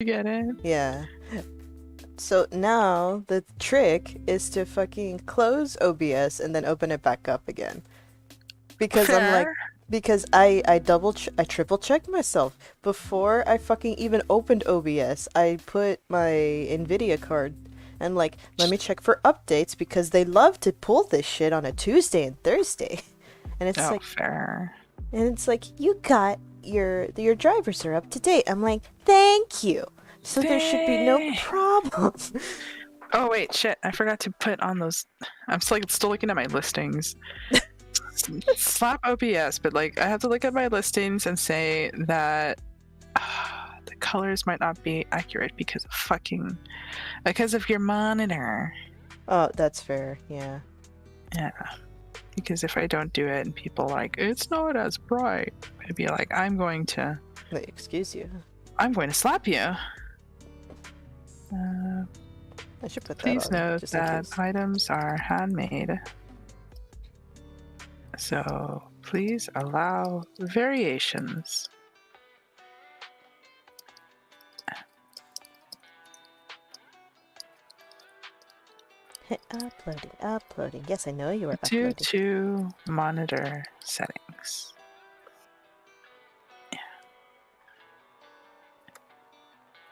You get it? Yeah. So now the trick is to fucking close OBS and then open it back up again. Because Fair. because I triple checked myself before I fucking even opened OBS. I put my Nvidia card and like, let me check for updates because they love to pull this shit on a Tuesday and Thursday. And it's Oh, like, fair. you got your drivers are up to date. I'm like, thank you. So there should be no Dang. problem. Oh wait, shit! I forgot to put on those. I'm still looking at my listings. Slap OBS, but like I have to look at my listings and say that the colors might not be accurate because of your monitor. Oh, that's fair. Yeah. Yeah. Because if I don't do it and people are like, it's not as bright, I'd be like, I'm going to Wait, excuse you. slap you. I should put that Please on note just in that case. items are handmade. So please allow variations. Uploading. Yes, I know you are Due uploading. to monitor settings. Yeah.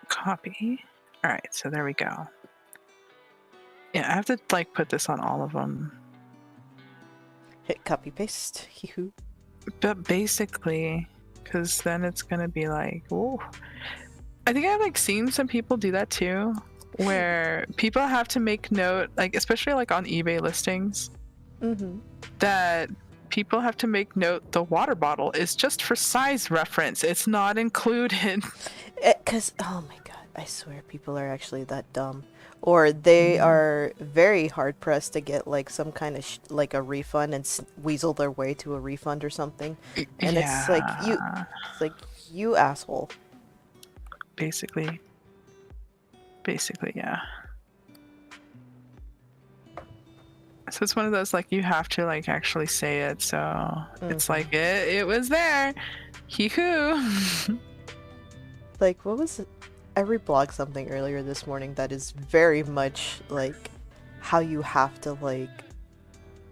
Copy. All right, so there we go. Yeah, I have to like put this on all of them. Hit copy paste. Hee-hoo. But basically, because then it's gonna be like, oh, I think I've like seen some people do that too, where people have to make note, like especially like on eBay listings, that people have to make note the water bottle is just for size reference. It's not included. Cause oh my god, I swear people are actually that dumb, or they are very hard pressed to get like some kind of like a refund and weasel their way to a refund or something, and Yeah. it's like you asshole. Basically, yeah. So it's one of those like you have to like actually say it. So it's like it was there. Hee-hoo. Like, what was it? I reblogged something earlier this morning that is very much like how you have to like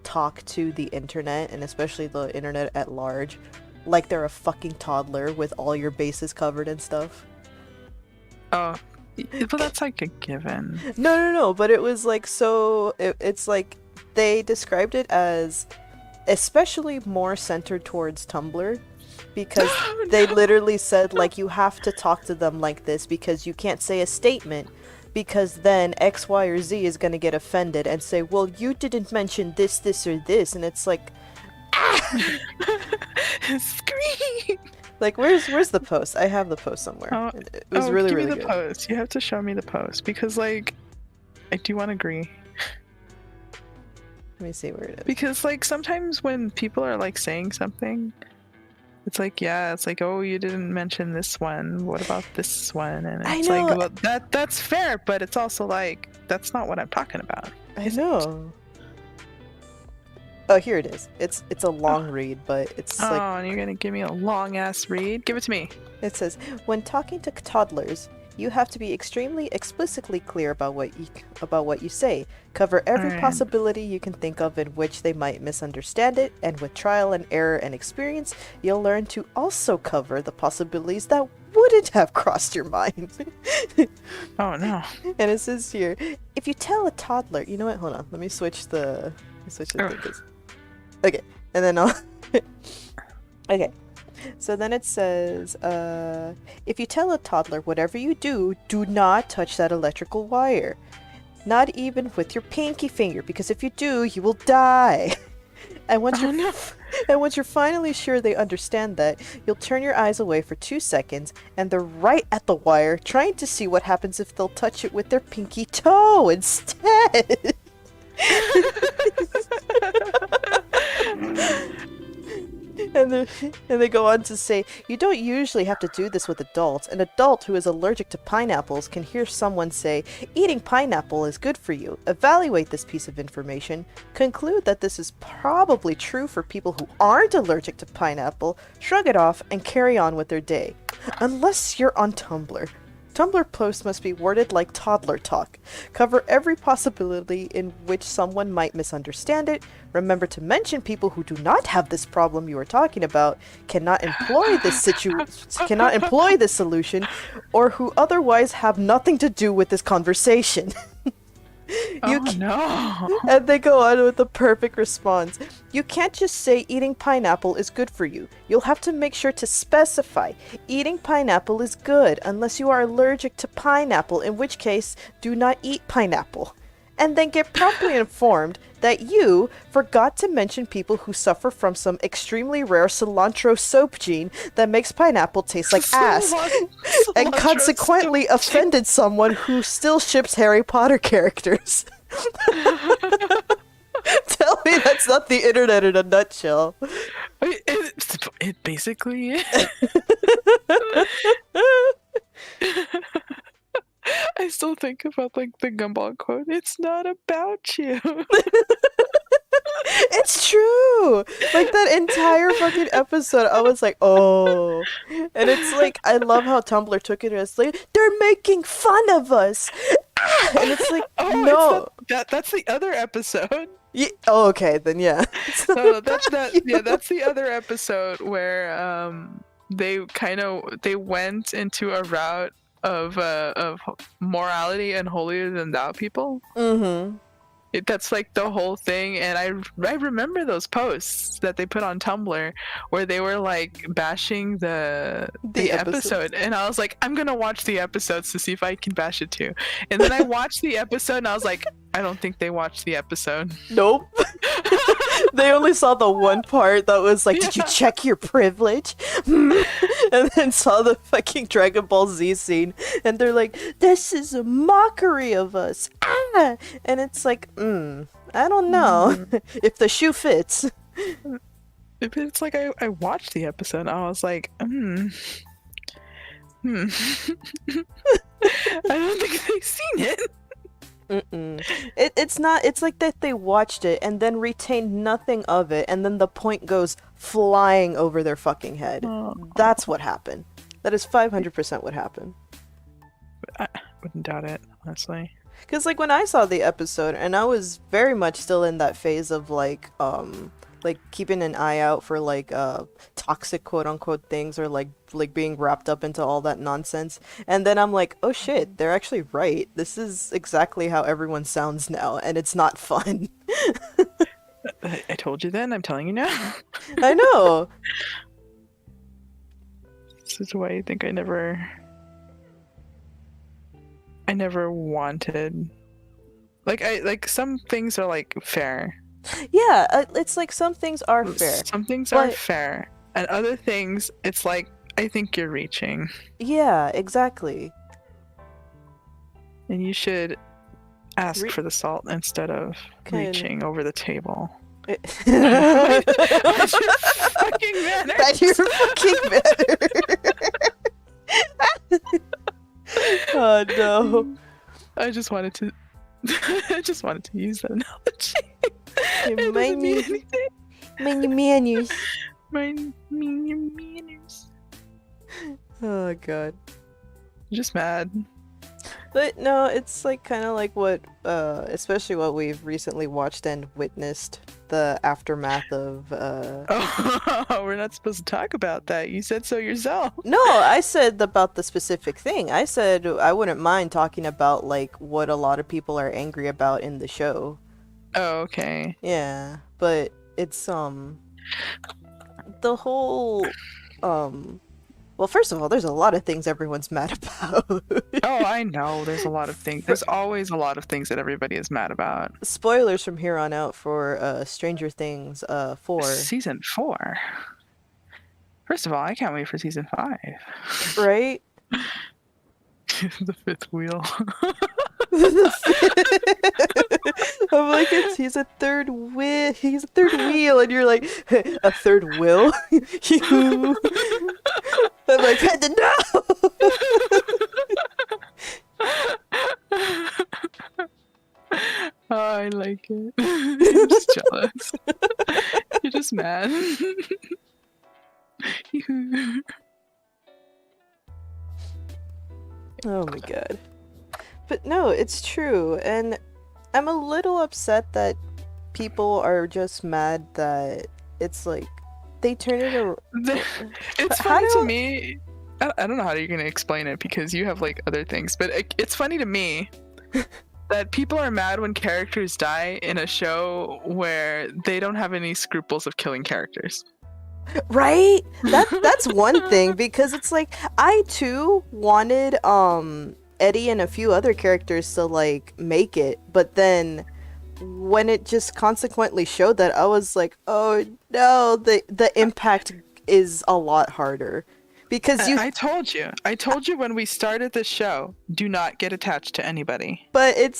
talk to the internet and especially the internet at large like they're a fucking toddler with all your bases covered and stuff. Oh, well, that's like a given. No, but it was like it's like they described it as especially more centered towards Tumblr because Oh, they no. literally said like you have to talk to them like this because you can't say a statement because then X, Y, or Z is gonna get offended and say, well, you didn't mention this, this, or this, and it's like, Scream. like where's the post? I have the post somewhere. Oh, It was really give me really the good. post. You have to show me the post because like I do want to agree. Let me see where it is. Because like sometimes when people are like saying something, it's like, yeah, it's like, oh, you didn't mention this one. What about this one? And I it's like, know, well, that's fair, but it's also like that's not what I'm talking about. I know. Oh, here it is. It's a long read, but it's like and you're gonna give me a long ass read? Give it to me. it says, when talking to toddlers, you have to be extremely explicitly clear about what you say. Cover every Alright. possibility you can think of in which they might misunderstand it, and with trial and error and experience, you'll learn to also cover the possibilities that wouldn't have crossed your mind. Oh no. And it says here, if you tell a toddler, you know what? Hold on, let me switch the thing. Okay, and then I'll. Okay. So then it says, if you tell a toddler whatever you do, do not touch that electrical wire. Not even with your pinky finger, because if you do, you will die. And once you're finally sure they understand that, you'll turn your eyes away for 2 seconds, and they're right at the wire, trying to see what happens if they'll touch it with their pinky toe instead. And they go on to say, you don't usually have to do this with adults. An adult who is allergic to pineapples can hear someone say, eating pineapple is good for you. Evaluate this piece of information. Conclude that this is probably true for people who aren't allergic to pineapple. Shrug it off and carry on with their day. Unless you're on Tumblr. Tumblr posts must be worded like toddler talk. Cover every possibility in which someone might misunderstand it. Remember to mention people who do not have this problem you are talking about, cannot employ this solution, or who otherwise have nothing to do with this conversation. No. And they go on with the perfect response. You can't just say eating pineapple is good for you. You'll have to make sure to specify. Eating pineapple is good unless you are allergic to pineapple, in which case, do not eat pineapple. And then get promptly informed that you forgot to mention people who suffer from some extremely rare cilantro soap gene that makes pineapple taste like ass, and consequently offended someone who still ships Harry Potter characters. Tell me that's not the internet in a nutshell. It basically is. I still think about like the Gumball quote. It's not about you. It's true. Like that entire fucking episode, I was like, oh. And it's like, I love how Tumblr took it as like, they're making fun of us. And it's like, no. That's the other episode. Yeah. Oh, okay, then yeah. No, that's the other episode where they went into a route of morality and holier than thou people. Mm-hmm. That's like the whole thing, and I remember those posts that they put on Tumblr where they were like bashing the episode, and I was like, I'm gonna watch the episodes to see if I can bash it too. And then I watched the episode and I was like, I don't think they watched the episode. Nope. They only saw the one part that was like, did you check your privilege? And then saw the fucking Dragon Ball Z scene, and they're like, this is a mockery of us. Ah! And it's like, I don't know if the shoe fits. It's like I watched the episode and I was like, I don't think they've seen it. It's not. It's like that they watched it and then retained nothing of it, and then the point goes flying over their fucking head. That's what happened. That is 500% what happened. I wouldn't doubt it, honestly. Because like when I saw the episode, and I was very much still in that phase of like keeping an eye out for like toxic quote unquote things, or like being wrapped up into all that nonsense, and then I'm like, oh shit, they're actually right. This is exactly how everyone sounds now, and it's not fun. I told you then, I'm telling you now. I know. This is why I think I never wanted, like some things are like fair. Yeah, it's like some things are fair. Some things are fair, and other things, it's like, I think you're reaching. Yeah, exactly. And you should ask for the salt instead of reaching over the table. That's your fucking manner. Oh no. I just wanted to use that analogy. Your manners. Manners. Oh god. I'm just mad. But no, it's like kind of like what, especially what we've recently watched and witnessed, the aftermath of, Oh, we're not supposed to talk about that. You said so yourself. No, I said about the specific thing. I said I wouldn't mind talking about, like, what a lot of people are angry about in the show. Oh, okay. Yeah, but it's, the whole, well, first of all, there's a lot of things everyone's mad about. Oh, I know. There's a lot of things. There's always a lot of things that everybody is mad about. Spoilers from here on out for Stranger Things 4. Season 4? First of all, I can't wait for season 5. Right? The fifth wheel. I'm like, he's a third wheel. He's a third wheel, and you're like, a third will? I'm like, no. Oh, I like it. You're just jealous. You're just mad. Oh my god. But no, it's true, and I'm a little upset that people are just mad that it's like they turn it around. It's How funny to do me. I don't know how you're gonna explain it because you have like other things, but it's funny to me that people are mad when characters die in a show where they don't have any scruples of killing characters. right? That's one thing because it's like I too wanted Eddie and a few other characters to like make it, but then when it just consequently showed that, I was like, oh no, the impact is a lot harder because you. I told you when we started this show, do not get attached to anybody. But it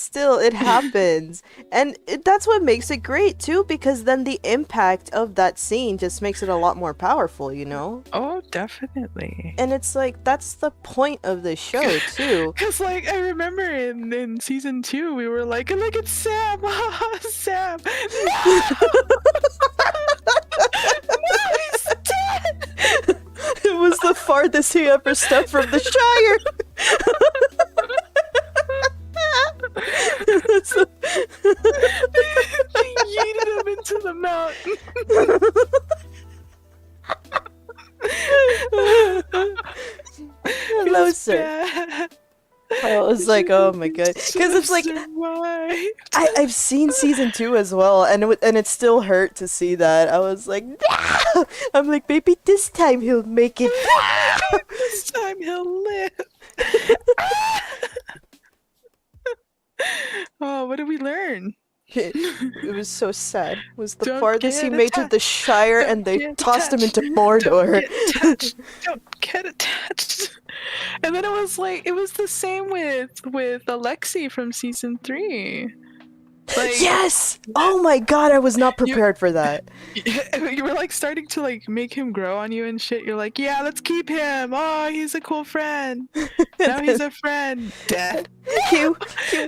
happens, and that's what makes it great too, because then the impact of that scene just makes it a lot more powerful, you know. Oh, definitely. And it's like that's the point of the show too. Because, like, I remember in season 2, we were like, look at Sam! Sam! No! No, he's dead! It was the farthest he ever stepped from the Shire. They yeeted him into the mountain. Hello, sir. I was like, oh my god, because it's like I've seen season 2 as well, and it still hurt to see that. I was like, no! I'm like, maybe this time he'll make it. This time he'll live. Oh, what did we learn? It was so sad. It was the Don't farthest he get made to the Shire, Don't and they get tossed him into attached. Mordor. Don't get attached. And then it was the same with Alexi from season 3. Like, Yes! Oh my god, I was not prepared for that. you were like starting to like make him grow on you and shit. You're like, yeah, let's keep him. Oh, he's a cool friend. Now he's a friend. Dead. He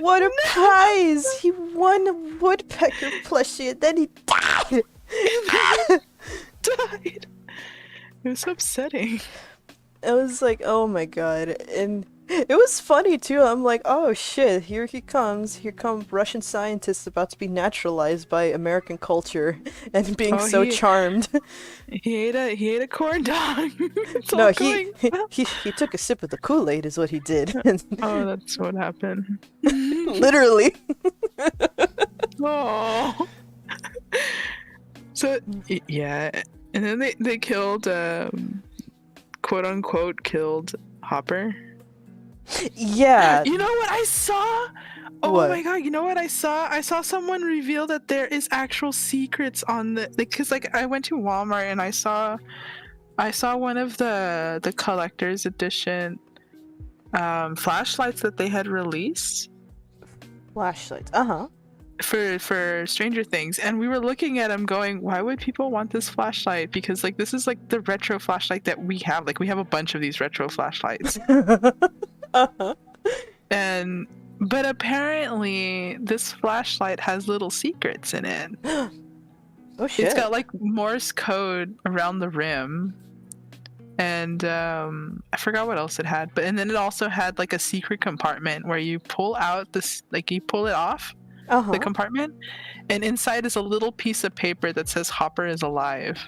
won a prize! He won a woodpecker plushie, and then he died! Died. It was upsetting. I was like, oh my god. And it was funny too. I'm like, oh shit, here he comes. Here come Russian scientists about to be naturalized by American culture and being so charmed. He ate a corn dog. No, he took a sip of the Kool-Aid is what he did. Oh, that's what happened. Literally. Oh. So yeah, and then they killed quote unquote killed Hopper. Yeah. You know what I saw? Oh What? my god, you know what I saw? I saw someone reveal that there is actual secrets on the because like I went to Walmart and I saw one of the collector's edition flashlights that they had released Flashlights. Uh-huh. for Stranger Things, and we were looking at them going, why would people want this flashlight? Because like this is like the retro flashlight that we have. Like we have a bunch of these retro flashlights. Uh-huh. But apparently this flashlight has little secrets in it. Oh shit. It's got like Morse code around the rim, and I forgot what else it had, and then it also had like a secret compartment where you pull out this, like you pull it off the compartment, and inside is a little piece of paper that says Hopper is alive.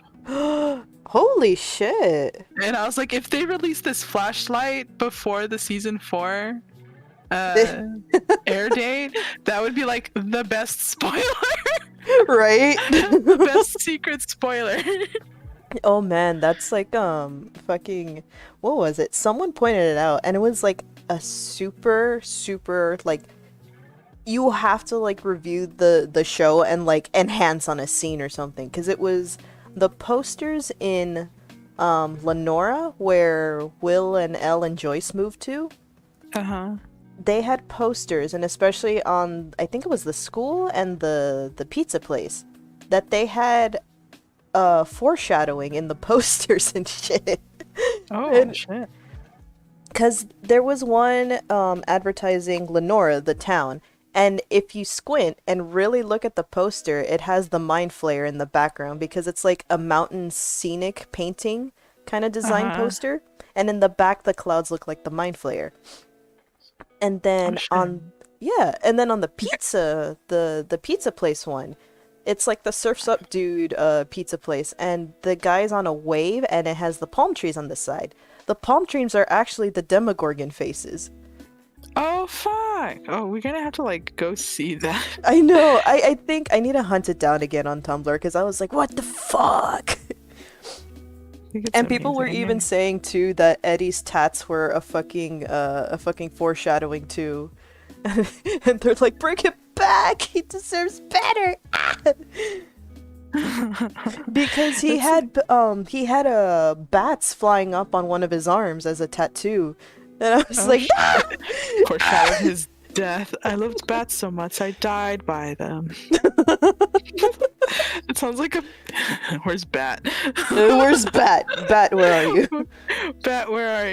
Holy shit. And I was like, if they release this flashlight before the season 4 air date, that would be like the best spoiler. Right? The best secret spoiler. Oh man, that's like fucking, what was it? Someone pointed it out, and it was like a super like, you have to like review the show and like enhance on a scene or something, because it was the posters in Lenora where Will and Elle and Joyce moved to. They had posters, and especially on, I think it was the school and the pizza place, that they had foreshadowing in the posters and shit. Oh, shit. Because there was one advertising Lenora, the town, and if you squint and really look at the poster, it has the Mind Flayer in the background, because it's like a mountain scenic painting kind of design poster, and in the back the clouds look like the Mind Flayer. And Oh then shit. on the pizza, the pizza place one, it's like the Surf's Up dude pizza place, and the guy's on a wave and it has the palm trees on the side. The palm trees are actually the Demogorgon faces. Oh fuck. Oh, we're gonna have to like go see that. I know. I think I need to hunt it down again on Tumblr because I was like, what the fuck? I think it's And people were amazing. even saying too that Eddie's tats were a fucking foreshadowing too. And they're like, bring him back. He deserves better. Because he had a bats flying up on one of his arms as a tattoo. And I was Oh, like, shit. Foreshadowed his death. I loved bats so much I died by them. It sounds like a where's Bat? where's Bat? Bat, where are you? Bat, where are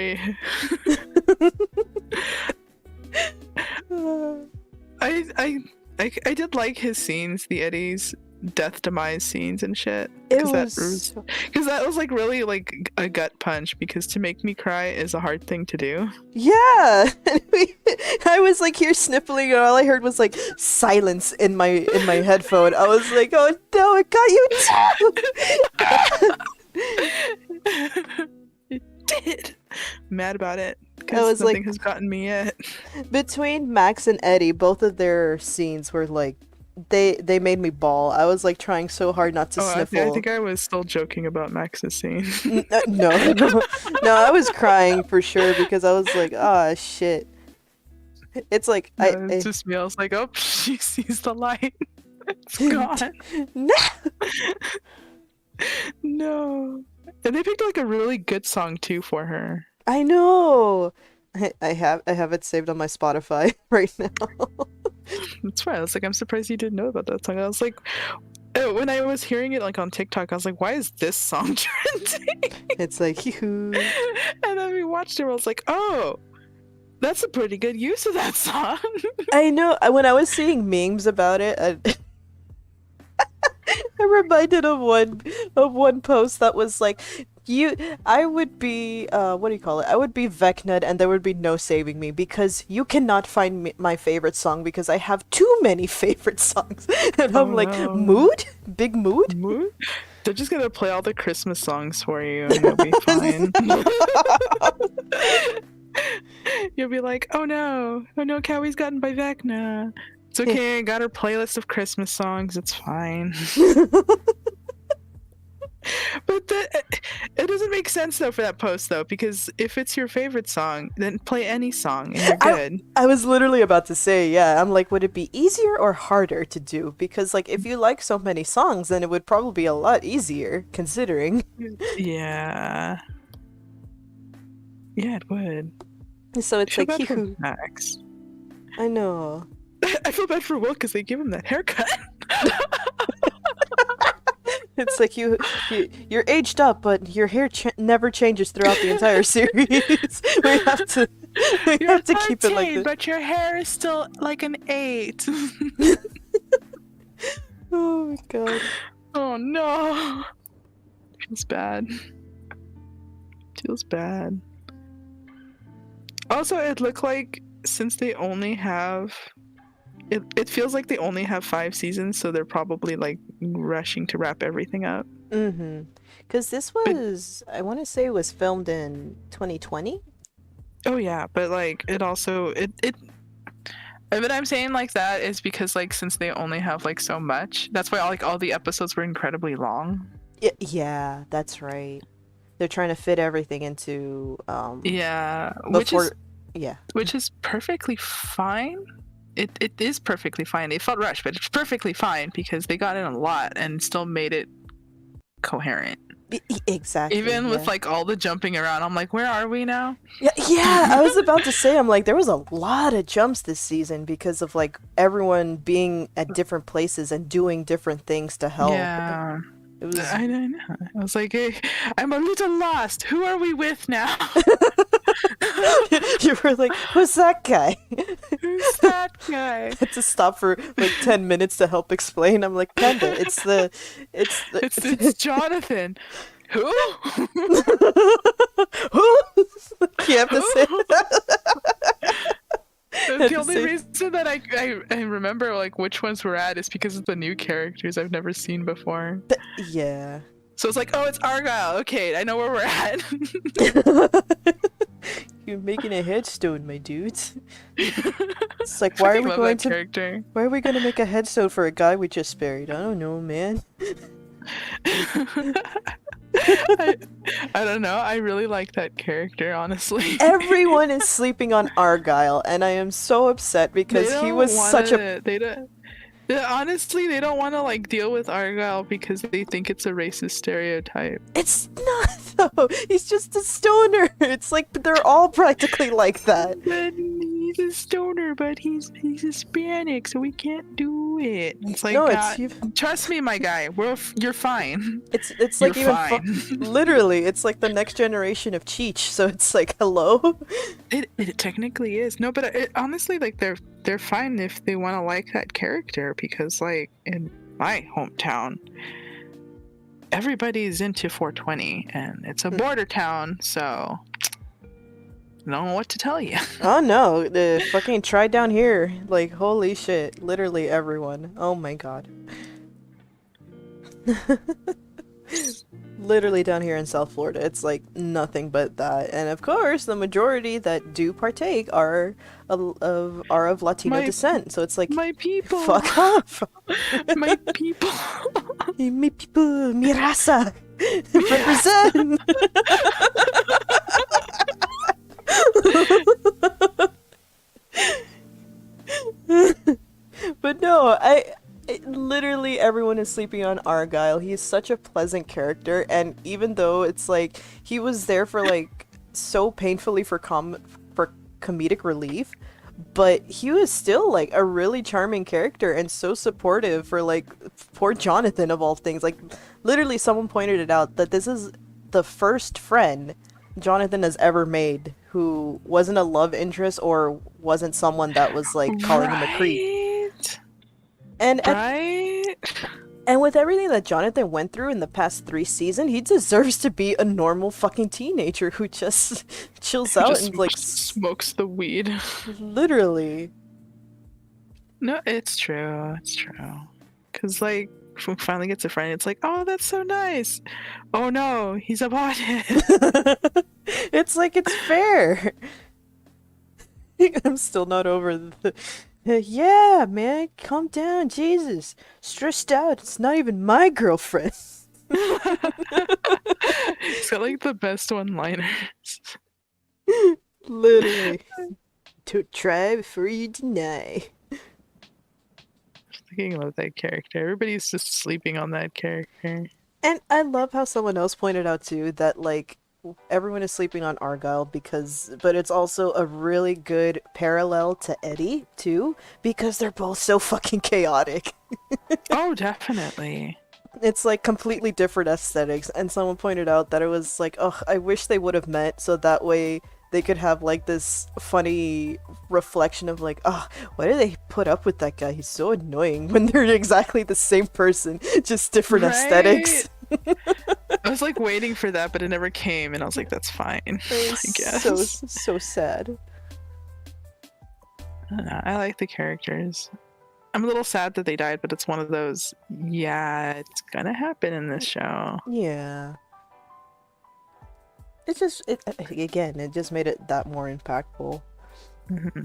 you? I did like his scenes, the Eddie's death demise scenes and shit. It Because was that was like really like a gut punch. Because to make me cry is a hard thing to do. yeah. I was like here sniffling, and all I heard was like silence in my headphone. I was like, oh no, it got you too. It did. Mad about it. I Because was nothing like, has gotten me yet. between Max and Eddie, both of their scenes were like they made me bawl. I was like trying so hard not to Oh, I sniffle. think I was still joking about Max's scene. No, no, no, I was crying for sure because I was like, ah, shit. It's like It's just me. I was like, oh, she sees the light. It's gone. no. No. And they picked like a really good song too for her. I know. I have it saved on my Spotify right now. That's right. I was like, I'm surprised you didn't know about that song. I was like, when I was hearing it like on TikTok, I was like, why is this song trending? It's like, hoo. And then we watched it. I was like, oh, that's a pretty good use of that song. I know. When I was seeing memes about it, I'm reminded of one post that was like, I would be what do you call it? I would be Vecna'd and there would be no saving me because you cannot find my favorite song because I have too many favorite songs. And I'm like, no. mood? Big mood? Mood? They're just gonna play all the Christmas songs for you and you'll be fine. You'll be like, oh no, Cowie's gotten by Vecna. It's okay, I got her playlist of Christmas songs, it's fine. But it doesn't make sense though for that post though, because if it's your favorite song, then play any song and you're good. I was literally about to say, yeah, I'm like, would it be easier or harder to do? Because like if you like so many songs, then it would probably be a lot easier considering. Yeah. Yeah, it would. So it's I feel like, bad for Max. I know. I feel bad for Will because they give him that haircut. It's like you're aged up, but your hair never changes throughout the entire series. we have to keep it like this. But your hair is still like an 8. Oh my god. Oh no. Feels bad. Feels bad. Also, it looked like since they only have it feels like they only have 5 seasons, so they're probably like rushing to wrap everything up. Mm-hmm. Because this was, I want to say it was filmed in 2020. Oh yeah, but like it also but I'm saying like that is because like since they only have like so much, that's why all the episodes were incredibly long. Yeah, that's right. They're trying to fit everything into yeah, which is perfectly fine. It is perfectly fine. It felt rushed, but it's perfectly fine because they got in a lot and still made it coherent. Exactly. Even with like all the jumping around, I'm like, where are we now? Yeah, I was about to say, I'm like, there was a lot of jumps this season because of like everyone being at different places and doing different things to help. Yeah. It was... I know. I was like, hey, I'm a little lost. Who are we with now? You were like, who's that guy? Who's that guy? I had to stop for like 10 minutes to help explain. I'm like, Panda, it's Jonathan. Who? Who? You have to say The only reason that I remember like which ones we're at is because of the new characters I've never seen before. Yeah. So it's like, oh, it's Argyle. Okay, I know where we're at. You're making a headstone, my dudes. It's like, why are we going to make a headstone for a guy we just buried? I don't know, man. I don't know. I really like that character, honestly. Everyone is sleeping on Argyle, and I am so upset because he was such a. Honestly, they don't want to like deal with Argyle because they think it's a racist stereotype. It's not though. He's just a stoner. It's like they're all practically like that. But he's a stoner, but he's Hispanic, so we can't do it. It's like, no, trust me, my guy. You're fine. It's like you're even literally. It's like the next generation of Cheech. So it's like, hello. It technically is. No, but honestly, like they're fine if they want to like that character, because like in my hometown everybody's into 420 and it's a border town, so I don't know what to tell you. Oh no, the fucking try down here, like holy shit, literally everyone. Oh my god. Literally down here in South Florida, it's like nothing but that. And of course, the majority that do partake are of Latino descent. So it's like, my people. Fuck off. My people. Mi people, mi raza. Represent. But no, literally everyone is sleeping on Argyle. He's such a pleasant character, and even though it's like he was there for like so painfully for comedic relief, but he was still like a really charming character and so supportive for like poor Jonathan of all things. Like literally someone pointed it out that this is the first friend Jonathan has ever made who wasn't a love interest or wasn't someone that was like calling him a creep. And and with everything that Jonathan went through in the past 3 seasons, he deserves to be a normal fucking teenager who just chills out and like smokes the weed. Literally. No, it's true. It's true. Cause like when he finally gets a friend, it's like, oh, that's so nice. Oh no, he's a bothead. It's like it's fair. I'm still not over the. Yeah, man, calm down, Jesus. Stressed out. It's not even my girlfriend. It's got like the best one-liners. Literally. To try before you deny. Thinking about that character. Everybody's just sleeping on that character. And I love how someone else pointed out too that like everyone is sleeping on Argyle but it's also a really good parallel to Eddie too, because they're both so fucking chaotic. Oh, definitely. It's like completely different aesthetics, and someone pointed out that it was like, oh, I wish they would have met so that way they could have like this funny reflection of like, oh, why do they put up with that guy? He's so annoying, when they're exactly the same person, just different aesthetics. I was like waiting for that, but it never came, and I was like, that's fine. I guess. So sad. I don't know. I like the characters. I'm a little sad that they died, but it's one of those, yeah, it's gonna happen in this show. Yeah. It just made it that more impactful. Mm-hmm.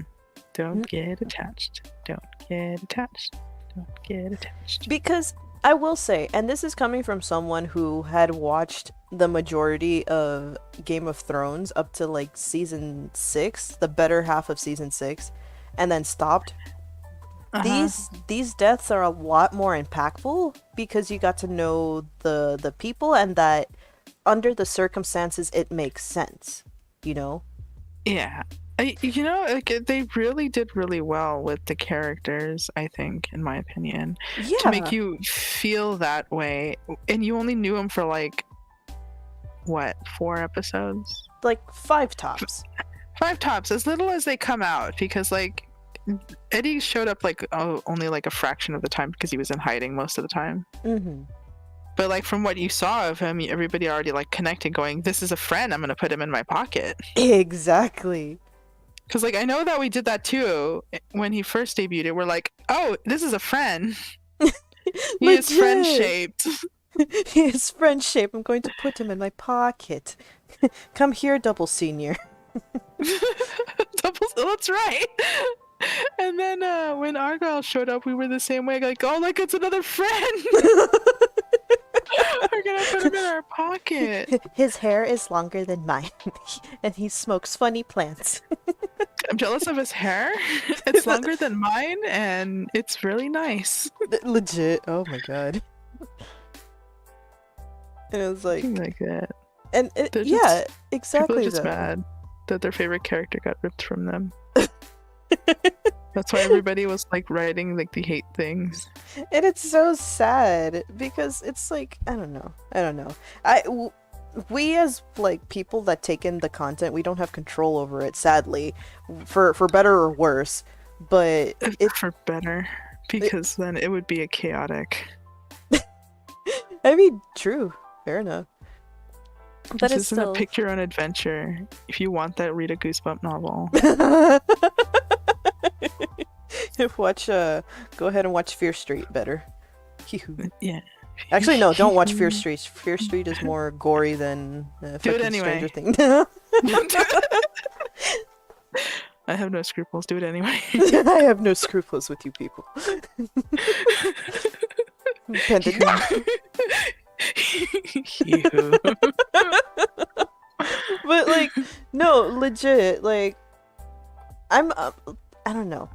Don't get attached. Don't get attached. Don't get attached. Because I will say, and this is coming from someone who had watched the majority of Game of Thrones up to like season 6, the better half of season 6, and then stopped. These deaths are a lot more impactful because you got to know the people, and that under the circumstances it makes sense, you know? Yeah. They really did really well with the characters, I think, in my opinion. Yeah. To make you feel that way. And you only knew them for like, what, 4 episodes? Like 5 tops. 5 tops, as little as they come out, because like Eddie showed up like only like a fraction of the time because he was in hiding most of the time. Mm-hmm. But like from what you saw of him, everybody already like connected, going, this is a friend, I'm gonna put him in my pocket. Exactly. Because like I know that we did that too when he first debuted it. We're like, oh, this is a friend. He is friend Legit. shaped. He is friend shaped. I'm going to put him in my pocket. Come here, double senior. That's right. And then when Argyle showed up, we were the same way. Like, oh, like it's another friend. We're gonna put him in our pocket. His hair is longer than mine, and he smokes funny plants. I'm jealous of his hair. It's longer than mine, and it's really nice. Legit. Oh my god. And it was like, Something like that. and yeah, exactly. People are just mad that their favorite character got ripped from them. That's why everybody was like writing like the hate things. And it's so sad because it's like I don't know. We as like people that take in the content, we don't have control over it, sadly, for better or worse. But It's for better, because then it would be a chaotic. I mean, true, fair enough. But This it's isn't still a pick your own adventure. If you want that, read a Goosebump novel. Go ahead and watch Fear Street better. Yeah. Actually, no, don't watch Fear Street. Fear Street is more gory than fucking anyway. Stranger Things. I have no scruples. Do it anyway. I have no scruples with you people. But like, no, legit. Like, I don't know.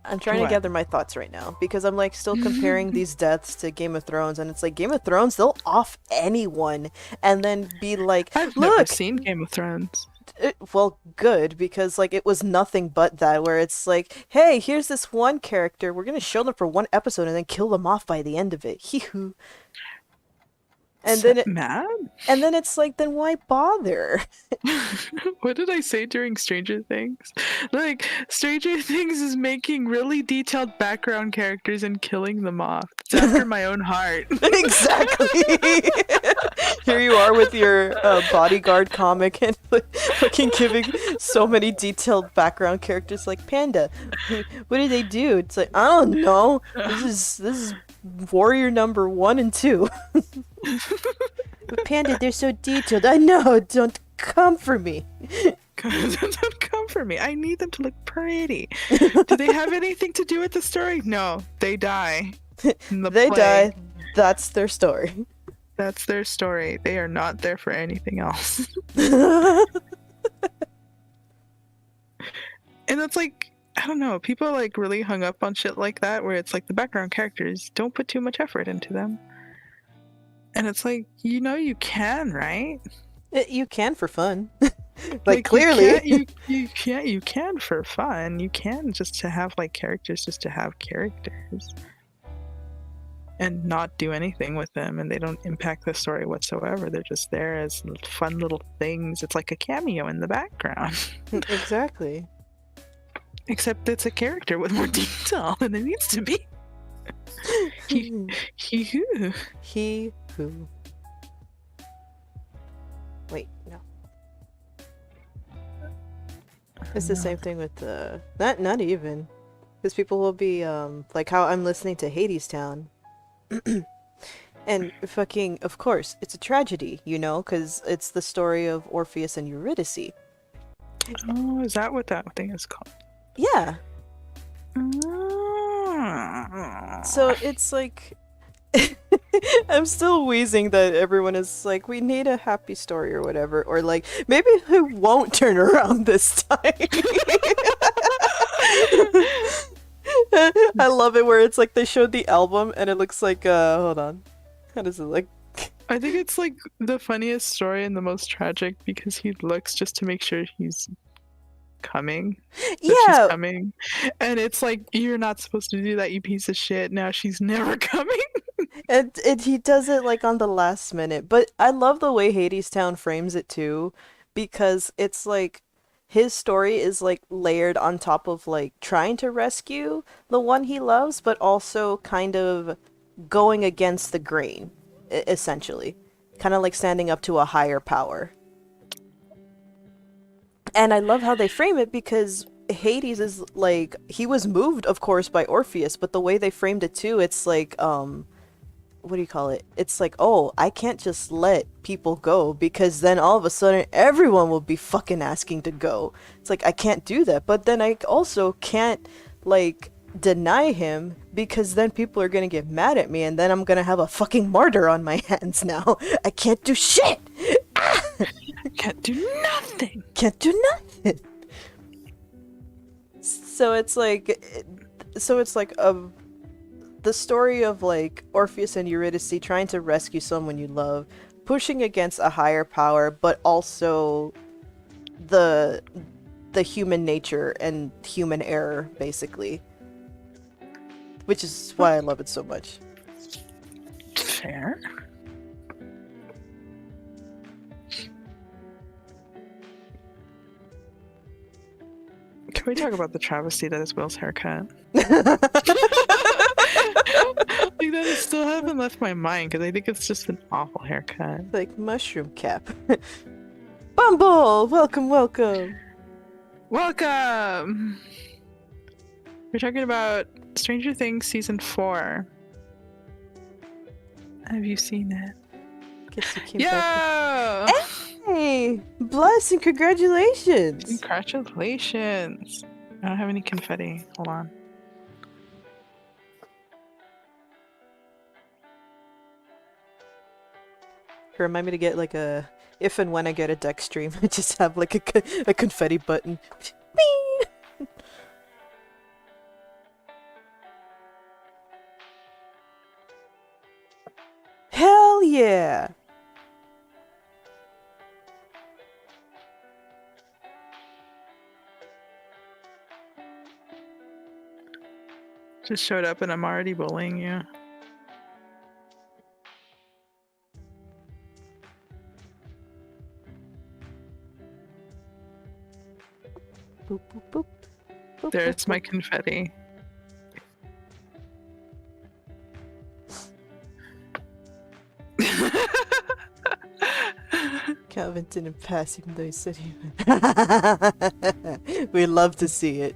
I'm trying to gather my thoughts right now because I'm like still comparing these deaths to Game of Thrones, and it's like Game of Thrones, they'll off anyone and then be like, I've look, never seen Game of Thrones. Well, good, because like it was nothing but that, where it's like, hey, here's this one character, we're gonna show them for one episode and then kill them off by the end of it. Hee-hoo. And then mad? And then it's like, then why bother? What did I say during Stranger Things? Like, Stranger Things is making really detailed background characters and killing them off. It's after my own heart. Exactly. Here you are with your bodyguard comic and fucking giving so many detailed background characters like Panda. What did they do? It's like, I don't know. This is warrior number 1 and 2. But Panda, they're so detailed. I know. Don't come for me. Don't come for me. I need them to look pretty. Do they have anything to do with the story? No. They die. They die. That's their story. That's their story. They are not there for anything else. And it's like, I don't know, people like really hung up on shit like that, where it's like the background characters, don't put too much effort into them. And it's like, you know, you can, right? You can for fun. Like clearly. You can for fun. You can just to have like characters, just to have characters. And not do anything with them, and they don't impact the story whatsoever. They're just there as fun little things. It's like a cameo in the background. Exactly. Except it's a character with more detail than it needs to be. He who. Wait, no. It's the same thing with the not even, because people will be like how I'm listening to Hades Town. And fucking, of course, it's a tragedy, you know, because it's the story of Orpheus and Eurydice. Oh, is that what that thing is called? Yeah. So it's like, I'm still wheezing that everyone is like, we need a happy story or whatever, or like, maybe it won't turn around this time. I love it where it's like they showed the album and it looks like hold on, how does it look? I think it's like the funniest story and the most tragic, because he looks just to make sure he's coming. Yeah, she's coming, and it's like, you're not supposed to do that, you piece of shit. Now she's never coming. and he does it like on the last minute. But I love the way Hades Town frames it too, because it's like his story is like layered on top of like trying to rescue the one he loves, but also kind of going against the grain, essentially. Kind of like standing up to a higher power. And I love how they frame it because Hades is like he was moved, of course, by Orpheus, but the way they framed it too, it's like what do you call it? It's like, oh, I can't just let people go because then all of a sudden everyone will be fucking asking to go. It's like I can't do that, but then I also can't like deny him because then people are gonna get mad at me and then I'm gonna have a fucking martyr on my hands now. I can't do shit. Can't do nothing. Can't do nothing. So it's like, the story of like Orpheus and Eurydice trying to rescue someone you love, pushing against a higher power, but also the human nature and human error, basically. Which is why I love it so much. Fair. Can we talk about the travesty that is Will's haircut? Like, that still haven't left my mind because I think it's just an awful haircut. Like mushroom cap. Bumble! Welcome, welcome! Welcome! We're talking about Stranger Things Season 4. Have you seen it? Guess you came Yo! back. Hey! Bless and congratulations! Congratulations! I don't have any confetti. Hold on. Remind me to get like a, if and when I get a deck stream, I just have like a confetti button. Bing! Hell yeah! Just showed up and I'm already bullying you. Boop, boop, boop. Boop, There's boop, my boop. confetti. Calvin didn't pass even though he said he would. We love to see it.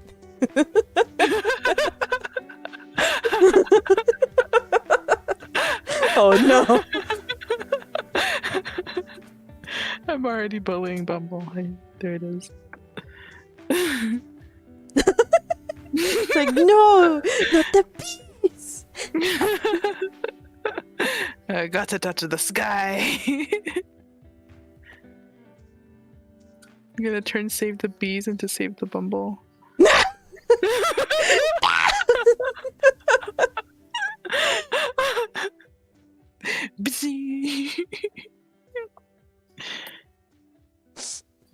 Oh no! I'm already bullying Bumble. There it is. It's like, no! Not the bees! I got to touch the sky. I'm gonna turn Save the Bees into Save the Bumble. Busy.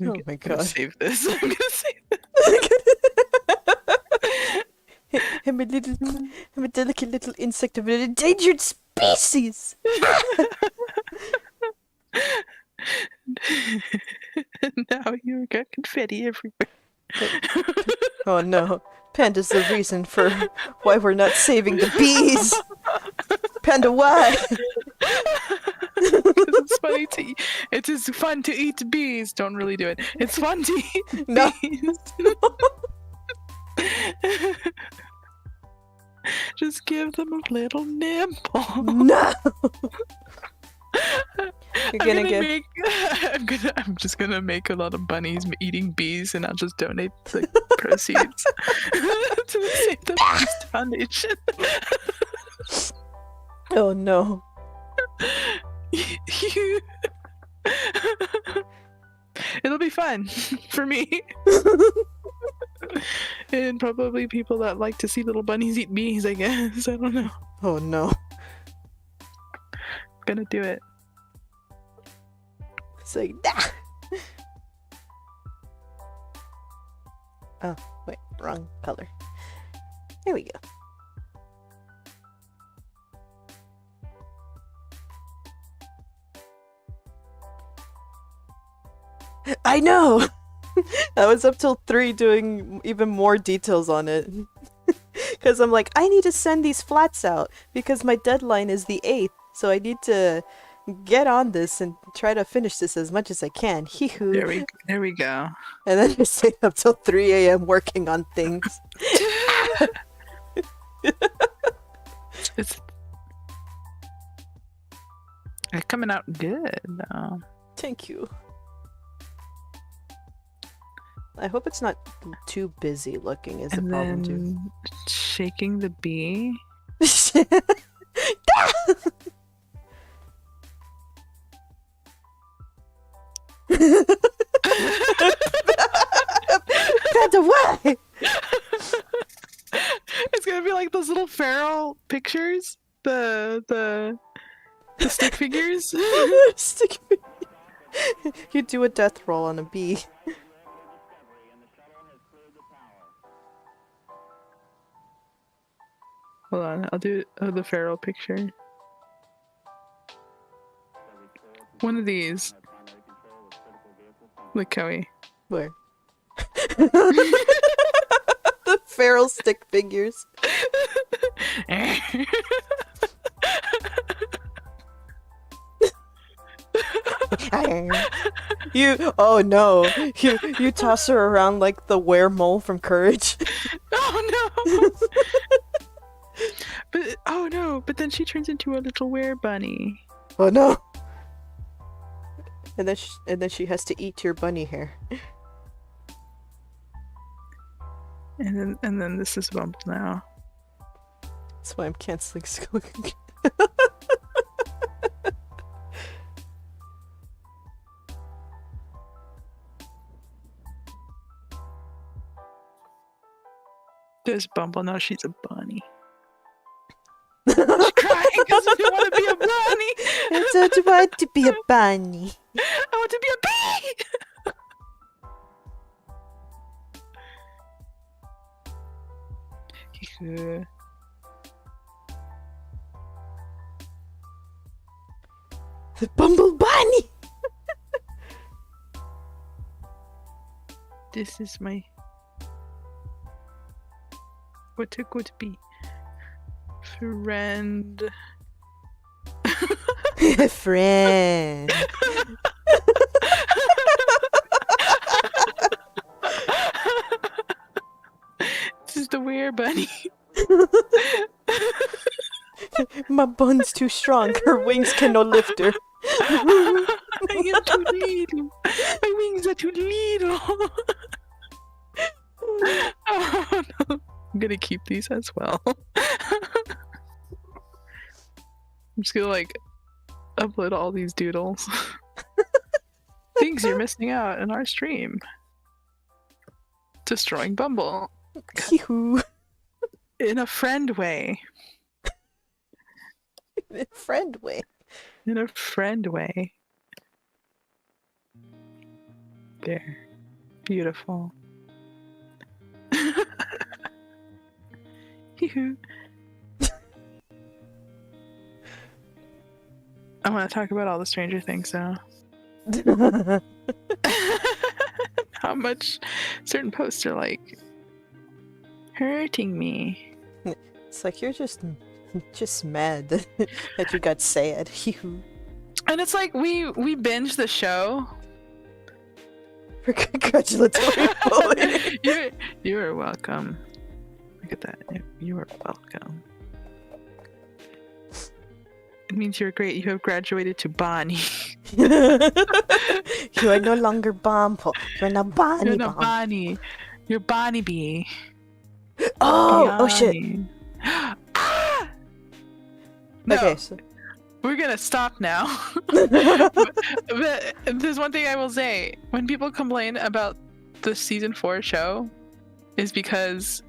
Oh my I'm gonna god. save this. I'm gonna save this. I'm a delicate little insect of an endangered species! Now you got confetti everywhere. Oh no. Panda's the reason for why we're not saving the bees! Panda, why? It's funny to eat. It is fun to eat bees. Don't really do it. It's fun to eat No. bees. Just give them a little nibble. No! You're gonna get... I'm just gonna make a lot of bunnies eating bees, and I'll just donate the proceeds to the Save the Bees Foundation. Oh no. It'll be fun for me. And probably people that like to see little bunnies eat bees, I guess. I don't know. Oh no. Gonna do it. It's like, nah! Oh, wait, wrong color. There we go. I know! I was up till 3 doing even more details on it. Because I'm like, I need to send these flats out because my deadline is the 8th. So I need to get on this and try to finish this as much as I can. Hee-hoo. There we go. And then just stay up till 3 a.m. working on things. It's coming out good though. Thank you. I hope it's not too busy looking is the problem too. Shaking the bee. That's away. It's gonna be like those little feral pictures, the stick figures. You do a death roll on a bee. Hold on, I'll do the feral picture. One of these. Look, Kelly. Where? The feral stick figures. Oh no, you toss her around like the weremole from Courage. Oh no! But then she turns into a little were bunny. Oh no! And then she has to eat your bunny hair. And then this is Bumble now. That's why I'm canceling school. There's Bumble now. She's a bunny. She's crying because she doesn't want to be a bunny. I don't want to be a bunny. I want to be a bee. The Bumble Bunny! This is my... What it could be. Friend. Friend. This is the weird bunny. My bun's too strong. Her wings cannot lift her. I am too little. My wings are too little. Oh no. I'm gonna keep these as well. I'm just gonna like upload all these doodles. Things you're missing out in our stream. Destroying Bumble. In a friend way. In a friend way. In a friend way. There. Beautiful. I want to talk about all the Stranger Things now. How much certain posts are like hurting me. It's like you're just mad that you got sad. And it's like we binged the show. For congratulatory bullying. You are welcome. Look at that. You are welcome. It means you're great. You have graduated to Bonnie. You are no longer Bumble. You're now Bonnie. You're not Bonnie. You're Bonnie Bee. Oh shit. Ah! No, okay, so we're gonna stop now. but there's one thing I will say. When people complain about the season 4 show, is because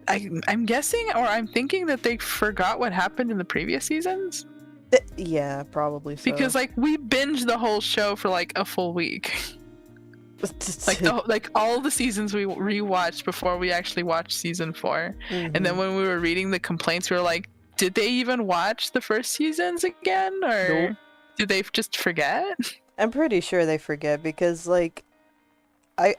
I'm guessing, or I'm thinking that they forgot what happened in the previous seasons. Yeah, probably so. Because like we binged the whole show for like a full week. like all the seasons we rewatched before we actually watched season 4. Mm-hmm. And then when we were reading the complaints, we were like, did they even watch the first seasons again, or nope. Did they just forget? I'm pretty sure they forget because I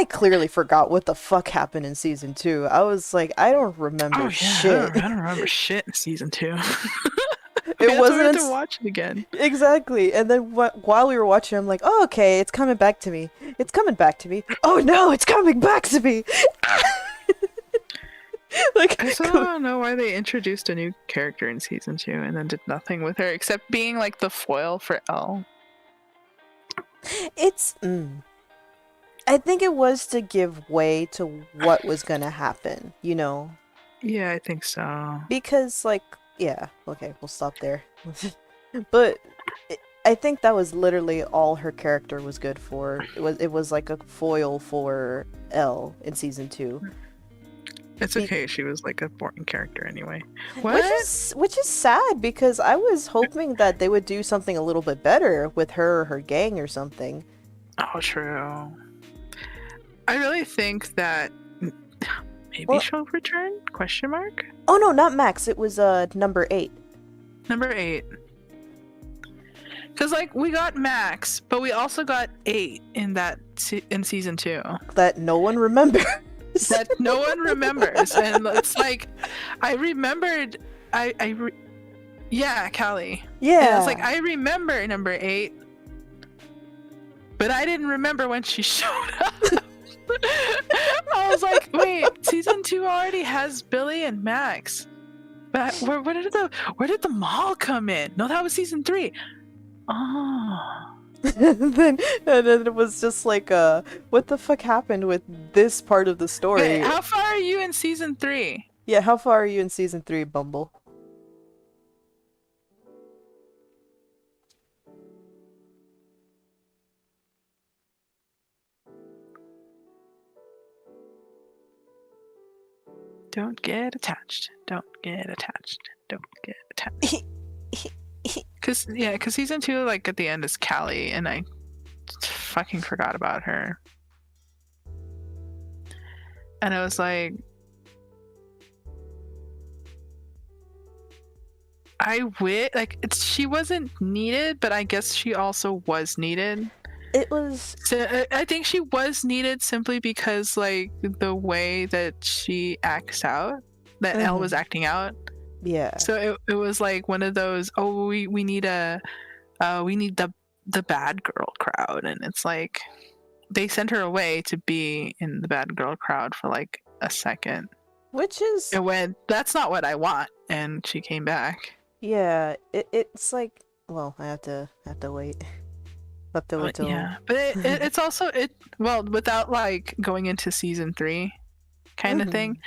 clearly forgot what the fuck happened in season 2. I was like, I don't remember shit. I don't remember shit in season 2. It That's why we have wasn't to watch it again. exactly. And then while we were watching, I'm like, oh, okay, it's coming back to me. It's coming back to me. Oh no, it's coming back to me. Like, I still don't know why they introduced a new character in season 2 and then did nothing with her except being like the foil for Elle. it's. I think it was to give way to what was gonna happen, you know? Yeah, I think so. Because, like, yeah, okay, we'll stop there. But I think that was literally all her character was good for. It was like a foil for Elle in season 2. It's okay, she was like a boring character anyway. What? Which is sad because I was hoping that they would do something a little bit better with her or her gang or something. Oh, true. I really think that maybe she'll return? Question mark? Oh no, not Max. It was number 8. Number 8. Because like we got Max, but we also got 8 in in season 2. That no one remembers. That no one remembers, and it's like I remembered. Yeah, Callie. Yeah. And it's like I remember number 8, but I didn't remember when she showed up. I was like, wait, season 2 already has Billy and Max. But where did the mall come in? No, that was season 3. Oh. and then it was just like, what the fuck happened with this part of the story? Wait, how far are you in season 3? Yeah, how far are you in season 3, Bumble? Don't get attached. Don't get attached. Don't get attached. Cause season 2, like at the end is Callie, and I fucking forgot about her. And I was like, she wasn't needed, but I guess she also was needed. It was. So I think she was needed simply because like the way that she acts out, that Elle was acting out. Yeah. So it was like one of those, oh, we need the bad girl crowd, and it's like they sent her away to be in the bad girl crowd for like a second. Which is It went, that's not what I want, and she came back. Yeah, it's like, well, I have to wait. Have to wait till Yeah, but it's also without like going into season 3 kind of thing.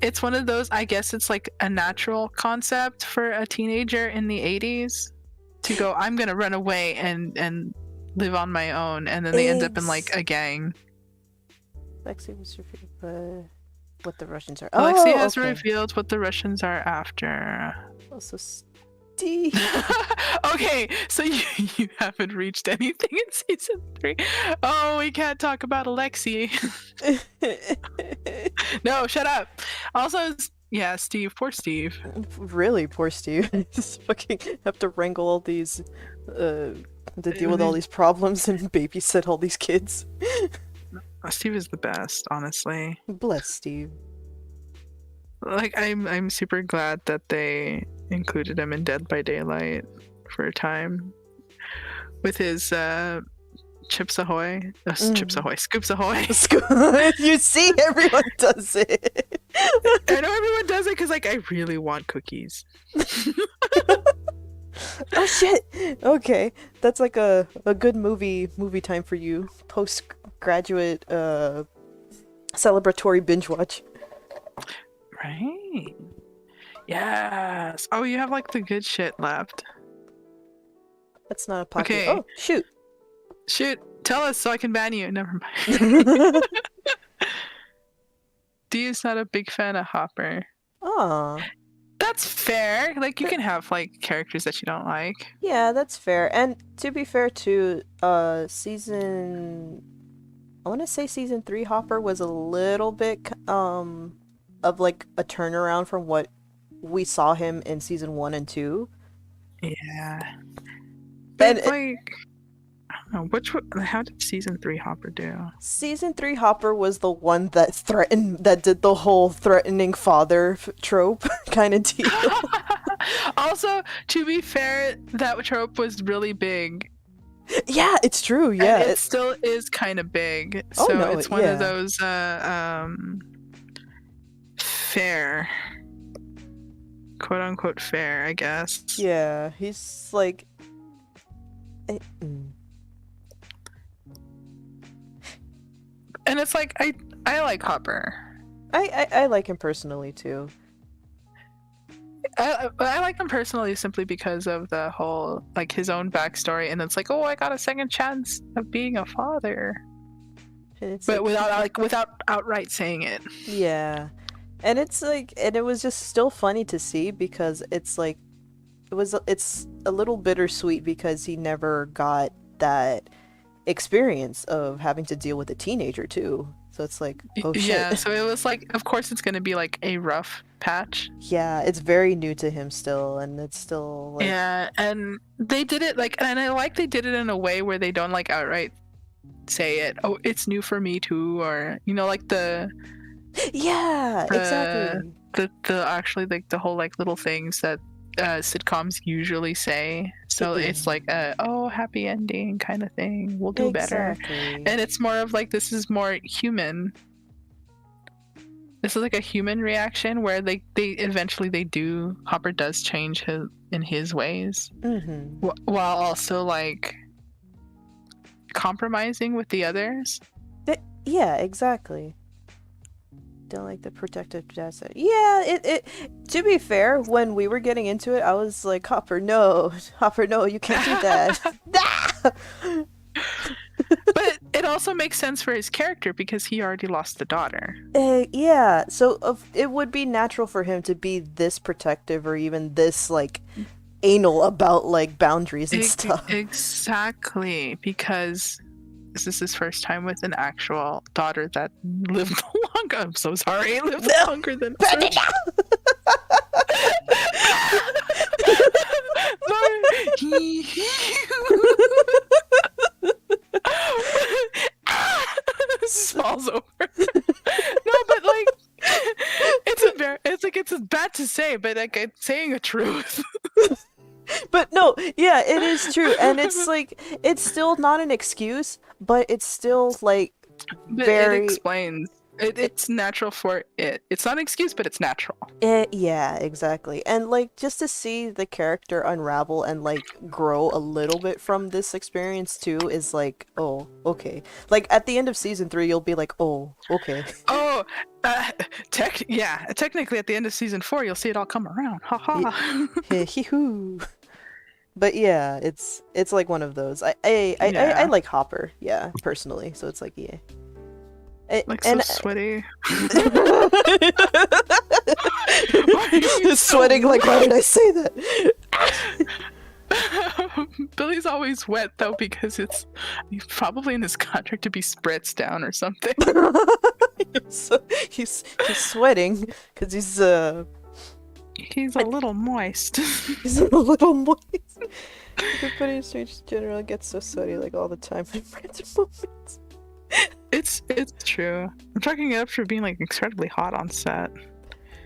It's one of those, I guess it's like a natural concept for a teenager in the 80s to go, I'm gonna run away and live on my own, and then they end up in like a gang. Lexi was revealed what the Russians are. Lexi has revealed what the Russians are after. Also, Steve. Okay, so you haven't reached anything in season 3. Oh, we can't talk about Alexi. No, shut up. Also, yeah, Steve, poor Steve. Really, poor Steve. Just fucking have to wrangle all these, to deal with all these problems and babysit all these kids. Steve is the best, honestly. Bless Steve. Like, I'm super glad that they included him in Dead by Daylight for a time with his Chips Ahoy. Chips Ahoy. Scoops Ahoy. You see, everyone does it. I know everyone does it because, like, I really want cookies. Oh shit. Okay, that's like a good movie time for you. Postgraduate celebratory binge watch. Right. Yes. Oh, you have like the good shit left. That's not a pocket. Okay. Oh, shoot. Shoot. Tell us so I can ban you. Never mind. Dee's not a big fan of Hopper. Aw. That's fair. Like, you can have like characters that you don't like. Yeah, that's fair. And to be fair too, I want to say season 3 Hopper was a little bit of like a turnaround from what we saw him in season 1 and 2. Yeah. But like, I don't know, how did season 3 Hopper do? Season 3 Hopper was the one that did the whole threatening father trope kind of deal. Also, to be fair, that trope was really big. Yeah, it's true. Yeah, and it still is kind of big. Oh, So no, it's one of yeah. those fair, quote unquote fair, I guess. Yeah, he's like. And it's like I like Hopper. I like him personally too. I like him personally simply because of the whole like his own backstory, and it's like, oh, I got a second chance of being a father, but like, without outright saying it. Yeah, and it's like, and it was just still funny to see because it's like, it's a little bittersweet because he never got that experience of having to deal with a teenager too. So it's like, oh shit. Yeah, so it was like, of course it's gonna be like a rough patch. Yeah, it's very new to him still, and it's still like... Yeah, and they did it like, and I like they did it in a way where they don't like outright say it. Oh, it's new for me too, or you know, like Yeah, exactly. The actually like the whole like little things that sitcoms usually say. So it's like oh, happy ending kind of thing. We'll do better. And it's more of like, this is more human. This is like a human reaction where they eventually Hopper does change in his ways, while also like compromising with the others. Yeah, exactly. Don't like the protective dad side. Yeah, it to be fair, when we were getting into it, I was like, Hopper, no, you can't do that. But it also makes sense for his character because he already lost the daughter. Yeah, so it would be natural for him to be this protective or even this like anal about like boundaries and stuff. Exactly, because this is his first time with an actual daughter that lived longer. I'm so sorry, lived longer than sorry. Falls over. No, but like it's bad to say, but like it's saying a truth. But no, yeah, it is true, and it's like, it's still not an excuse, but it's still like very... It explains. It's natural for it. It's not an excuse, but it's natural. Yeah, exactly. And like, just to see the character unravel and like grow a little bit from this experience too is like, oh, okay. Like at the end of season 3, you'll be like, oh, okay. Oh, technically at the end of season 4, you'll see it all come around. Ha ha. But yeah, it's like one of those. I like Hopper, yeah, personally. So it's like, yeah. Like so sweaty. Sweating, like, why did I say that? Billy's always wet though because he's probably in his contract to be spritzed down or something. So he's sweating because he's a little moist. He's a little moist. Everybody in Strange General gets so sweaty like all the time in random moments. It's true. I'm chalking it up for being like incredibly hot on set.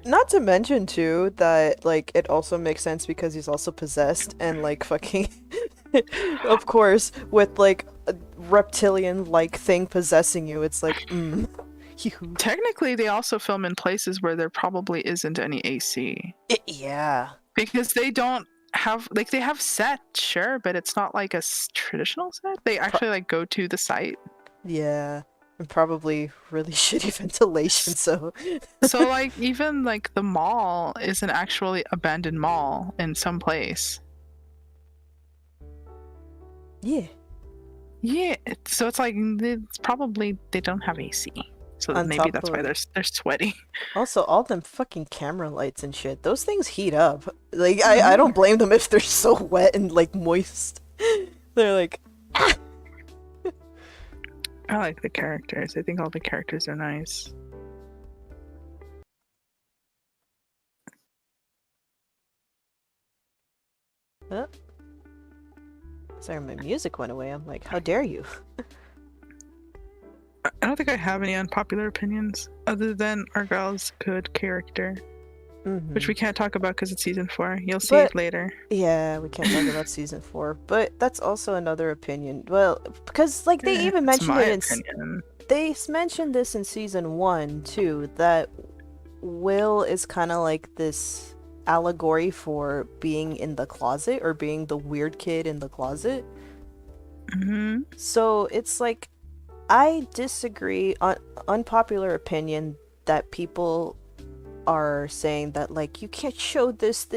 Not to mention too that like it also makes sense because he's also possessed and like fucking of course with like a reptilian like thing possessing you, it's like Technically they also film in places where there probably isn't any AC. Yeah. Because they don't have like, they have set, sure, but it's not like a traditional set. They actually like go to the site. Yeah. And probably really shitty ventilation, so like even like the mall is an actually abandoned mall in some place. Yeah, so it's like it's probably they don't have AC, so maybe that's why they're sweaty. Also, all them fucking camera lights and shit, those things heat up. Like I don't blame them if they're so wet and like moist. They're like I like the characters. I think all the characters are nice. Sorry, my music went away. I'm like, how dare you? I don't think I have any unpopular opinions other than Argyle's good character. which we can't talk about because it's season 4. You'll see But it later. yeah, we can't talk about season 4, but that's also another opinion. Well, because like they even It's mentioned my it in opinion. they mentioned this in season 1 too, that Will is kind of like this allegory for being in the closet or being the weird kid in the closet. Hmm. So it's like I disagree on unpopular opinion that people are saying that like you can't show this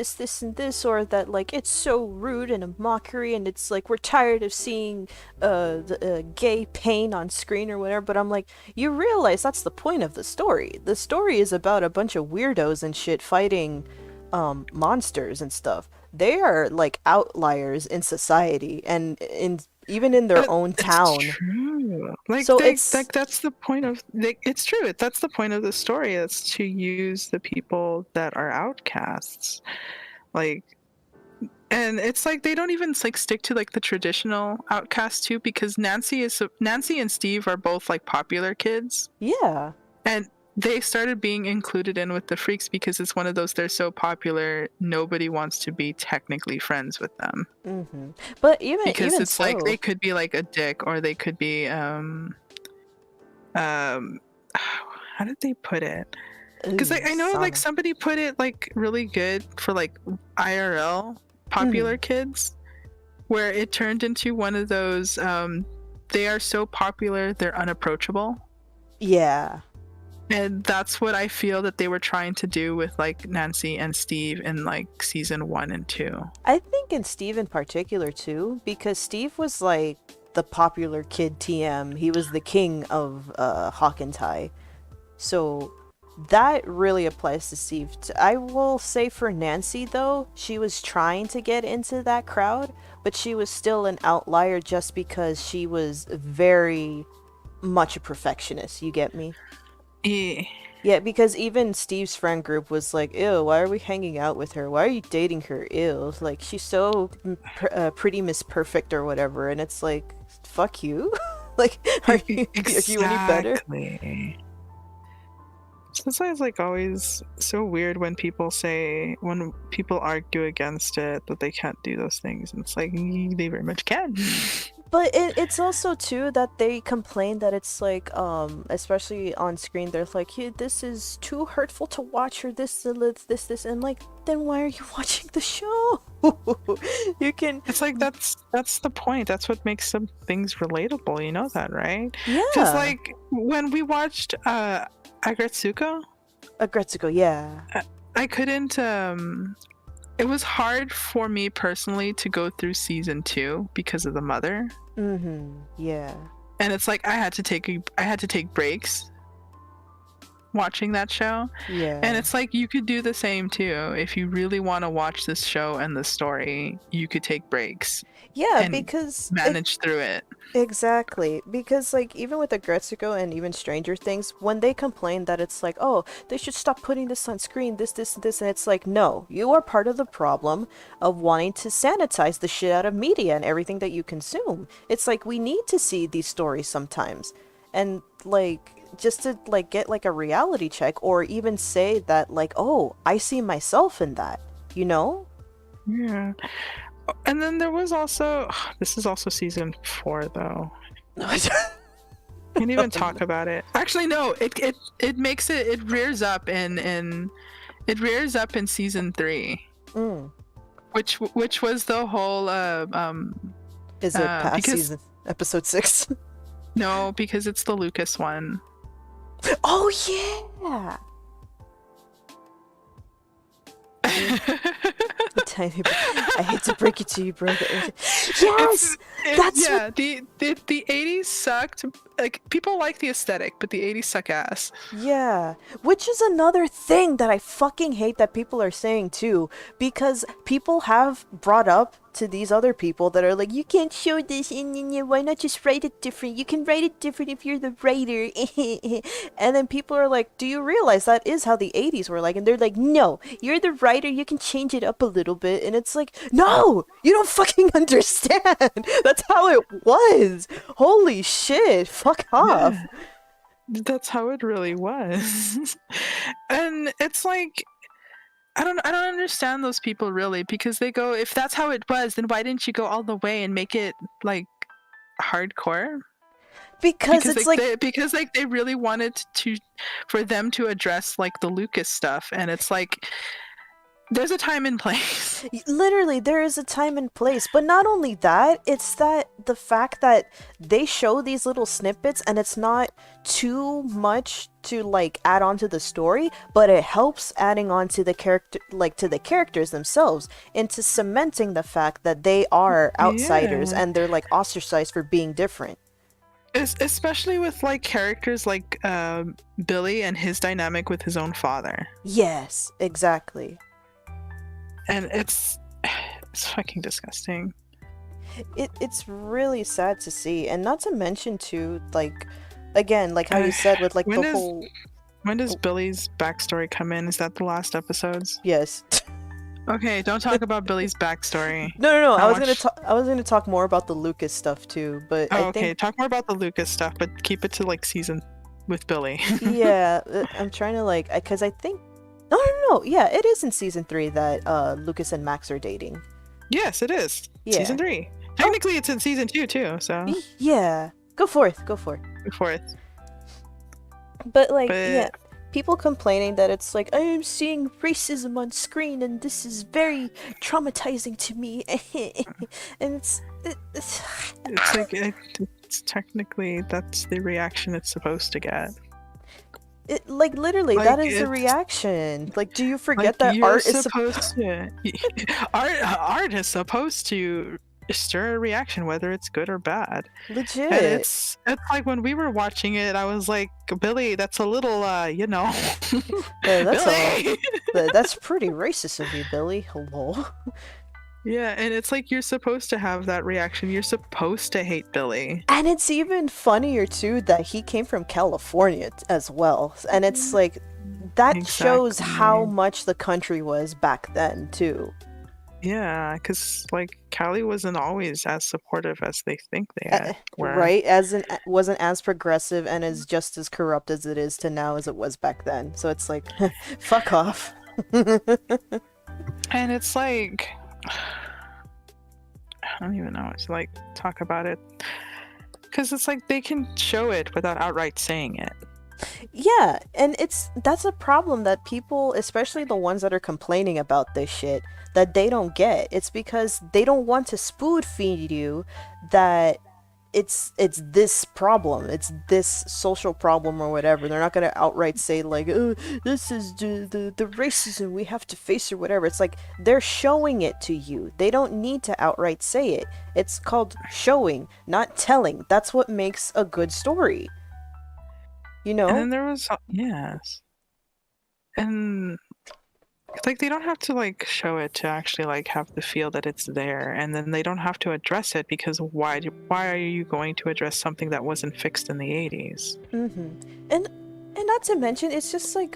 and this, or that like it's so rude and a mockery, and it's like we're tired of seeing the gay pain on screen or whatever. But I'm like, you realize that's the point of the story. The story is about a bunch of weirdos and shit fighting monsters and stuff. They are like outliers in society and in even in their own It's town. true. Like So they it's like that's the point of it's true. That's the point of the story. It's to use the people that are outcasts. Like, and it's like they don't even like stick to like the traditional outcast too, because Nancy and Steve are both like popular kids, yeah. and they started being included in with the freaks because it's one of those, they're so popular nobody wants to be technically friends with them. But even Because it's like so, they could be like a dick, or they could be how did they put it? Because ooh, I know like Sana. somebody put it like really good for like IRL popular kids, where it turned into one of those they are so popular they're unapproachable. Yeah. And that's what I feel that they were trying to do with like Nancy and Steve in like season 1 and 2. I think in Steve in particular too, because Steve was like the popular kid TM. He was the king of Hawk and Tie. So that really applies to Steve. I will say for Nancy though, she was trying to get into that crowd, but she was still an outlier just because she was very much a perfectionist. You get me? Yeah. Yeah, because even Steve's friend group was like, ew, why are we hanging out with her? Why are you dating her? Ew. Like, she's so pretty Miss Perfect or whatever. And it's like, fuck you. Like, are you any better? Exactly. So that's why it's like always so weird when people argue against it that they can't do those things, and it's like they very much can. But it's also too that they complain that it's like especially on screen they're like, yeah, this is too hurtful to watch, or this and like, then why are you watching the show? You can It's like that's the point. That's what makes some things relatable. You know that, right? Because yeah. like when we watched Agretsuko, Agretsuko, yeah. I couldn't. It was hard for me personally to go through season 2 because of the mother. Yeah. And it's like I had to take breaks watching that show. Yeah. And it's like you could do the same too. If you really want to watch this show and the story, you could take breaks. Yeah, And because manage through it. exactly. Because like even with Agretsuko and even Stranger Things, when they complain that it's like, oh, they should stop putting this on screen, this, and it's like, no, you are part of the problem of wanting to sanitize the shit out of media and everything that you consume. It's like we need to see these stories sometimes. And like just to like get like a reality check, or even say that like, oh, I see myself in that, you know? Yeah. And then there was also this is also season 4 though. Can't even talk about it. Actually, no. It makes it rears up in season 3, which was the whole Is it past because season episode 6? no, because it's the Lucas one. Oh yeah. The tiny I hate to break it to you, bro. Yes, that's yeah. what... The 80s sucked. Like people like the aesthetic, but the 80s suck ass. Yeah, which is another thing that I fucking hate that people are saying too, because people have brought up to these other people that are like, you can't show this, why not just write it different? You can write it different if you're the writer. And then people are like, do you realize that is how the 80s were like? And they're like, no, you're the writer, you can change it up a little bit. And it's like, no, you don't fucking understand. That's how it was. Holy shit, fuck off. Yeah, that's how it really was. And it's like I don't understand those people really, because they go, if that's how it was, then why didn't you go all the way and make it like hardcore? Because it's like Because they really wanted to for them to address like the Lucas stuff, and it's like there's a time and place. literally there is a time and place, but not only that, it's that the fact that they show these little snippets and it's not too much to like add on to the story, but it helps adding on to the character, like to the characters themselves, into cementing the fact that they are outsiders and they're like ostracized for being different. Especially with like characters like Billy and his dynamic with his own father. Yes, exactly. And it's fucking disgusting. It's really sad to see, and not to mention too, like, again, like how you said with like the whole. When does Billy's backstory come in? Is that the last episodes? Yes. Okay, don't talk about Billy's backstory. No. I was gonna talk more about the Lucas stuff too, but I okay, think talk more about the Lucas stuff, but keep it to like season with Billy. yeah, I'm trying to like, because I think no, yeah, it is in season 3 that Lucas and Max are dating. Yes, it is. Yeah. Season 3. Technically, it's in season 2 too. So yeah, go forth. Go forth. But yeah, people complaining that it's like, I am seeing racism on screen and this is very traumatizing to me, and it's like it's technically that's the reaction it's supposed to get. It, like literally, like, that is the reaction. Like, do you forget that art is supposed to art is supposed to stir a reaction, whether it's good or bad. Legit. And it's like when we were watching it, I was like, Billy, that's a little that's Billy! that's pretty racist of you, Billy. Hello. Yeah, and it's like you're supposed to have that reaction. You're supposed to hate Billy. And it's even funnier too that he came from California as well. And it's like that shows how much the country was back then too. Yeah, because like Cali wasn't always as supportive as they think they were. Right, wasn't as progressive and is just as corrupt as it is to now as it was back then. So it's like, fuck off. And it's like, I don't even know what to like talk about it, because it's like they can show it without outright saying it. Yeah, and that's a problem that people, especially the ones that are complaining about this shit, that they don't get. It's because they don't want to spoon feed you that it's this problem, it's this social problem or whatever. They're not gonna outright say like, oh, this is the racism we have to face or whatever. It's like they're showing it to you. They don't need to outright say it. It's called showing, not telling. That's what makes a good story. You know? And then there was yes, and it's like they don't have to like show it to actually like have the feel that it's there, and then they don't have to address it, because why are you going to address something that wasn't fixed in the 80s? And not to mention, it's just like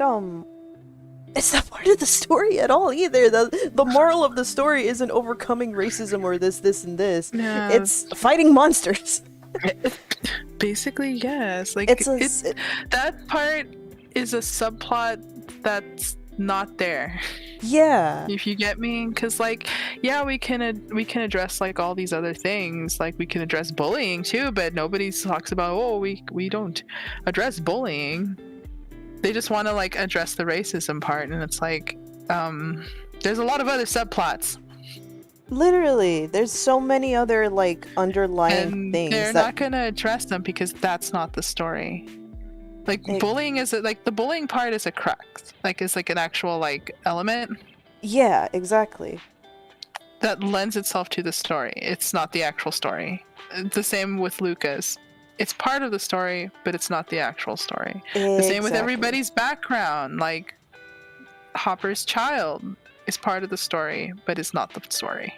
it's not part of the story at all either. The moral of the story isn't overcoming racism or this and this. No. It's fighting monsters. Basically, yes. Like that part is a subplot that's not there. Yeah. If you get me, because like, yeah, we can address like all these other things. Like we can address bullying too, but nobody talks about, oh, we don't address bullying. They just want to like address the racism part, and it's like, there's a lot of other subplots. Literally, there's so many other like underlying things. They're not gonna address them because that's not the story. Like bullying is like the bullying part is a crux. Like is like an actual like element. Yeah, exactly. That lends itself to the story. It's not the actual story. The same with Lucas. It's part of the story, but it's not the actual story. Exactly. The same with everybody's background. Like Hopper's child is part of the story, but it's not the story.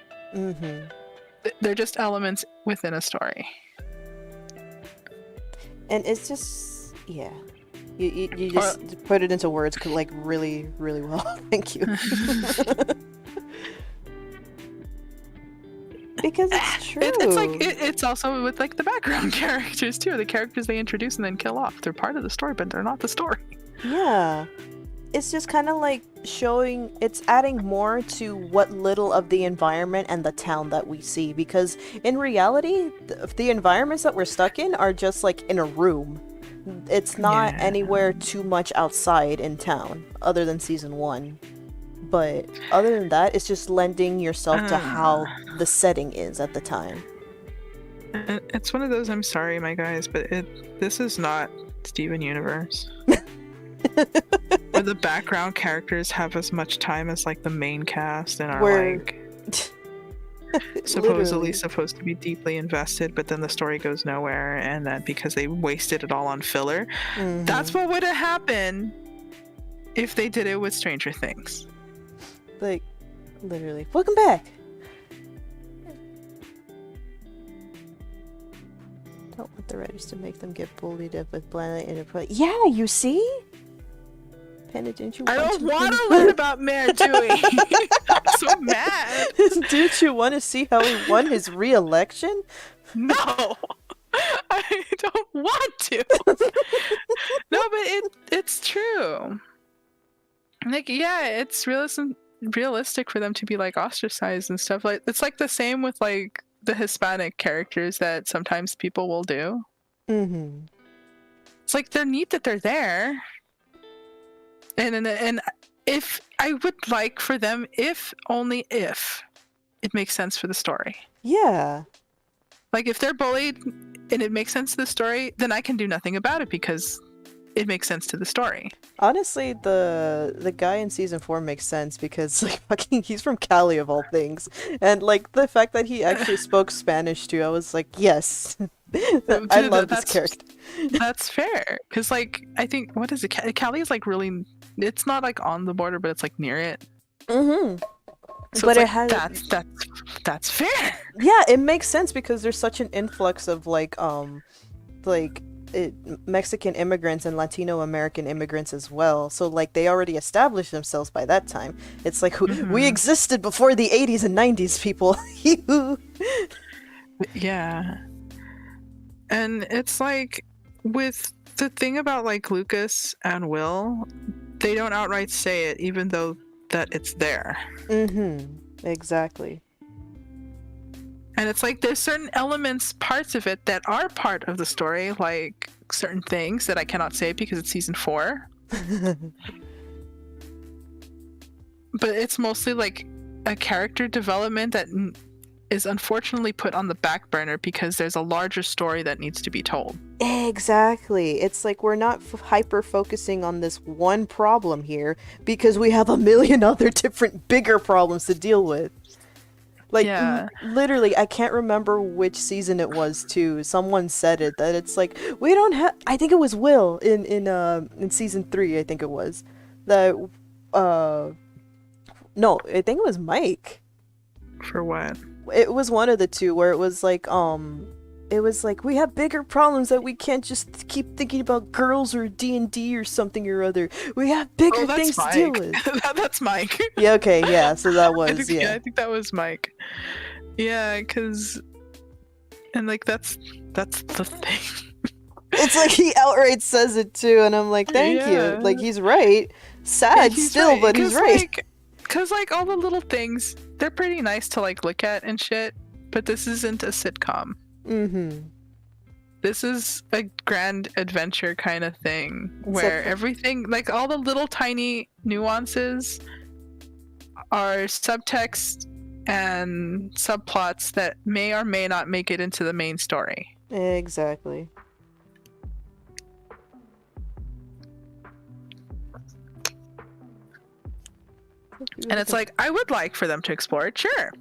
They're just elements within a story. And it's just, yeah. You just put it into words like really, really well. Thank you. Because it's true. It's like it's also with like the background characters too. The characters they introduce and then kill off. They're part of the story, but they're not the story. Yeah. it's just kind of like showing, it's adding more to what little of the environment and the town that we see, because in reality, the environments that we're stuck in are just like in a room. It's not anywhere too much outside in town, other than season 1. But other than that, it's just lending yourself to how the setting is at the time. It's one of those, I'm sorry, my guys, but this is not Steven Universe. Where the background characters have as much time as like the main cast and are like supposedly supposed to be deeply invested, but then the story goes nowhere, and that because they wasted it all on filler. That's what would have happened if they did it with Stranger Things. Like, literally. Welcome back! Don't want the writers to make them get bullied up with blind interplay. Yeah, you see? Panda, didn't you I don't want to learn about Mayor Dewey. I'm so mad. Didn't you want to see how he won his re-election? No, I don't want to. No, but it's true. Like, yeah, it's realistic for them to be like ostracized and stuff. Like, it's like the same with like the Hispanic characters that sometimes people will do. It's like they're neat that they're there. And if I would like for them, if only if it makes sense for the story. Yeah. Like if they're bullied and it makes sense to the story, then I can do nothing about it because it makes sense to the story. Honestly, the guy in season 4 makes sense because like fucking he's from Cali of all things, and like the fact that he actually spoke Spanish too, I was like, yes. Dude, I love this character. That's fair, because like I think what is it? Cali is like really. It's not like on the border, but it's like near it. So but it has that's fair. Yeah, it makes sense because there's such an influx of Mexican immigrants and Latino American immigrants as well. So like they already established themselves by that time. It's like we existed before the 80s and 90s, people. Yeah. And it's like with the thing about like Lucas and Will, they don't outright say it even though that it's there. Exactly. And it's like there's certain elements, parts of it that are part of the story, like certain things that I cannot say because it's season 4. But it's mostly like a character development that is unfortunately put on the back burner because there's a larger story that needs to be told. Exactly. It's like we're not hyper focusing on this one problem here because we have a million other different bigger problems to deal with. Like, literally, I can't remember which season it was, too. Someone said it, that it's like, we don't have... I think it was Will in season 3, I think it was. That, no, I think it was Mike. For what? It was one of the two, where it was like, we have bigger problems that we can't just keep thinking about girls or D&D or something or other. We have bigger things to deal with. That's Mike. Yeah, okay, yeah, so that was, I think that was Mike. Yeah, because... And, like, that's the thing. It's like he outright says it, too, and I'm like, thank you. Like, he's right. Sad still, right. But he's right. Because, like, all the little things, they're pretty nice to, like, look at and shit, but this isn't a sitcom. This is a grand adventure kind of thing where everything, like all the little tiny nuances are subtext and subplots that may or may not make it into the main story. Exactly. And it's like, I would like for them to explore it, sure.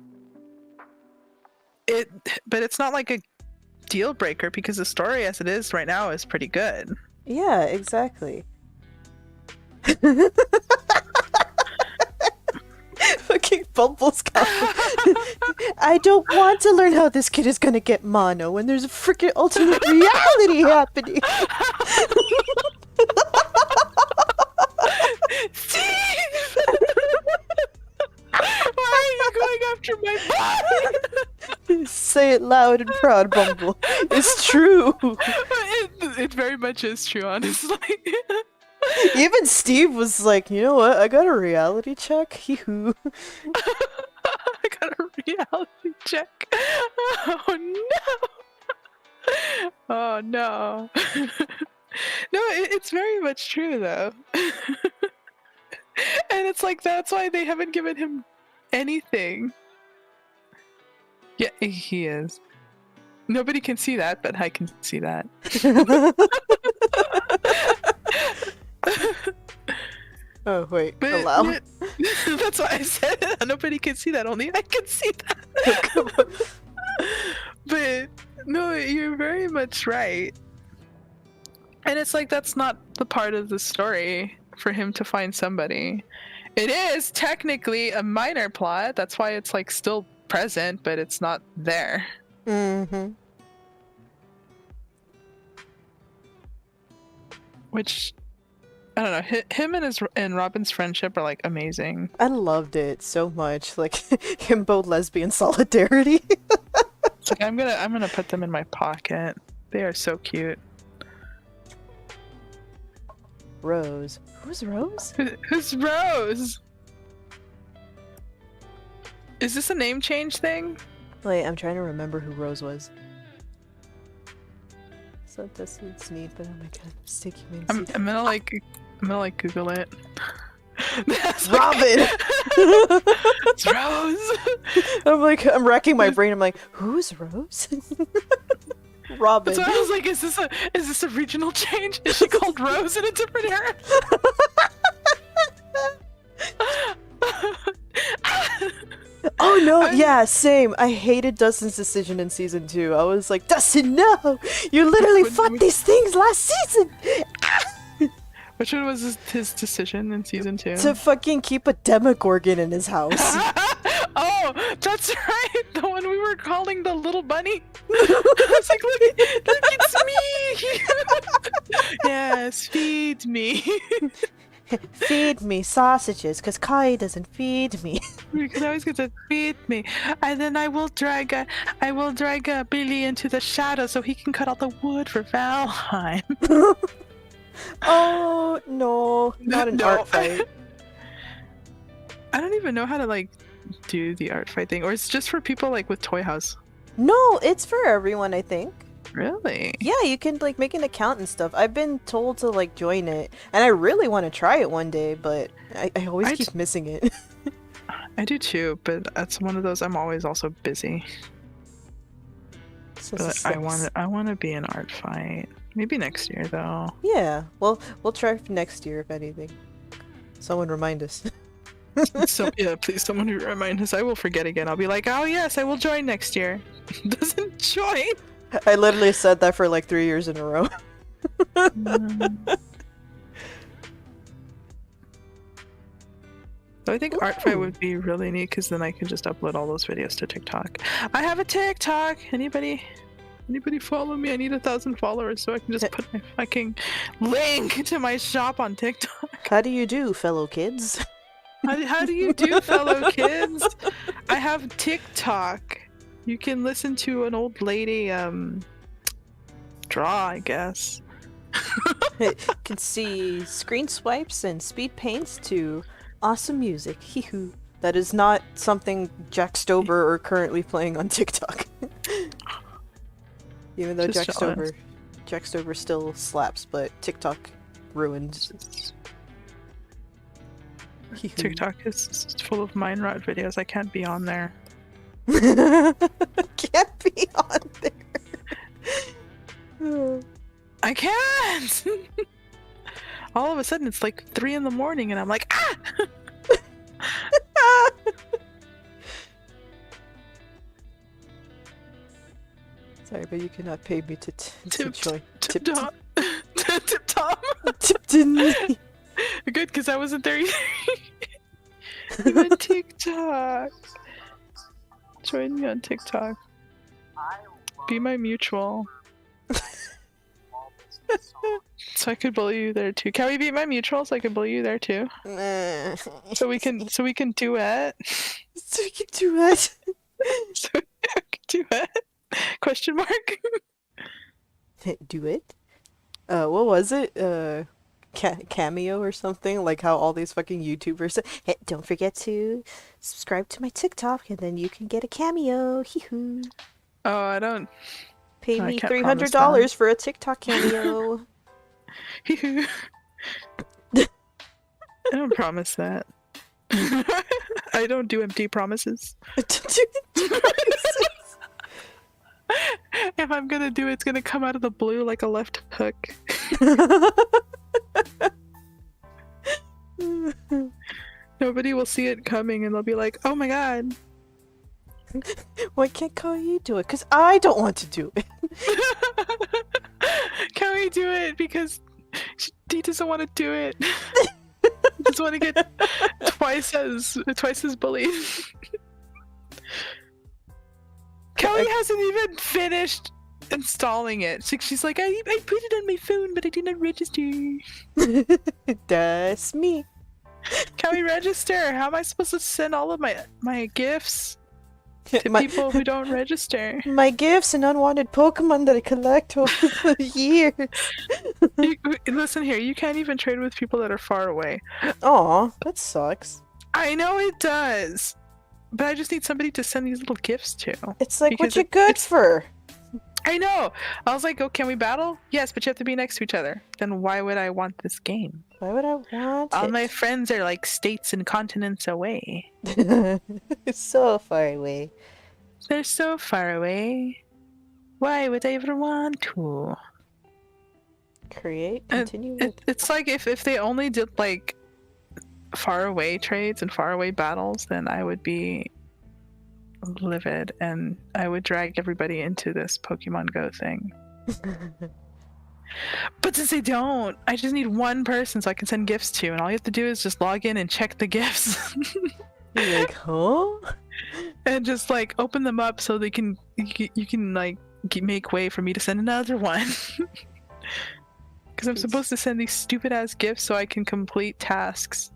But it's not like a deal breaker because the story as it is right now is pretty good. Yeah, exactly. Fucking Bumble's I don't want to learn how this kid is gonna get mono when there's a freaking alternate reality happening. Steve! Why are you going after my phone? Say it loud and proud, Bumble. It's true. It very much is true, honestly. Even Steve was like, you know what? I got a reality check. Hee-hoo. I got a reality check. Oh no! Oh no! No, it's very much true though. And it's like that's why they haven't given him anything. Yeah, he is. Nobody can see that, but I can see that. Oh wait, But allow. that's why I said nobody can see that. Only I can see that. But no, you're very much right. And it's like that's not the part of the story for him to find somebody. It is technically a minor plot. That's why it's like still present, but it's not there. Mm-hmm. Which I don't know. Him and Robin's friendship are like amazing. I loved it so much. Like himbo lesbian solidarity. It's like I'm gonna put them in my pocket. They are so cute. Rose. Who's Rose? Who's Rose? Is this a name change thing? Wait, I'm trying to remember who Rose was. So this is neat, but oh my god, sticky wings. I'm gonna Google it. Robin! It's Rose! I'm racking my brain. I'm like, who's Rose? Robin. So I was like, is this a regional change? Is she called Rose in a different era? Oh no, yeah, same. I hated Dustin's decision in season 2. I was like, Dustin, no! You literally fought these things last season! Which one was his decision in season 2? To fucking keep a Demogorgon in his house. Oh, that's right! The one we were calling the little bunny. I was like, look, it's me! Yes, feed me. Feed me sausages, because Kai doesn't feed me. Because I was going to feed me, and then I will drag Billy into the shadow so he can cut all the wood for Valheim. Oh no, not an art fight. I don't even know how to like do the art fight thing, or it's just for people like with Toy House. No, it's for everyone, I think. Really? Yeah, you can like make an account and stuff. I've been told to like join it, and I really want to try it one day, but I always keep missing it. I do too, but that's one of those I'm always also busy. But I want to be an art fight. Maybe next year though. Yeah, well, we'll try for next year if anything. Someone remind us. So yeah, please someone remind us. I will forget again. I'll be like, oh yes, I will join next year. Doesn't join. I literally said that for like 3 years in a row. So I think art fight would be really neat because then I can just upload all those videos to TikTok. I have a TikTok. Anybody follow me? I need 1,000 followers so I can just put my fucking link to my shop on TikTok. How do you do, fellow kids? How do you do, fellow kids? I have TikTok. You can listen to an old lady draw, I guess. You can see screen swipes and speed paints to awesome music. Hee-hoo. That is not something Jack Stober are currently playing on TikTok. Even though Jack Stober still slaps, but TikTok ruined. TikTok is full of mind rot videos. I can't be on there. Can't be on there. I can't. All of a sudden, it's like 3 in the morning, and I'm like, ah. Sorry, but you cannot pay me to join. Tip Tom. Tip Tom. Tipton. Good, because I wasn't there either. I'm on TikTok. Join me on TikTok. Be my mutual. So I could bully you there too. Can we be my mutual so I can bully you there too? So we can duet. So we can duet. So we can duet. Question mark. Duet? What was it? cameo or something, like how all these fucking YouTubers say, hey, don't forget to subscribe to my TikTok and then you can get a cameo. Hee-hoo. Oh, I don't. Pay I me can't promise that. $300 for a TikTok cameo. I don't promise that. I don't do empty promises. If I'm gonna do it, it's gonna come out of the blue like a left hook. Nobody will see it coming and they'll be like, oh my god. Why can't Kai do it? Because I don't want to do it. Can we do it? Because he doesn't want to do it. He just want to get twice as bullied. Kelly hasn't even finished installing it. She's like, I put it on my phone, but I didn't register. That's me. Can we register? How am I supposed to send all of my gifts to people who don't register? My gifts and unwanted Pokemon that I collect over the years. Listen here, you can't even trade with people that are far away. Aw, that sucks. I know it does, but I just need somebody to send these little gifts to. It's like, what you good for? I know! I was like, oh, can we battle? Yes, but you have to be next to each other. Then why would I want this game? Why would I want All it? my friends are like states and continents away. It's so far away. They're so far away. Why would I ever want to? Create, continue. It's like if they only did like far away trades and far away battles, then I would be livid and I would drag everybody into this Pokemon Go thing. But since they don't, I just need one person so I can send gifts to, and all you have to do is just log in and check the gifts. You're like, huh? And just like open them up so they can you can like make way for me to send another one. Because I'm supposed to send these stupid ass gifts so I can complete tasks.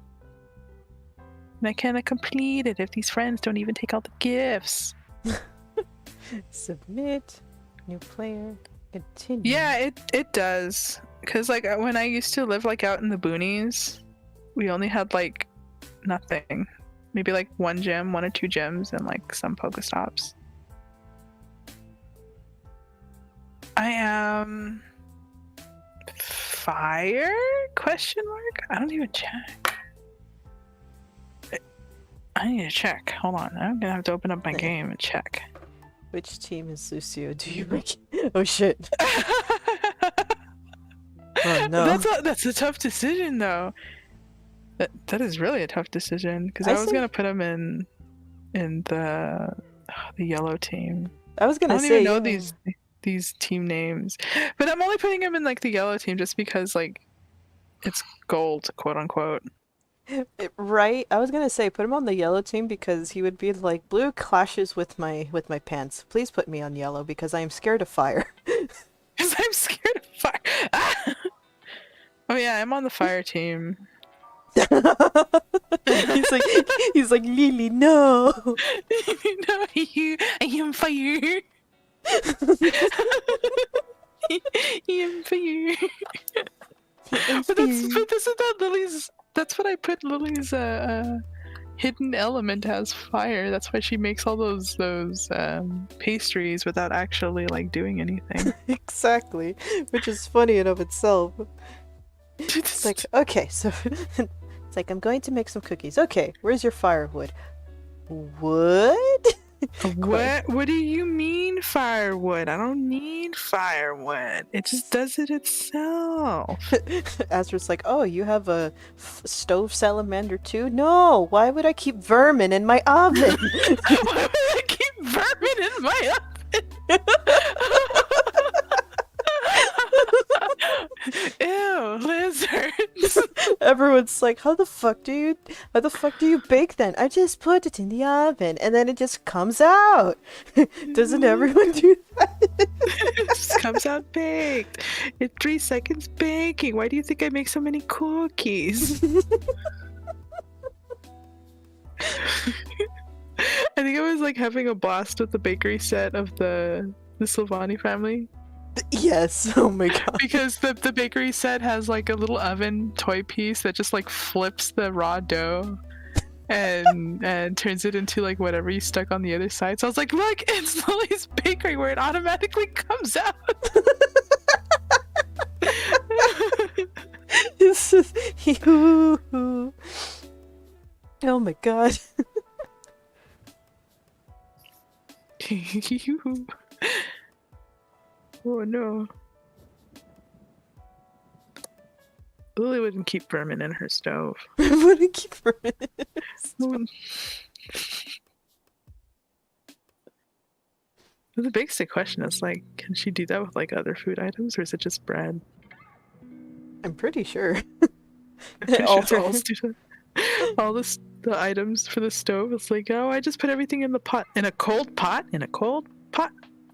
And I cannot complete it if these friends don't even take all the gifts. Submit. New player. Continue. Yeah, it does. Because like when I used to live like out in the boonies, we only had like nothing. Maybe like one gym, 1 or 2 gyms, and like some Pokestops. I am fire? Question mark? I don't even check. I need to check. Hold on. I'm gonna have to open up my game and check. Which team is Lucio? Do you make? Oh shit. Oh no. That's a tough decision though. That is really a tough decision because I was gonna put him in the yellow team. I was gonna say I don't even know these team names, but I'm only putting him in like the yellow team just because like it's gold, quote unquote. Right? I was gonna say put him on the yellow team because he would be like, blue clashes with my pants. Please put me on yellow because I am scared of fire. Because I'm scared of fire. Ah! Oh yeah, I'm on the fire team. he's like Lily, no. No, I am fire. I am fire. But this is not Lily's. That's what I put Lily's hidden element as, fire. That's why she makes all those pastries without actually like doing anything. Exactly, which is funny in of itself. It's like, okay, so it's like, I'm going to make some cookies. Okay, where's your firewood? Wood? What do you mean firewood? I don't need firewood. It just does it itself. Azra's like, oh, you have a stove salamander too? No, why would I keep vermin in my oven? Why would I keep vermin in my oven? Ew, lizards. Everyone's like, how the fuck do you bake then? I just put it in the oven and then it just comes out. Doesn't everyone do that? It just comes out baked. In 3 seconds baking. Why do you think I make so many cookies? I think I was like having a blast with the bakery set of the Silvani family. Yes. Oh my god. Because the bakery set has like a little oven toy piece that just like flips the raw dough and turns it into like whatever you stuck on the other side. So I was like, look, it's Lily's bakery where it automatically comes out. It's just, oh my god. Oh no. Lily wouldn't keep vermin in her stove. What a keep for it. The basic question is like, can she do that with like other food items, or is it just bread? I'm pretty sure. I'm pretty All sure her- it's all the items for the stove. It's like, oh, I just put everything in the pot, in a cold pot,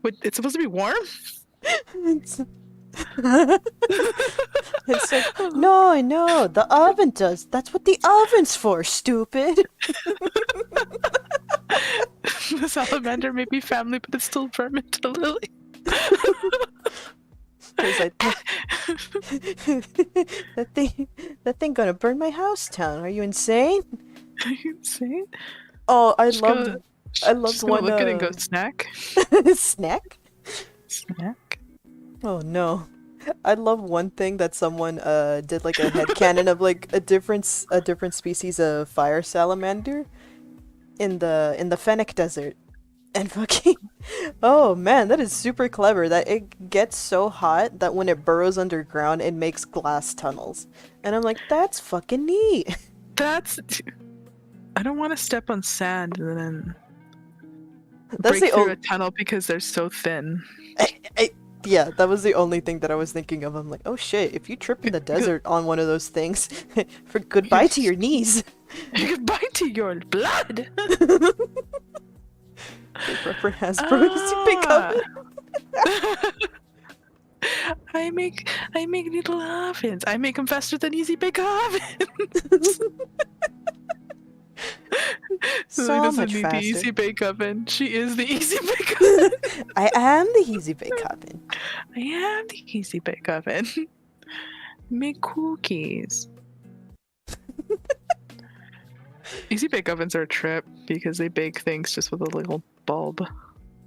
Wait, it's supposed to be warm. It's, it's like, no, the oven does. That's what the oven's for, stupid. The salamander may be family, but it's still vermin to Lily. Because that thing gonna burn my house down. Are you insane? Are you insane? Oh, I She's loved she's gonna one look at it and go snack. snack. Snack. Oh no. I love one thing that someone did like a headcanon of like a different species of fire salamander in the Fennec Desert. And fucking oh man, that is super clever that it gets so hot that when it burrows underground it makes glass tunnels. And I'm like, that's fucking neat. That's. I don't want to step on sand and then That's break the through a tunnel because they're so thin. Yeah, that was the only thing that I was thinking of. I'm like, oh shit, if you trip in the desert on one of those things, for goodbye to your knees. Goodbye to your blood. For Hasbro, easy pick oven. I make little ovens. I make them faster than easy bake ovens. So Lily doesn't much need faster. the easy bake oven. She is the easy bake oven. I am the easy bake oven. I am the easy bake oven. Make cookies. Easy bake ovens are a trip because they bake things just with a little bulb.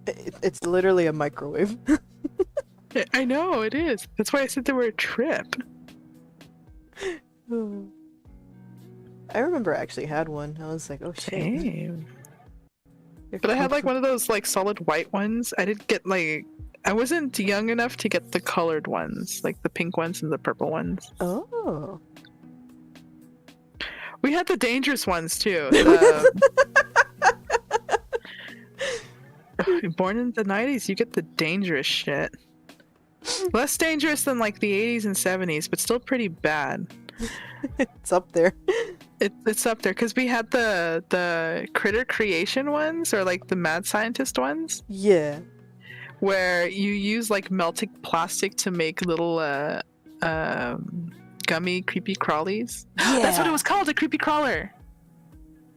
It's literally a microwave. I know, it is. That's why I said they were a trip. I remember I actually had one. I was like, oh shit. Same. But I had like one of those like solid white ones. I didn't get like, I wasn't young enough to get the colored ones, like the pink ones and the purple ones. Oh. We had the dangerous ones too. Born in the 90s, you get the dangerous shit. Less dangerous than like the 80s and 70s, but still pretty bad. It's up there. It's up there because we had the critter creation ones, or like the mad scientist ones, Yeah. where you use like melted plastic to make little gummy creepy crawlies. Yeah. That's what it was called, a creepy crawler.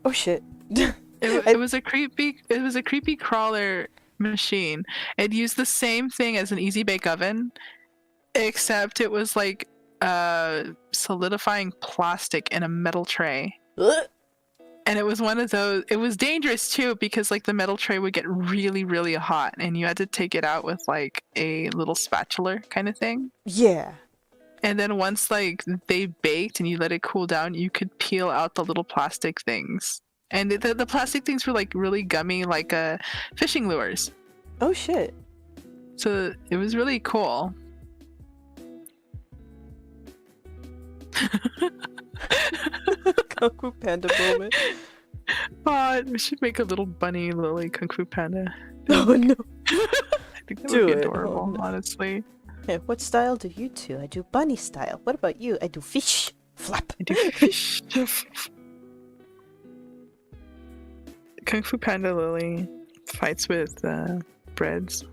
Oh shit. It was a creepy crawler machine. It used the same thing as an easy bake oven, except it was like solidifying plastic in a metal tray. And it was one of those, it was dangerous too because like the metal tray would get really, really hot and you had to take it out with like a little spatula kind of thing. Yeah. And then once like they baked and you let it cool down, you could peel out the little plastic things. And the plastic things were like really gummy, like fishing lures. Oh shit. So it was really cool. Kung Fu Panda moment. We should make a little bunny Lily Kung Fu Panda. Oh no. I think that Do would be it. adorable, Oh, no. honestly. Hey, what style do you do? I do bunny style. What about you? I do fish. Flap. I do fish. Kung Fu Panda Lily fights with breads.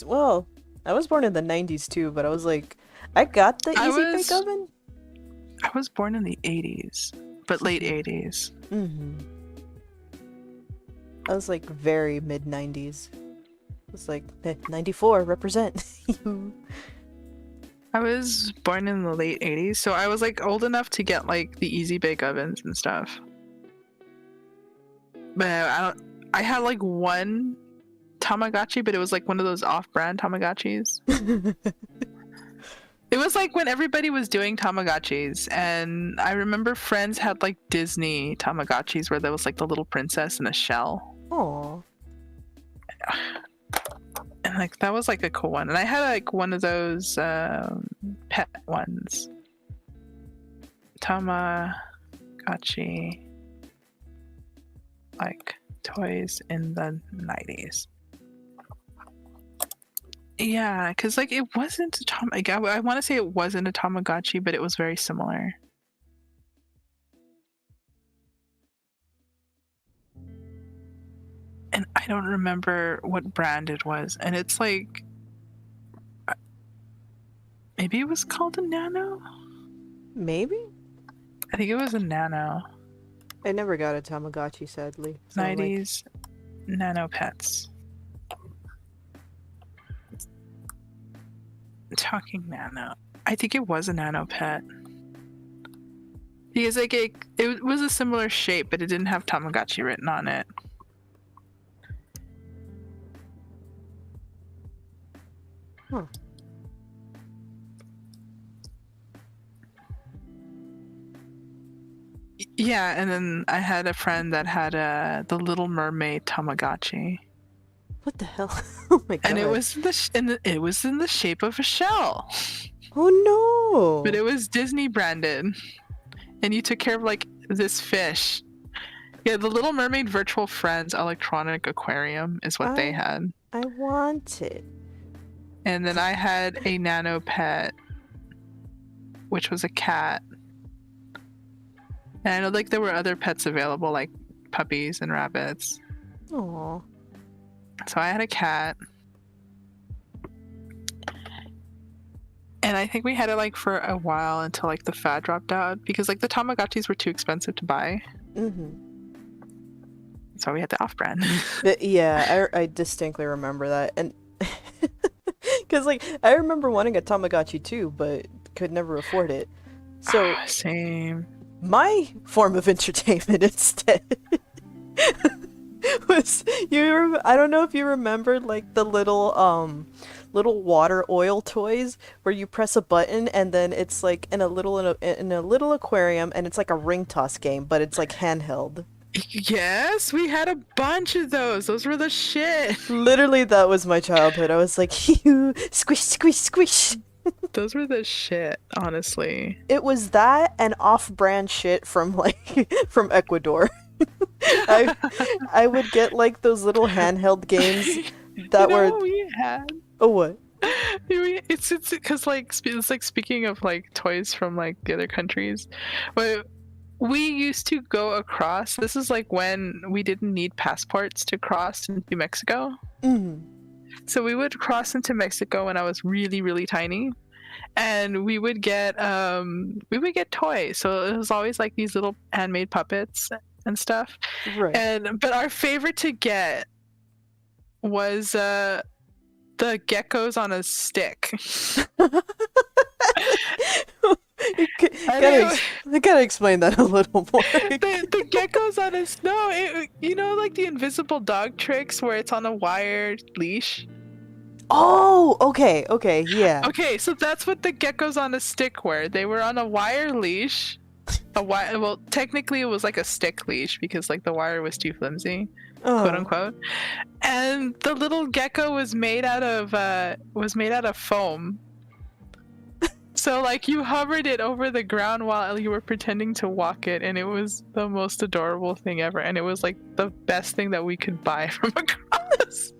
Well, I was born in the 90s too, but I was like, I got the I easy was- bake oven. I was born in the 80s, but late 80s. Mm-hmm. I was like very mid 90s. It's like 94 represent. I was born in the late 80s, so I was like old enough to get like the easy bake ovens and stuff. But I had like one Tamagotchi, but it was like one of those off-brand Tamagotchis. It was like when everybody was doing Tamagotchis, and I remember friends had like Disney Tamagotchis where there was like the little princess in a shell. Aww. And like that was like a cool one. And I had like one of those pet ones. Tamagotchi like toys in the 90s. Yeah, because like it wasn't I want to say it wasn't a Tamagotchi, but it was very similar. And I don't remember what brand it was. And it's like maybe it was called a Nano? Maybe? I think it was a Nano. I never got a Tamagotchi, sadly. So 90s Nano Pets. Talking Nano. I think it was a Nano Pet. Because like it was a similar shape, but it didn't have Tamagotchi written on it. Huh. Yeah, and then I had a friend that had the Little Mermaid Tamagotchi. What the hell? Oh my god. And it was it was in the shape of a shell. Oh no. But it was Disney branded. And you took care of like this fish. Yeah, the Little Mermaid Virtual Friends electronic aquarium is what they had. I want it. And then I had a Nano Pet, which was a cat. And I know like there were other pets available, like puppies and rabbits. Aww. So I had a cat. And I think we had it like for a while until like the fad dropped out because like the Tamagotchis were too expensive to buy. Mm-hmm. So we had the off-brand. Yeah, I distinctly remember that. And because like I remember wanting a Tamagotchi too, but could never afford it. So same. My form of entertainment instead was I don't know if you remember like the little water oil toys where you press a button and then it's like in a little aquarium and it's like a ring toss game, but it's like handheld. Yes, we had a bunch of those. Those were the shit. Literally, that was my childhood. I was like, squish, squish, squish. Those were the shit, honestly. It was that and off-brand shit from like from Ecuador. I would get like those little handheld games that were. What we had? Oh what? It's because like it's like speaking of like toys from like the other countries, but we used to go across. This is like when we didn't need passports to cross into Mexico. Mm. So we would cross into Mexico when I was really, really tiny, and we would get toys. So it was always like these little handmade puppets and stuff. Right. But our favorite to get was the geckos on a stick. I gotta explain that a little more. The geckos on a you know like the invisible dog tricks where it's on a wire leash. Oh, okay, yeah. Okay, so that's what the geckos on a stick were. They were on a wire leash. Well, technically it was like a stick leash because like the wire was too flimsy, quote unquote. And the little gecko was made out of foam. So like you hovered it over the ground while you were pretending to walk it, and it was the most adorable thing ever. And it was like the best thing that we could buy from across.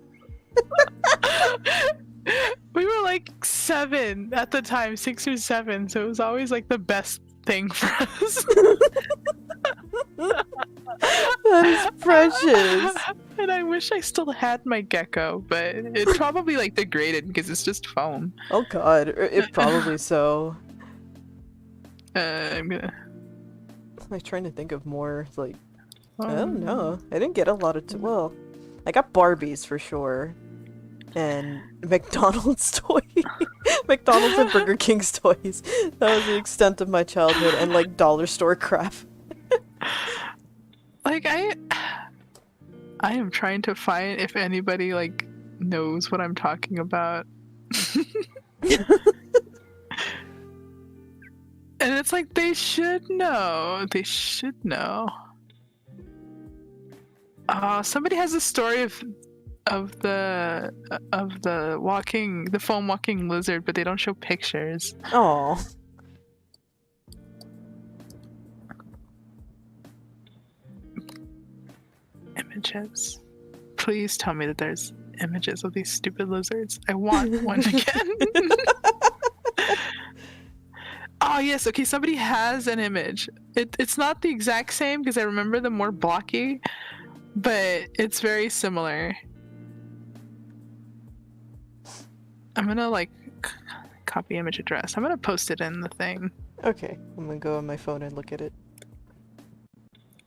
We were like 7 at the time, 6 or 7, so it was always like the best thing for us. That is precious. And I wish I still had my gecko, but it probably like degraded because it's just foam. Oh god, it probably so. I'm gonna. I'm trying to think of more like. I Um, don't know. I didn't get a lot of. Well, I got Barbies for sure. and McDonald's toy. McDonald's and Burger King's toys. That was the extent of my childhood, and like dollar store crap. Like I am trying to find if anybody like knows what I'm talking about. And it's like they should know. They should know. Somebody has a story of the foam walking lizard, but they don't show pictures. Oh. Images. Please tell me that there's images of these stupid lizards. I want one again. Oh yes, okay, somebody has an image. It's not the exact same because I remember them more blocky, but it's very similar. I'm gonna like copy image address. I'm gonna post it in the thing. Okay, I'm gonna go on my phone and look at it.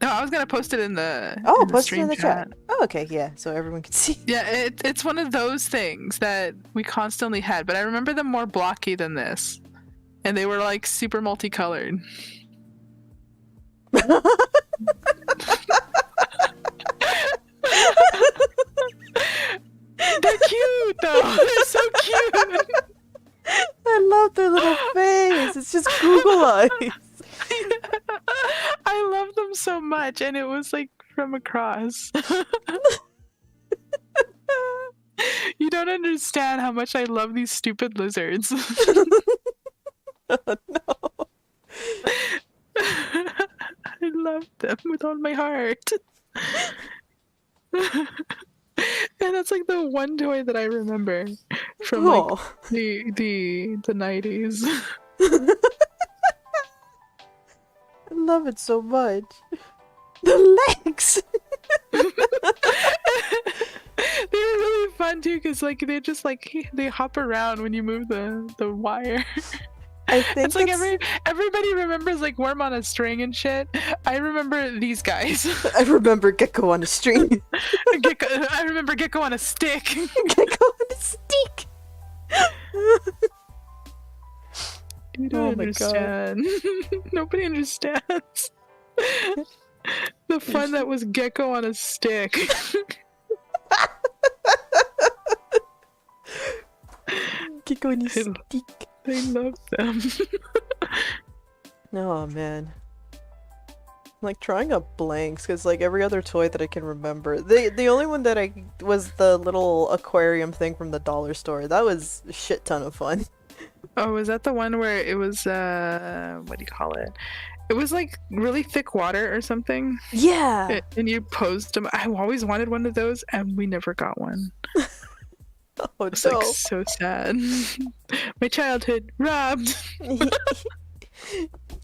No, I was gonna post it in the post it stream in the chat. Oh, okay, yeah, so everyone can see. Yeah, it's one of those things that we constantly had, but I remember them more blocky than this. And they were like super multicolored. They're cute though. They're so cute. I love their little face. It's just Google eyes. I love them so much, and it was like from across. You don't understand how much I love these stupid lizards. Oh, no. I love them with all my heart. And that's like the one toy that I remember from like the 90s. I love it so much. The legs. They were really fun too, because like they just like they hop around when you move the wire. I think it's like everybody remembers like worm on a string and shit. I remember these guys. I remember gecko on a string. I remember gecko on a stick. Gecko on a stick. You don't understand. Nobody understands the fun that was gecko on a stick. Gecko on a stick. I love them. Oh man. I'm like drawing up blanks because like every other toy that I can remember. The only one that I was the little aquarium thing from the dollar store. That was a shit ton of fun. Oh, was that the one where it was what do you call it? It was like really thick water or something. Yeah. And you posed them. I always wanted one of those, and we never got one. Oh, it's no. like so sad. My childhood robbed. It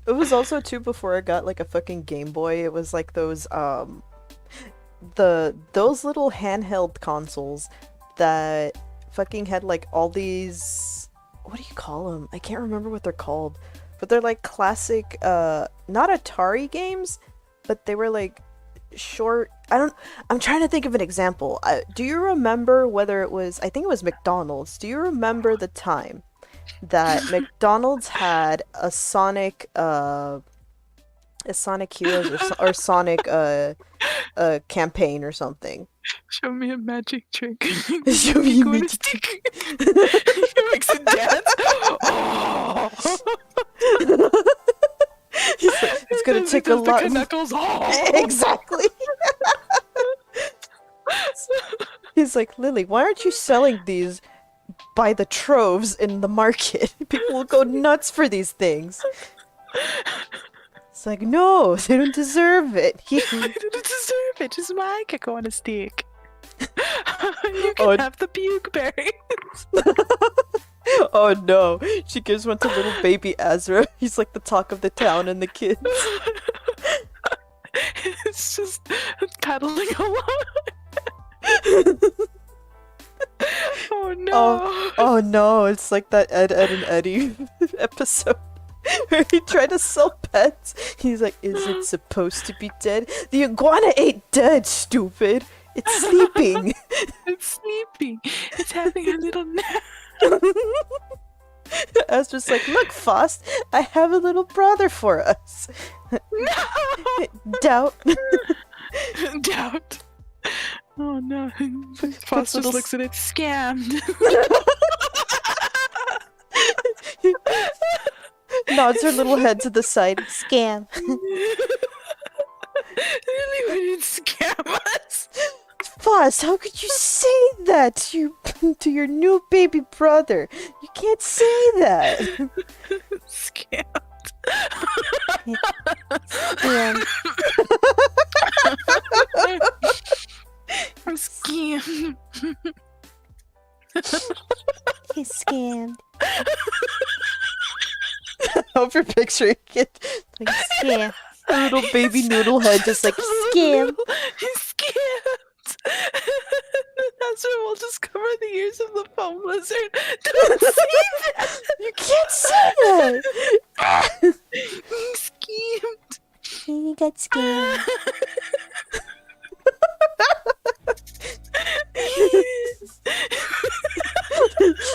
was also too before I got like a fucking Game Boy. It was like those those little handheld consoles that fucking had like all these, what do you call them? I can't remember what they're called, but they're like classic not Atari games, but they were like short. I'm trying to think of an example. Do you remember whether it was, I think it was McDonald's. Do you remember the time that McDonald's had a Sonic Heroes or Sonic campaign or something? Show me a magic trick. Show me a magic trick. He makes it dance. Oh. It's gonna take a lot. The knuckles. Oh. Exactly. He's like, Lily, why aren't you selling these by the troves in the market? People will go nuts for these things. It's like, no, they don't deserve it. They don't deserve it. Just my gecko on a stick. You can have the puke berries. Oh no, she gives one to little baby Azra. He's like the talk of the town and the kids. It's just paddling along. Oh no. Oh no, it's like that Ed, and Eddie episode where he tried to sell pets. He's like, is it supposed to be dead? The iguana ain't dead, stupid. It's sleeping. It's sleepy. It's having a little nap. I was just like, look, Faust, I have a little brother for us. No! Doubt. Doubt. Oh no. Puts Foss just little looks at it, scammed. Nods her little head to the side. Scam. Really wouldn't scam us. Faust, how could you say that to your new baby brother? You can't say that. Scammed. Scam. I'm scammed. He's scammed. I hope you're picturing it. Like, scam. A little baby noodle head just like, scam. He's scammed. That's when we'll just cover the ears of the foam lizard. Don't say that. You can't say that. He's scammed. He got scammed.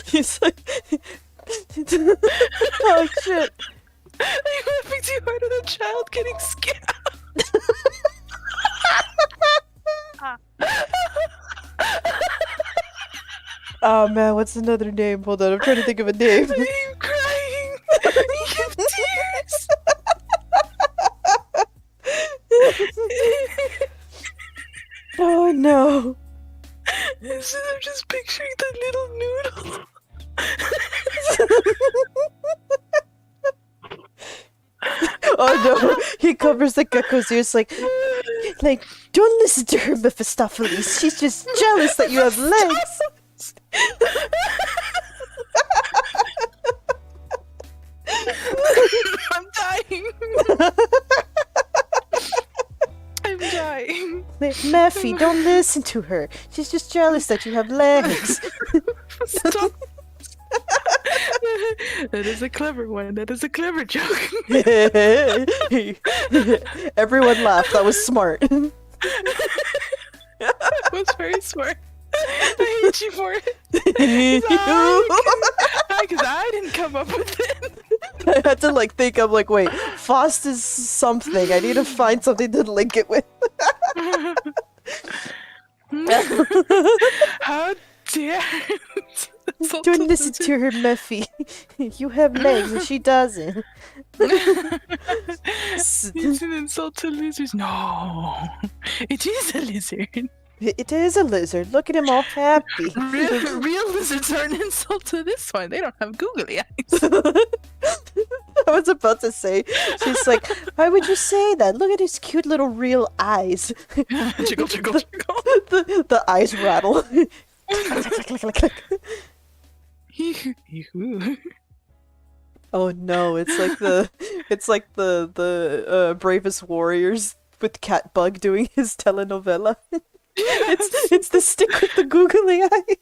He's like, oh shit. Are you laughing too hard at a child getting scammed? Oh man, what's another name? Hold on, I'm trying to think of a name. I'm crying. I have tears. Oh no. Instead of just picturing the little noodle. Oh no, he covers the gecko's ears like, don't listen to her, Mephistopheles. She's just jealous that you have legs. I'm dying. I'm dying. Mephi, don't listen to her. She's just jealous that you have legs. Stop. That is a clever one. That is a clever joke. Everyone laughed. That was smart. That was very smart. I hate you for it. Because I didn't come up with it. I had to think, I'm like, wait, Faust is something. I need to find something to link it with. How dare Don't listen to her, Mephi. You have legs and she doesn't. It's an insult to lizards. No, it is a lizard. It is a lizard. Look at him all happy. Real lizards are an insult to this one. They don't have googly eyes. I was about to say, she's like, why would you say that? Look at his cute little real eyes. Jiggle, jiggle, jiggle. The eyes rattle. Oh no, it's like the bravest warriors with Catbug doing his telenovela. It's the stick with the googly eye.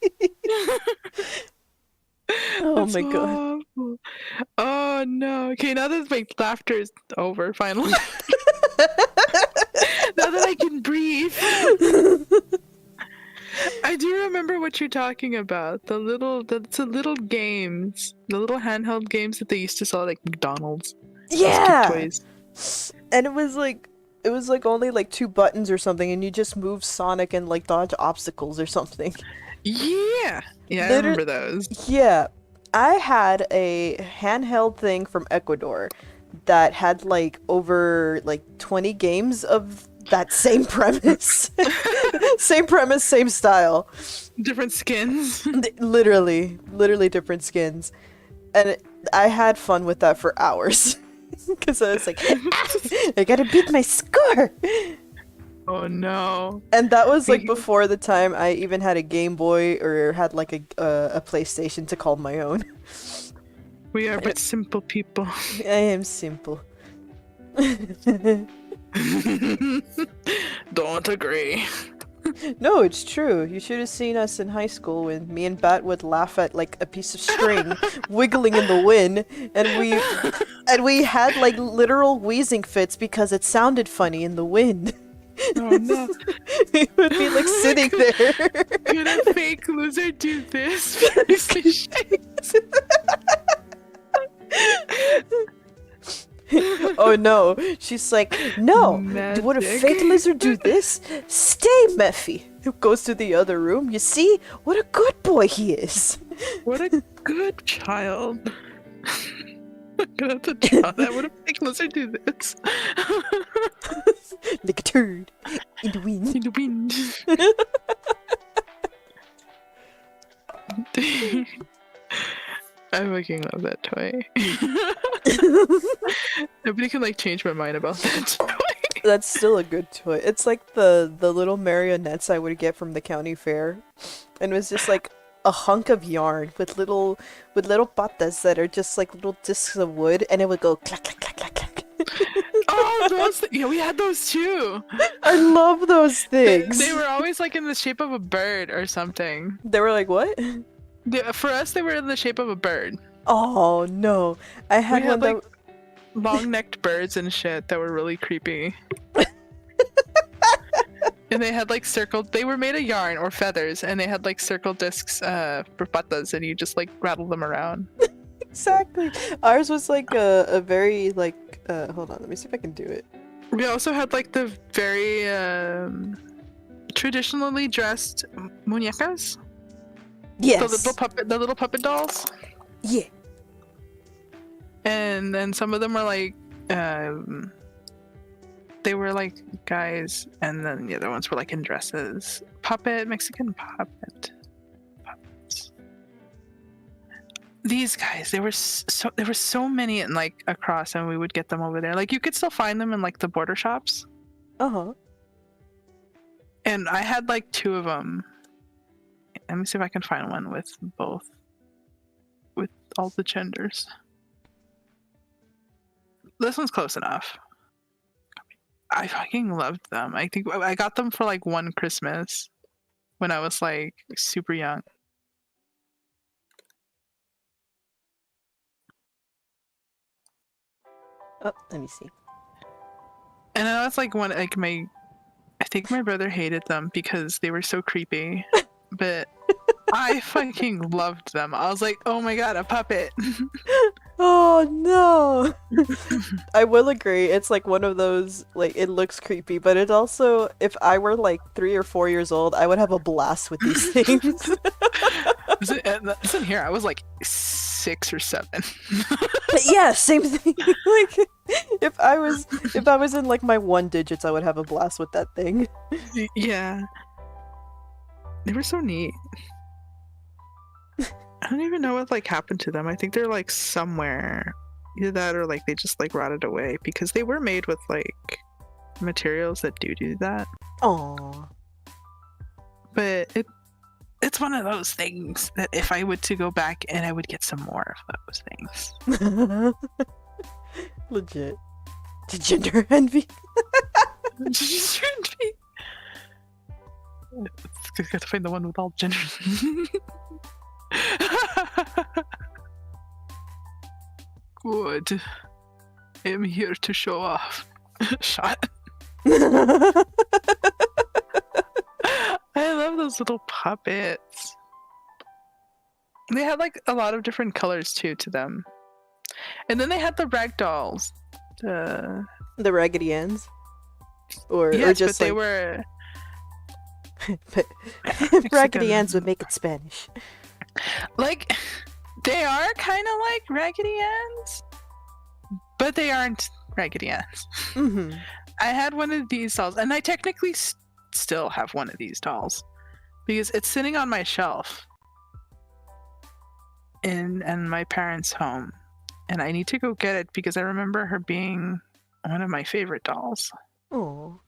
Oh my god. Awful. Oh no. Okay, now that my laughter is over finally. Now that I can breathe. I do remember what you're talking about. The little games. The little handheld games that they used to sell at like McDonald's. Yeah. Toys. And it was like only 2 buttons or something, and you just move Sonic and dodge obstacles or something. Yeah. Yeah, I remember those. Yeah. I had a handheld thing from Ecuador that had over 20 games of that same premise. Same premise, same style. Different skins. Literally different skins. And I had fun with that for hours. Because I was like, I gotta beat my score! Oh no. And that was before the time I even had a Game Boy or had a PlayStation to call my own. We are but simple people. I am simple. Don't agree. No, it's true. You should have seen us in high school when me and Bat would laugh at a piece of string wiggling in the wind, and we had literal wheezing fits because it sounded funny in the wind. Oh no. He would be like sitting there. Could a fake loser do this? Fiercely shakes. Oh no. She's like, no. Would a Magic. fake lizard do this? Stay, Mephi. Who goes to the other room? You see? What a good boy he is. What a good child. I'm gonna have to draw that. Would a fake lizard do this? Like a turd in the wind. In the wind. I fucking love that toy. Nobody can like change my mind about that toy. That's still a good toy. It's like the little marionettes I would get from the county fair, and it was just like a hunk of yarn with little patas that are just like little discs of wood, and it would go clack clack clack clack clack. Oh, those! Yeah, we had those too. I love those They things. were always like in the shape of a bird or something. They were like, what? For us, they were in the shape of a bird. Oh no, I had We one had that. like long-necked birds and shit that were really creepy. And they had like circled. They were made of yarn or feathers, and they had like circle discs for patas, and you just like rattle them around. Exactly. Ours was like a very like hold on, let me see if I can do it. We also had like the very traditionally dressed muñecas. Yes. The little puppet dolls. Yeah. And then some of them were like they were like guys, and then the other ones were like in dresses. Mexican puppets. These guys, there were so many in like across, and we would get them over there. Like you could still find them in like the border shops. Uh-huh. And I had like 2 of them. Let me see if I can find one with both, with all the genders. This one's close enough. I fucking loved them. I think I got them for like one Christmas when I was like super young. Oh, let me see. And I was like I think my brother hated them because they were so creepy. But I fucking loved them. I was like, oh my god, a puppet. Oh no. I will agree. It's like one of those, like, it looks creepy, but it also, if I were like 3 or 4 years old, I would have a blast with these things. Listen here, I was like 6 or 7. But yeah, same thing. Like, if I was in like my 1 digits, I would have a blast with that thing. Yeah. They were so neat. I don't even know what like happened to them. I think they're like somewhere. Either that or like they just like rotted away, because they were made with like materials that do that. Aww. But it's one of those things that if I were to go back, and I would get some more of those things. Legit. Gender envy. I gotta find the one with all genders. Good. I am here to show off. Shot. I love those little puppets. They had like a lot of different colors too to them. And then they had the rag dolls. The Raggedy Anns? Or Yes, just but they like... were... Raggedy Anns would make it Spanish. Like, they are kind of like Raggedy Anns, but they aren't Raggedy Anns. Mm-hmm. I had one of these dolls, and I technically still have one of these dolls because it's sitting on my shelf in my parents' home, and I need to go get it because I remember her being one of my favorite dolls. Oh.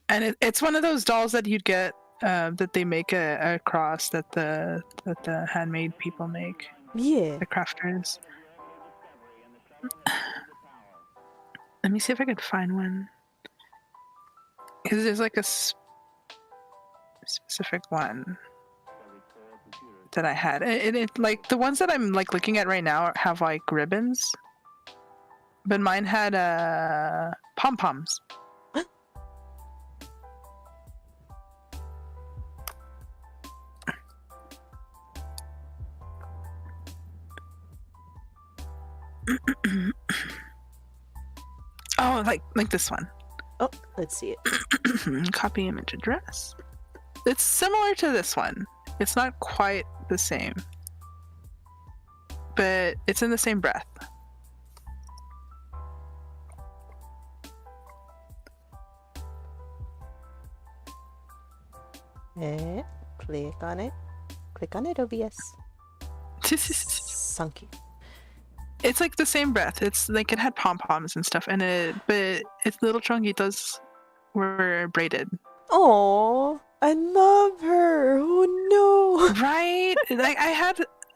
And it's one of those dolls that you'd get that they make a cross that the handmade people make. Yeah. The crafters. Let me see if I can find one. Because there's like a specific one that I had. It like the ones that I'm like looking at right now have like ribbons, but mine had pom poms. Oh, like this one. Oh, let's see it. Copy image address. It's similar to this one. It's not quite the same, but it's in the same breath. Click on it. Click on it, OBS. Sunky. It's like the same breath. It's like it had pom-poms and stuff in it, but its little chonguitos were braided. Oh, I love her. Oh no. Right? Like I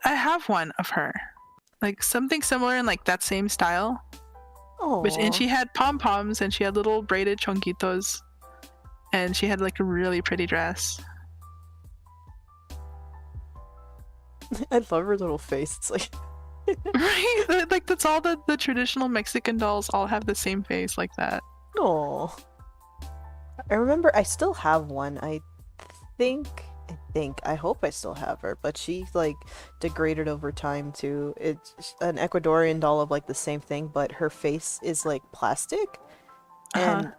have one of her. Like something similar in like that same style. Oh. And she had pom-poms and she had little braided chonguitos. And she had like a really pretty dress. I love her little face. It's like Right? Like that's all the traditional Mexican dolls all have the same face like that. oh. I remember I still have one. I hope I still have her, but she like degraded over time too. It's an Ecuadorian doll of like the same thing, but her face is like plastic. And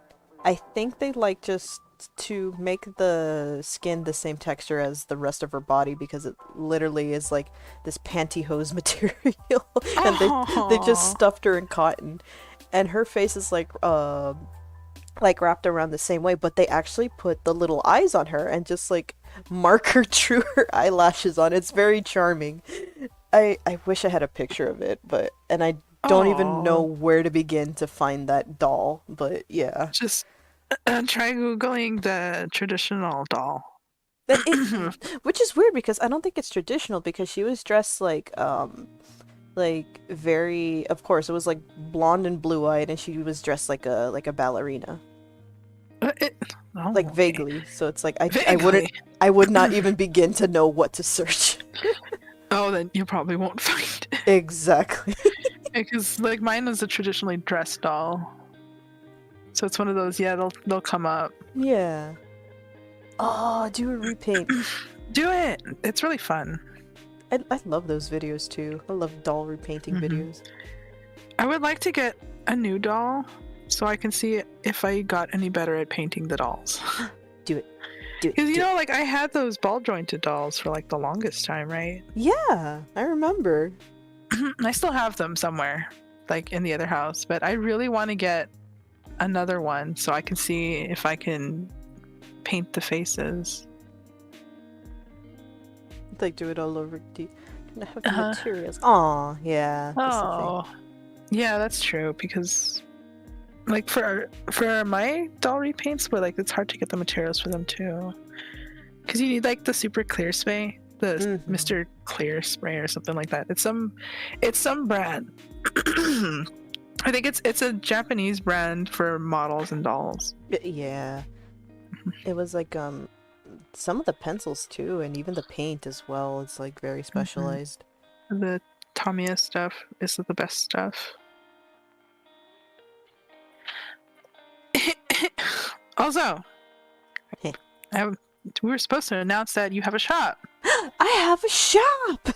I think they like just to make the skin the same texture as the rest of her body because it literally is like this pantyhose material. And they just stuffed her in cotton. And her face is like wrapped around the same way, but they actually put the little eyes on her and just like marker drew her eyelashes on. It's very charming. I wish I had a picture of it, but I don't even know where to begin to find that doll, but yeah. Just try Googling the traditional doll. Which is weird because I don't think it's traditional because she was dressed like very, of course, it was like blonde and blue-eyed and she was dressed like a ballerina. Like vaguely. So it's like I would not even begin to know what to search. Oh, then you probably won't find it. Exactly. Because like mine was a traditionally dressed doll. So it's one of those, yeah, they'll come up. Yeah. Oh, do a repaint. Do it! It's really fun. I love those videos too. I love doll repainting videos. I would like to get a new doll so I can see if I got any better at painting the dolls. Do it. Do it. Because you know, like I had those ball jointed dolls for like the longest time, right? Yeah, I remember. I still have them somewhere, like in the other house, but I really want to get another one so I can see if I can paint the faces. Like do it all over. Do you have the materials? Oh, yeah. Oh, yeah, that's true. Because, like for my doll repaints, but like it's hard to get the materials for them too. Because you need like the super clear spray, the Mr. Clear spray or something like that. It's some brand. I think it's a Japanese brand for models and dolls. Yeah. It was like some of the pencils too, and even the paint as well. It's like very specialized. The Tamiya stuff is the best stuff. Also, we were supposed to announce that you have a shop. I have a shop!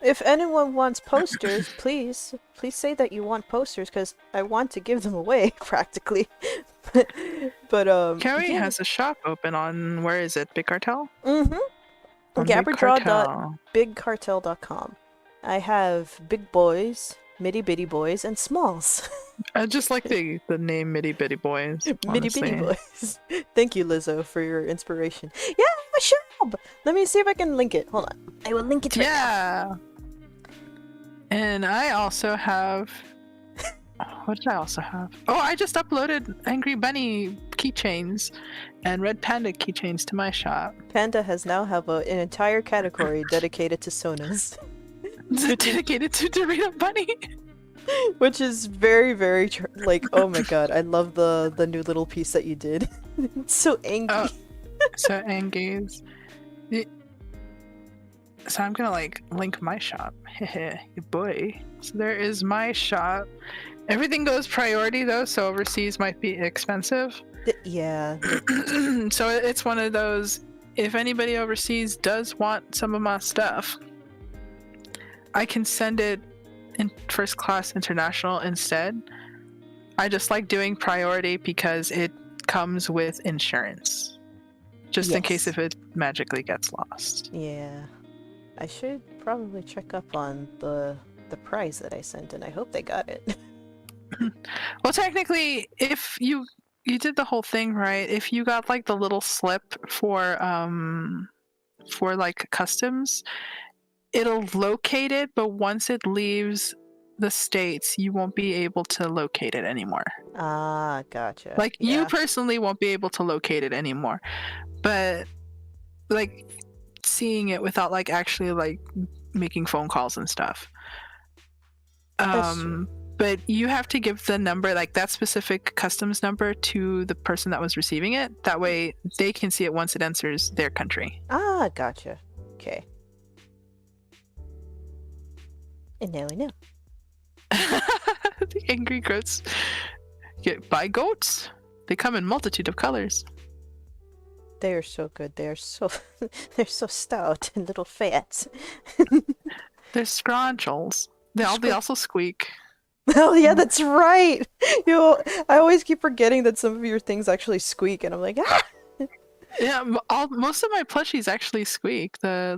If anyone wants posters, please say that you want posters, because I want to give them away, practically. but Carrie has a shop open on, where is it? Big Cartel? Gabberdraw.bigcartel.com. I have big boys, mitty bitty boys, and smalls. I just like the name Mitty Bitty Boys. Mitty bitty boys. Thank you, Lizzo, for your inspiration. Yeah, my shop! Let me see if I can link it. Hold on. I will link it right now. And I also have... What did I also have? Oh, I just uploaded Angry Bunny keychains and Red Panda keychains to my shop. Panda has now have an entire category dedicated to Sonas. Dedicated to Dorito Bunny. Which is very, very like, oh my god, I love the new little piece that you did. It's so angry. Oh, so angry. So I'm gonna like link my shop. Boy. So there is my shop. Everything goes priority though, so overseas might be expensive. Yeah. So it's one of those, if anybody overseas does want some of my stuff, I can send it in first class international instead. I just like doing priority because it comes with insurance. Just in case if it magically gets lost. Yeah. I should probably check up on the prize that I sent, and I hope they got it. Well, technically, if you did the whole thing right, if you got like the little slip for like customs, it'll locate it, but once it leaves the States, you won't be able to locate it anymore. Ah, gotcha. Like, yeah. you personally won't be able to locate it anymore. But, like, seeing it without, like, actually, like, making phone calls and stuff. That's true. But you have to give the number, like, that specific customs number to the person that was receiving it. That way, they can see it once it enters their country. Ah, gotcha. Okay. And now I know. The angry goats. Buy goats. They come in multitude of colors. They are so good. They are so they're so stout and little fat. They're scrunchels. They also squeak. Oh yeah, that's right. I always keep forgetting that some of your things actually squeak, and I'm like, ah. Yeah, most of my plushies actually squeak. The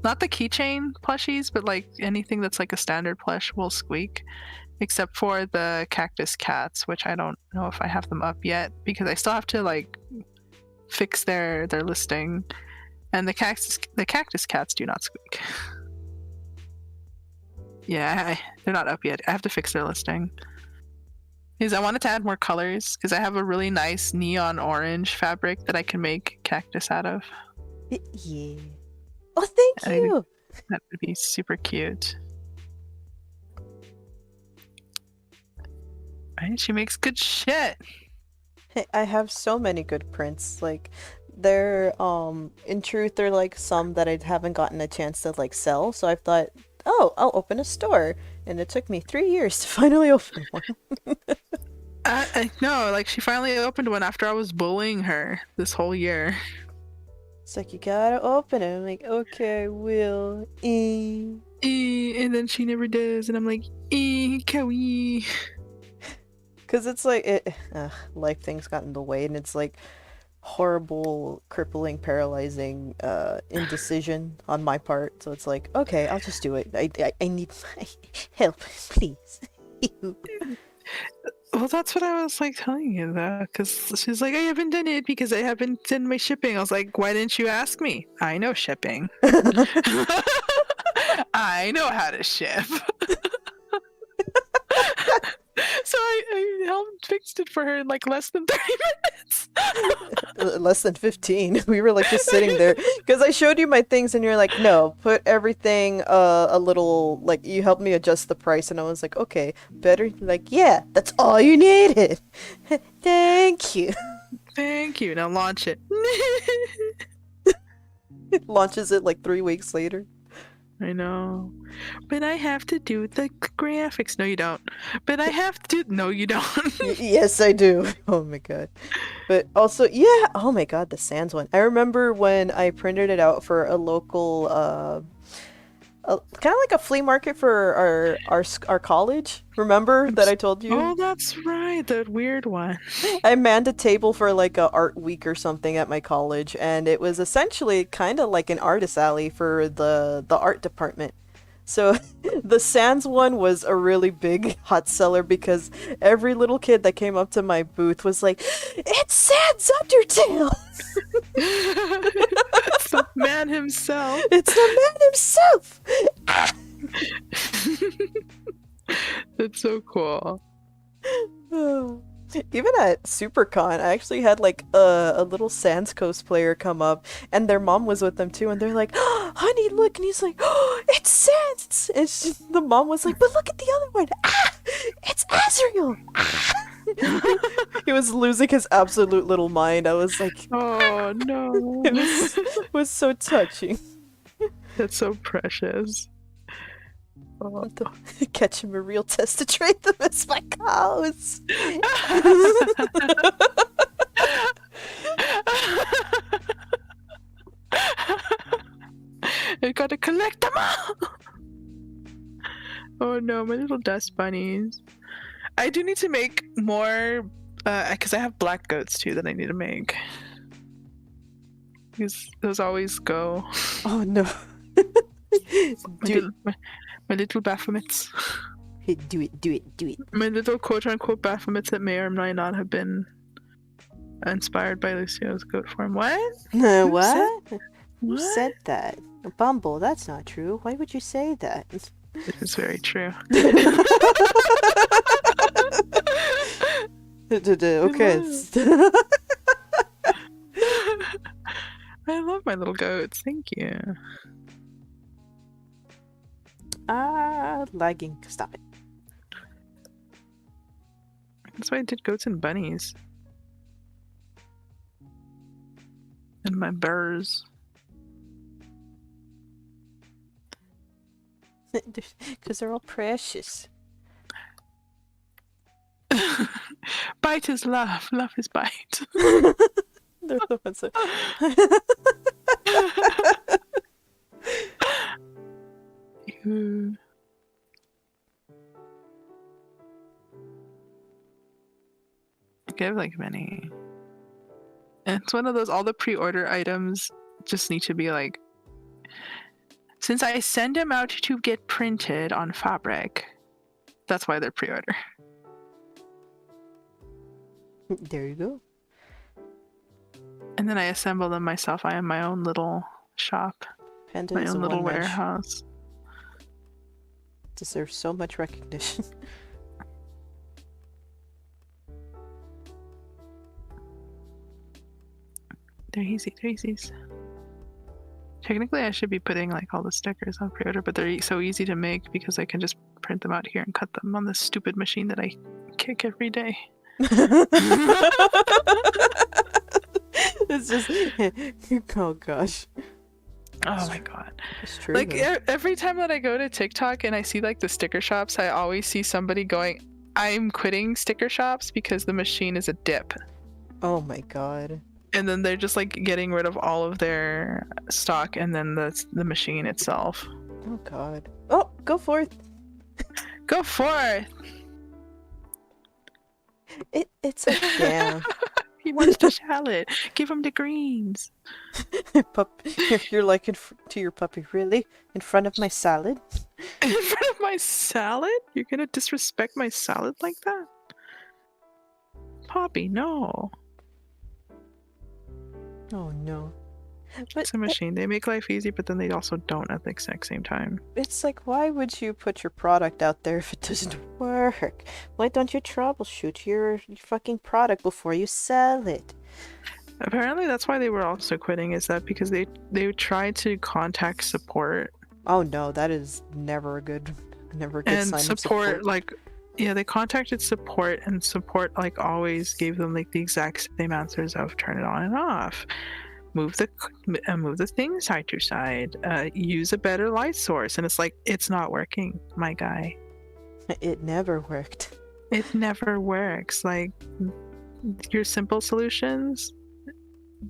not the keychain plushies, but like anything that's like a standard plush will squeak, except for the cactus cats, which I don't know if I have them up yet because I still have to like fix their listing, and the cactus cats do not squeak. Yeah, they're not up yet. I have to fix their listing. Because I wanted to add more colors, because I have a really nice neon orange fabric that I can make cactus out of. Yeah. Oh, thank you! That would be super cute. Right? She makes good shit. Hey, I have so many good prints. Like, they're, in truth, they're like some that I haven't gotten a chance to, like, sell, so I thought, oh, I'll open a store. And it took me 3 years to finally open one. No, like, she finally opened one after I was bullying her this whole year. It's like, you gotta open it. I'm like, okay, I will. And then she never does, and I'm like, kawaii. Because it's like, life things got in the way, and it's like horrible, crippling, paralyzing indecision on my part. So it's like, okay, I'll just do it. I need my help, please. Well, that's what I was like telling you though, because she's like, I haven't done it because I haven't done my shipping. I was like, why didn't you ask me? I know shipping. I know how to ship. So I helped fixed it for her in like less than 30 minutes. Less than 15. We were like just sitting there because I showed you my things and you're like, no, put everything a little, like, you helped me adjust the price, and I was like, okay, better. Like, yeah, that's all you needed. Thank you. Thank you. Now launch it. It launches it like 3 weeks later. I know. But I have to do the graphics. No, you don't. But I have to do... No, you don't. Yes, I do. Oh my god. But also, yeah, oh my god, the Sans one. I remember when I printed it out for a local, kind of like a flea market for our college. Remember that I told you? Oh, that's right. That weird one. I manned a table for like a art week or something at my college, and it was essentially kind of like an artist alley for the art department. So the Sans one was a really big hot seller because every little kid that came up to my booth was like, "It's Sans Undertale!" It's the man himself. It's the man himself! That's so cool. Even at SuperCon, I actually had like a little Sans cosplayer come up, and their mom was with them too, and they're like, oh, "Honey, look!" And he's like, "Oh, it's Sans!" And the mom was like, "But look at the other one! Ah, it's Azrael!" He was losing his absolute little mind. I was like, oh no! It was so touching. That's so precious. Oh. Catch him a real test to trade them as my cows. I gotta collect them all. no, my little dust bunnies. I do need to make more, because I have black goats too that I need to make. Because those always go. Oh no. My little Baphomets. Hey, do it. My little quote-unquote Baphomets that may or may not have been inspired by Lucio's goat form. What? What? Who What? said that? Bumble, that's not true. Why would you say that? It is very true. Okay. I love my little goats. Thank you. Lagging. Stop it. That's why I did goats and bunnies. And my birds. Because they're all precious. Bite is love. Love is bite. They're the ones that... Ew. I have like many. And it's one of those, all the pre-order items just need to be like, since I send them out to get printed on fabric, that's why they're pre-order. There you go. And then I assemble them myself. I am my own little shop, Panda my is own a little one-man warehouse. Deserves so much recognition. They're easy, they're easies. Technically, I should be putting like all the stickers on pre-order, but they're so easy to make because I can just print them out here and cut them on this stupid machine that I kick every day. It's just... Oh gosh. Oh my god. It's true. Like though. every time that I go to TikTok and I see like the sticker shops, I always see somebody going, I'm quitting sticker shops because the machine is a dip. Oh my god. And then they're just like getting rid of all of their stock and then the machine itself. Oh god. Oh, go forth. Go forth! It's like, damn. He wants the shallot. Give him the greens. You're like to your puppy, really? In front of my salad? In front of my salad? You're gonna disrespect my salad like that? Poppy, no. Oh no. But It's a machine. They make life easy, but then they also don't at the exact same time. it's like, why would you put your product out there if it doesn't work? Why don't you troubleshoot your fucking product before you sell it? Apparently that's why they were also quitting, is that because they tried to contact support. Oh no, that is never a good And sign of support, support. like, yeah, they contacted support, and support like always gave them like the exact same answers of turn it on and off, move the thing side to side, use a better light source, and it's like, it's not working, my guy. It never worked. It never works. Like, your simple solutions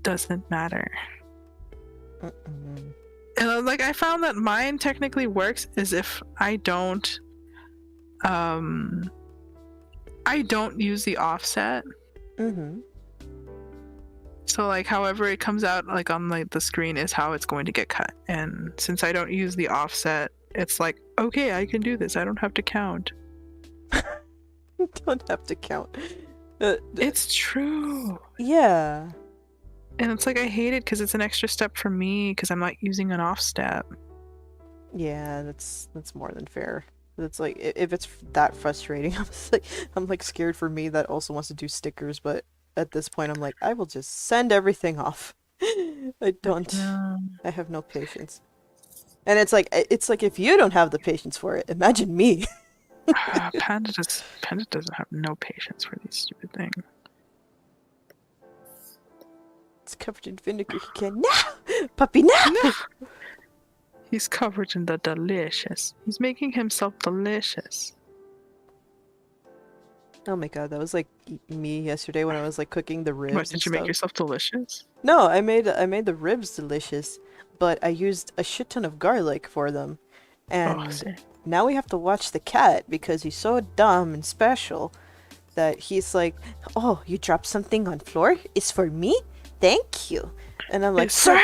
doesn't matter. Mm-mm. And like, I found that mine technically works is if I don't use the offset. Mm-hmm. So like, however it comes out like on like the screen is how it's going to get cut. And since I don't use the offset, it's like, okay, I can do this. I don't have to count. Don't have to count. It's true. Yeah. And it's like, I hate it because it's an extra step for me because I'm not using an off step. Yeah, that's more than fair. It's like, if it's that frustrating, I'm like scared for me that also wants to do stickers, but at this point I'm like, I will just send everything off. I have no patience. And it's like if you don't have the patience for it, imagine me. Panda doesn't have no patience for these stupid things. It's covered in vinegar. He can't. No! Puppy, no! No! He's covered in the delicious. He's making himself delicious. Oh my god, that was like me yesterday when I was like cooking the ribs. What, did you make yourself delicious? No, I made the ribs delicious, but I used a shit ton of garlic for them. And now we have to watch the cat because he's so dumb and special that he's like, oh, you dropped something on floor? It's for me? Thank you. And I'm like, sir!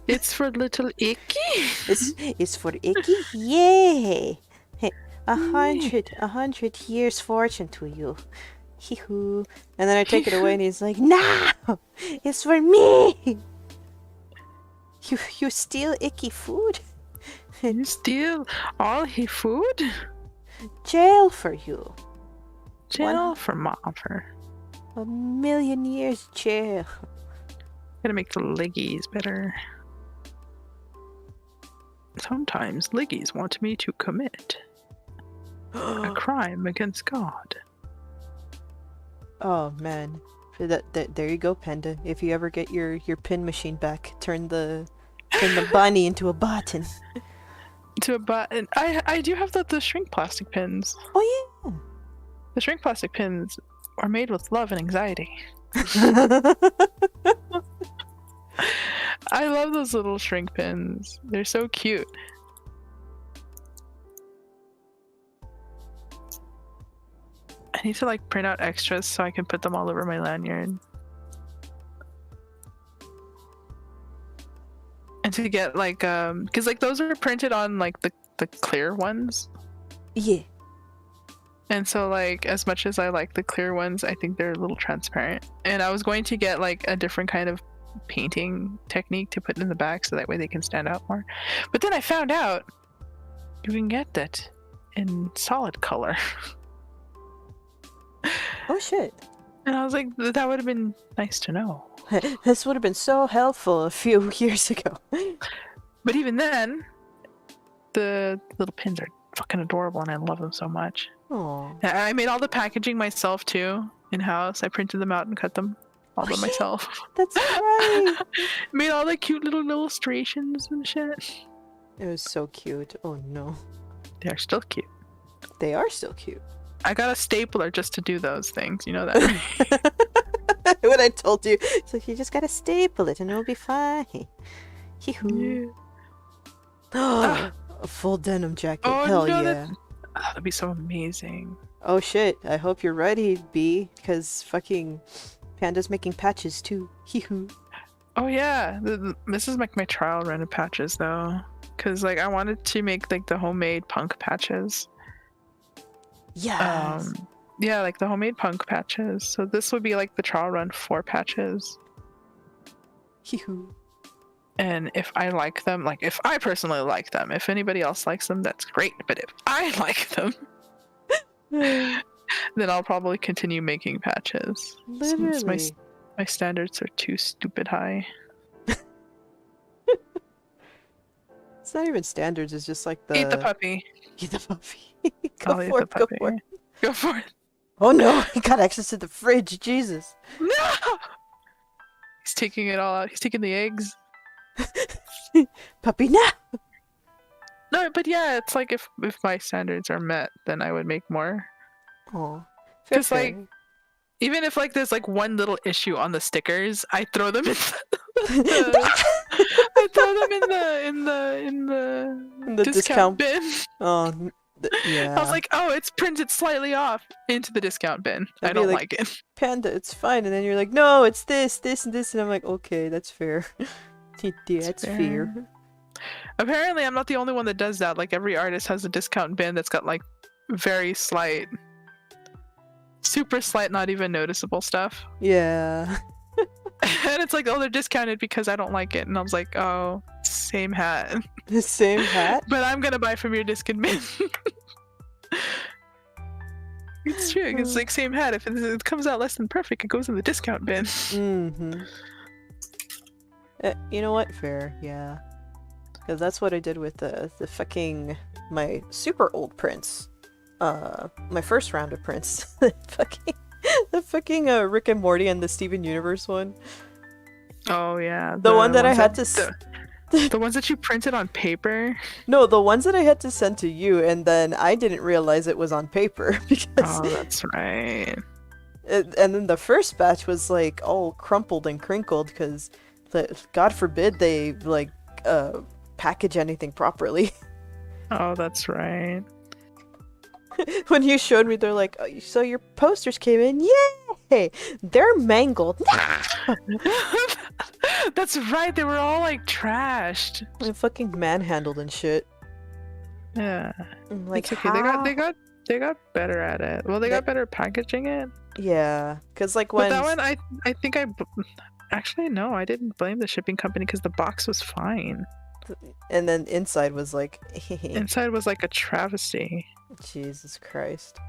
It's for little Icky. It's for Icky? Yay! Hey, 100 years fortune to you. Hee-hoo. And then I take it away and he's like, no! It's for me! You steal Icky food? You steal all his food? Jail for you. Jail for Mopper. 1,000,000 years jail. Gotta make the liggies better. Sometimes liggies want me to commit a crime against God. Oh man, there you go, Panda. If you ever get your pin machine back, turn the bunny into a button. To a button. I do have the shrink plastic pins. Oh yeah. The shrink plastic pins are made with love and anxiety. I love those little shrink pins. They're so cute. I need to like print out extras so I can put them all over my lanyard. And to get like because like those are printed on like the clear ones. Yeah. And so like as much as I like the clear ones, I think they're a little transparent. And I was going to get like a different kind of painting technique to put in the back so that way they can stand out more. But then I found out you can get that in solid color. Oh shit. And I was like, that would have been nice to know. This would have been so helpful a few years ago. But even then, the little pins are fucking adorable and I love them so much. Aww. I made all the packaging myself too, in-house. I printed them out and cut them all by myself. That's right. Made all the cute little illustrations and shit. It was so cute. Oh no. They're still cute. They are still cute. I got a stapler just to do those things. You know that, right? What I told you. So you just gotta staple it and it'll be fine. Hee-hoo. Yeah. A full denim jacket. Oh, Hell no, yeah. That'd be so amazing. Oh shit. I hope you're ready, B, because fucking Panda's making patches too. Hee-hoo. Oh yeah, this is like my trial run of patches though, because like I wanted to make like the homemade punk patches. Yes. Yeah, like the homemade punk patches. So this would be like the trial run for patches. Hee-hoo. And if I like them, like if I personally like them, if anybody else likes them, that's great. But if I like them, then I'll probably continue making patches. Literally. Since my standards are too stupid high. It's not even standards, it's just like the... Eat the puppy. Eat the puppy. I'll eat the puppy. Go for it. Go for it. Oh no, he got access to the fridge, Jesus. No! He's taking it all out. He's taking the eggs. Puppy, no! No, but yeah, it's like if my standards are met, then I would make more. Oh, because like, even if like there's like one little issue on the stickers, I throw them in I throw them in the discount bin. Oh, yeah. I was like, oh, it's printed slightly off, into the discount bin. I don't like it. Panda, it's fine. And then you're like, no, it's this, this, and this. And I'm like, okay, that's fair. That's fair. Apparently, I'm not the only one that does that. Like, every artist has a discount bin that's got like very slight, super slight, not even noticeable stuff. Yeah. And it's like, oh, they're discounted because I don't like it. And I was like, oh, same hat. The same hat? But I'm gonna buy from your discount bin. It's true. It's like same hat. If it comes out less than perfect, it goes in the discount bin. Mm-hmm. You know what? Fair, yeah. Because that's what I did with the fucking... my super old prints. My first round of prints. The fucking Rick and Morty and the Steven Universe one. Oh yeah. The one that I had to... The ones that you printed on paper? No, the ones that I had to send to you, and then I didn't realize it was on paper. Because... Oh, that's right. And then the first batch was like all crumpled and crinkled because... God forbid they like package anything properly. Oh, that's right. When you showed me, they're like, oh, so your posters came in, yay! They're mangled. That's right. They were all like trashed. And fucking manhandled and shit. Yeah. I'm like, It's okay. how? They got better at it. Well, they got better at packaging it. Yeah, because like But when that one, I think actually no, I didn't blame the shipping company because the box was fine. and then inside was like, Inside was like a travesty. Jesus Christ.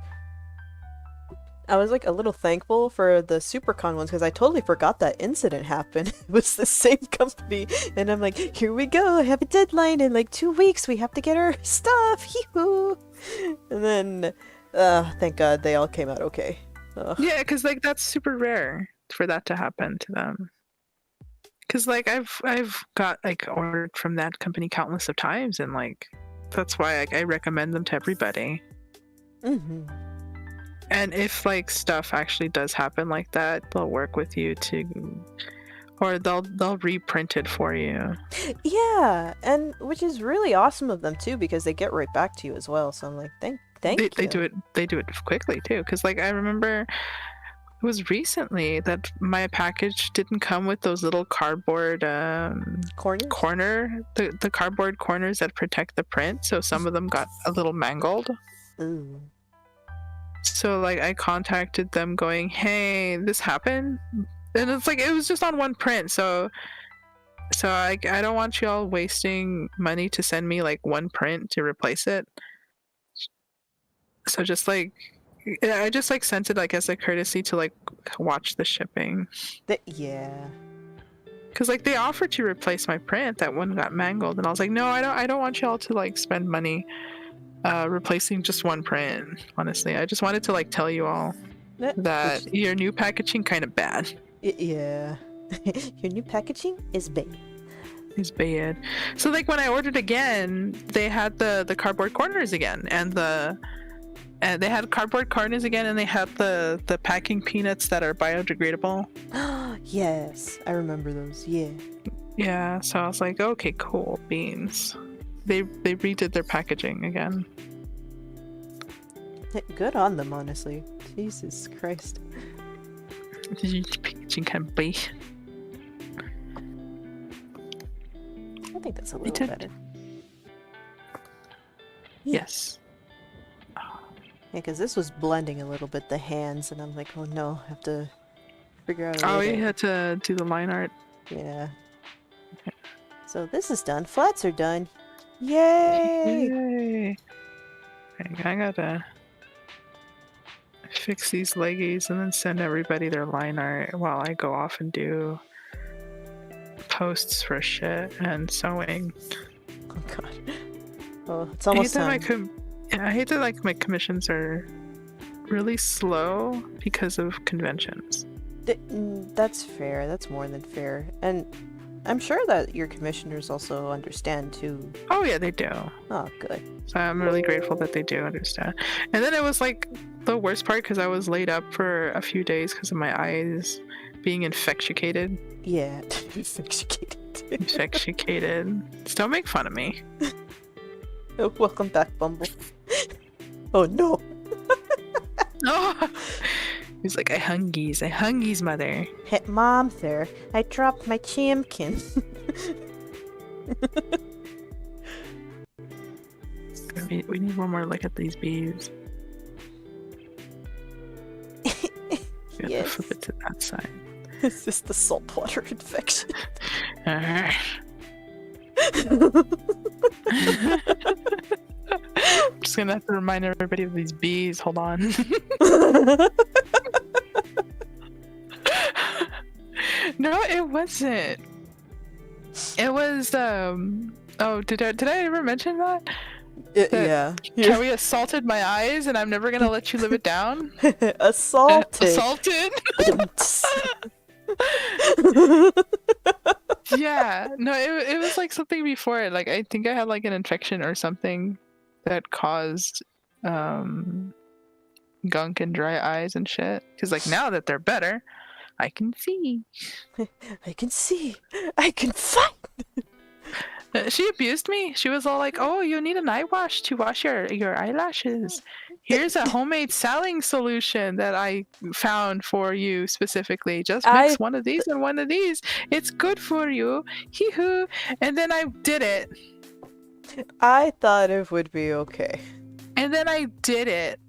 I was like a little thankful for the SuperCon ones because I totally forgot that incident happened. It was the same company, and I'm like, here we go, I have a deadline in like 2 weeks, we have to get our stuff, hee-hoo! And then, thank God they all came out okay. Ugh. Yeah, because like that's super rare for that to happen to them. Because like I've got like ordered from that company countless of times, and like that's why like, I recommend them to everybody. Mm-hmm. And if like stuff actually does happen like that, they'll work with you to, or they'll reprint it for you. Yeah, and which is really awesome of them too because they get right back to you as well. So I'm like, thank you. They do it quickly too. Because like I remember it was recently that my package didn't come with those little cardboard the cardboard corners that protect the print. So some of them got a little mangled. Ooh. So like I contacted them going, hey, this happened, and it's like it was just on one print, so I don't want you all wasting money to send me like one print to replace it. So just like I just like sent it like as a courtesy to like watch the shipping. Yeah. Because like they offered to replace my print, that one got mangled, and I was like, no, I don't want y'all to like spend money replacing just one print. Honestly, I just wanted to like tell you all that your new packaging kind of bad. Yeah. Your new packaging is bad. Is bad. So like when I ordered again, they had the cardboard corners again, and they had cardboard corners again, and they had the packing peanuts that are biodegradable. Yes, I remember those. Yeah. Yeah. So I was like, okay, cool beans. They redid their packaging again. Good on them, honestly. Jesus Christ. Packaging can be. I think that's a little better. Yes. Yeah, because this was blending a little bit, the hands, and I'm like, oh no, I have to figure out a way you had to do the line art. Yeah. Okay. So this is done. Flats are done. Yay! Yay! I gotta fix these leggies and then send everybody their line art while I go off and do posts for shit and sewing. Oh god. Oh, it's almost time. I hate that like my commissions are really slow because of conventions. That's fair. That's more than fair. And I'm sure that your commissioners also understand too. Oh yeah, they do. Oh, good. So I'm really grateful that they do understand. And then it was like the worst part because I was laid up for a few days because of my eyes being infectiated. Yeah, infectiated. Infectiated. Just don't make fun of me. Oh, welcome back, Bumble. Oh no. Oh. He's like, I hungies, mother. Hey, Mom, sir, I dropped my champion. We need one more look at these bees. We have to flip it to that side. Is this the saltwater infection? I'm just gonna have to remind everybody of these bees. Hold on. No, it wasn't. It was oh, did I ever mention that? Yeah. Kelly assaulted my eyes and I'm never gonna let you live it down. Assaulted. Assaulted? Yeah. No, it was like something before it. Like I think I had like an infection or something that caused gunk and dry eyes and shit. Because like now that they're better, I can see. I can see. I can fight. She abused me. She was all like, "Oh, you need an eye wash to wash your eyelashes. Here's a homemade saling solution that I found for you specifically. Just mix I one of these and one of these. It's good for you." Hee hoo. And then I did it. thought it would be okay. And then I did it.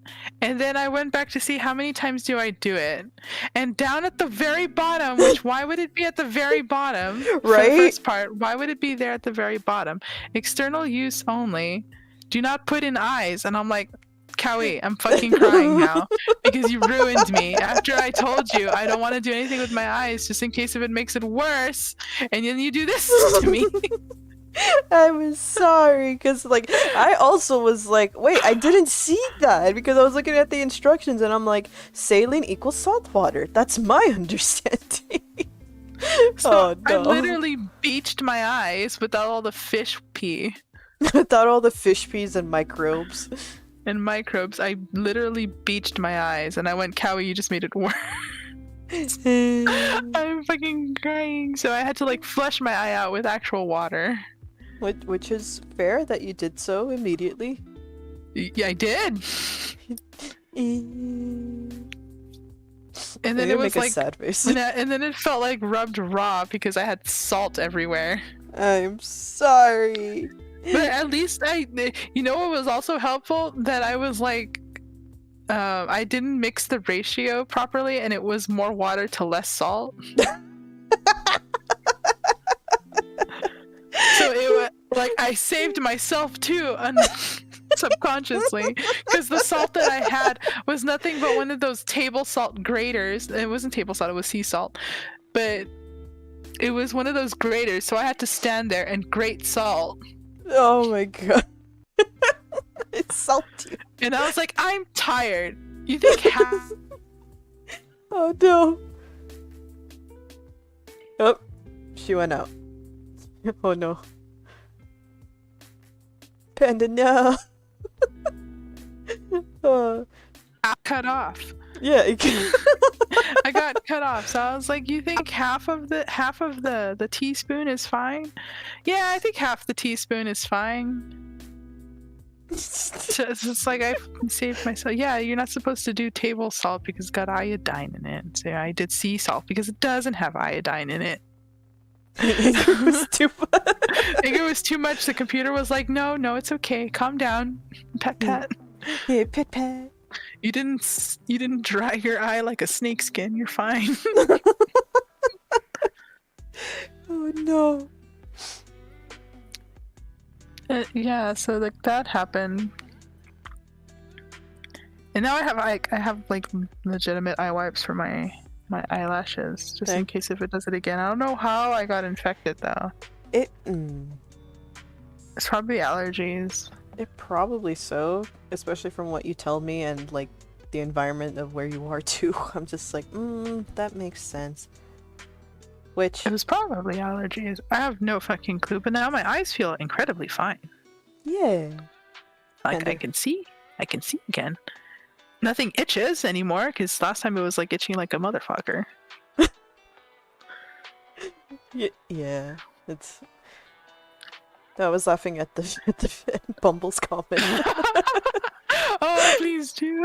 And then I went back to see how many times do I do it. And down at the very bottom, which why would it be at the very bottom? For the Right? first part, why would it be there at the very bottom? External use only. Do not put in eyes. And I'm like, Cowie, I'm fucking crying now because you ruined me. After I told you I don't want to do anything with my eyes just in case if it makes it worse. And then you do this to me. I was sorry, because like I also was like, wait, I didn't see that because I was looking at the instructions and I'm like, saline equals salt water. That's my understanding. So Oh I no. literally beached my eyes without all the fish pee Without all the fish peas and microbes. and microbes. I literally beached my eyes and I went, Cowie, you just made it worse. I'm fucking crying. So I had to like flush my eye out with actual water. Which is fair that you did so immediately. Yeah, I did. And And then it was like, sad face. and then it felt like rubbed raw because I had salt everywhere. I'm sorry. But at least you know what was also helpful? That I was like, I didn't mix the ratio properly and it was more water to less salt. So it was like I saved myself too subconsciously because the salt that I had was nothing but one of those table salt graters. It wasn't table salt, it was sea salt. But it was one of those graters, so I had to stand there and grate salt. Oh my god. It's salty. And I was like, I'm tired. You think half Oh no. Oh, she went out. Oh no. Panda, no. cut off? Yeah, it can. I got cut off, so I was like, "You think half of the teaspoon is fine?" Yeah, I think half the teaspoon is fine. So it's like I saved myself. Yeah, you're not supposed to do table salt because it's got iodine in it. So I did sea salt because it doesn't have iodine in it. It was too much. I think it was too much. The computer was like, "No, it's okay. Calm down, pet." Yeah, pet pet. You didn't dry your eye like a snake skin. You're fine. Oh no. Yeah, so like that happened, and now I have like legitimate eye wipes for my eyelashes just in case if it does it again. I don't know how I got infected though. It's probably allergies. It probably so, especially from what you tell me and like the environment of where you are too. I'm just like, that makes sense. Which It was probably allergies. I have no fucking clue, but now my eyes feel incredibly fine. yeah. Like Kinda. I can see again. Nothing itches anymore because last time it was like itching like a motherfucker. Yeah. It's. I was laughing at the Bumble's comment. Oh, please do.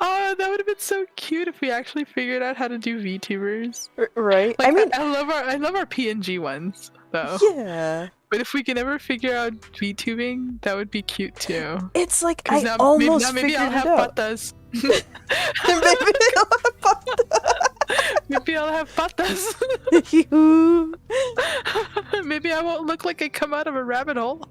Oh, that would have been so cute if we actually figured out how to do VTubers. Right? Like, I mean, I love our PNG ones though. yeah. But if we can ever figure out VTubing, that would be cute too. It's like 'Cause I now, almost maybe I'll figured have it out. patas. Maybe I'll have Maybe I'll have patas. Yoo-hoo. Maybe I won't look like I come out of a rabbit hole.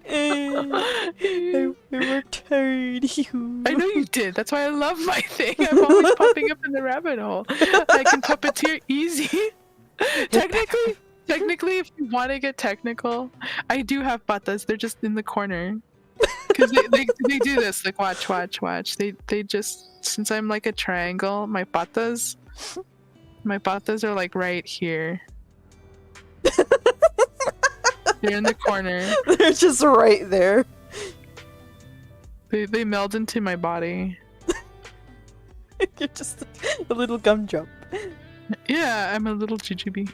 I worked hard. Yoo-hoo. I know you did. That's why I love my thing. I'm always popping up in the rabbit hole. I can puppeteer easy. Technically, if you want to get technical, I do have patas. They're just in the corner. Because they do this. Like, watch. They just, since I'm like a triangle, my patas are like right here. They're in the corner. They're just right there. They meld into my body. You're just a little gumdrop. Yeah, I'm a little jujube.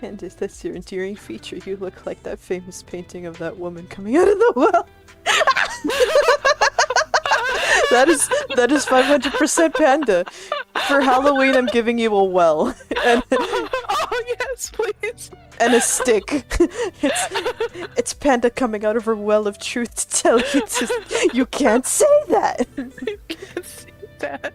Candace, that's your endearing feature. You look like that famous painting of that woman coming out of the well. That is 500% Panda. For Halloween, I'm giving you a well and Oh yes, please. and a stick. It's Panda coming out of her well of truth to tell you you can't say that. You can't see that.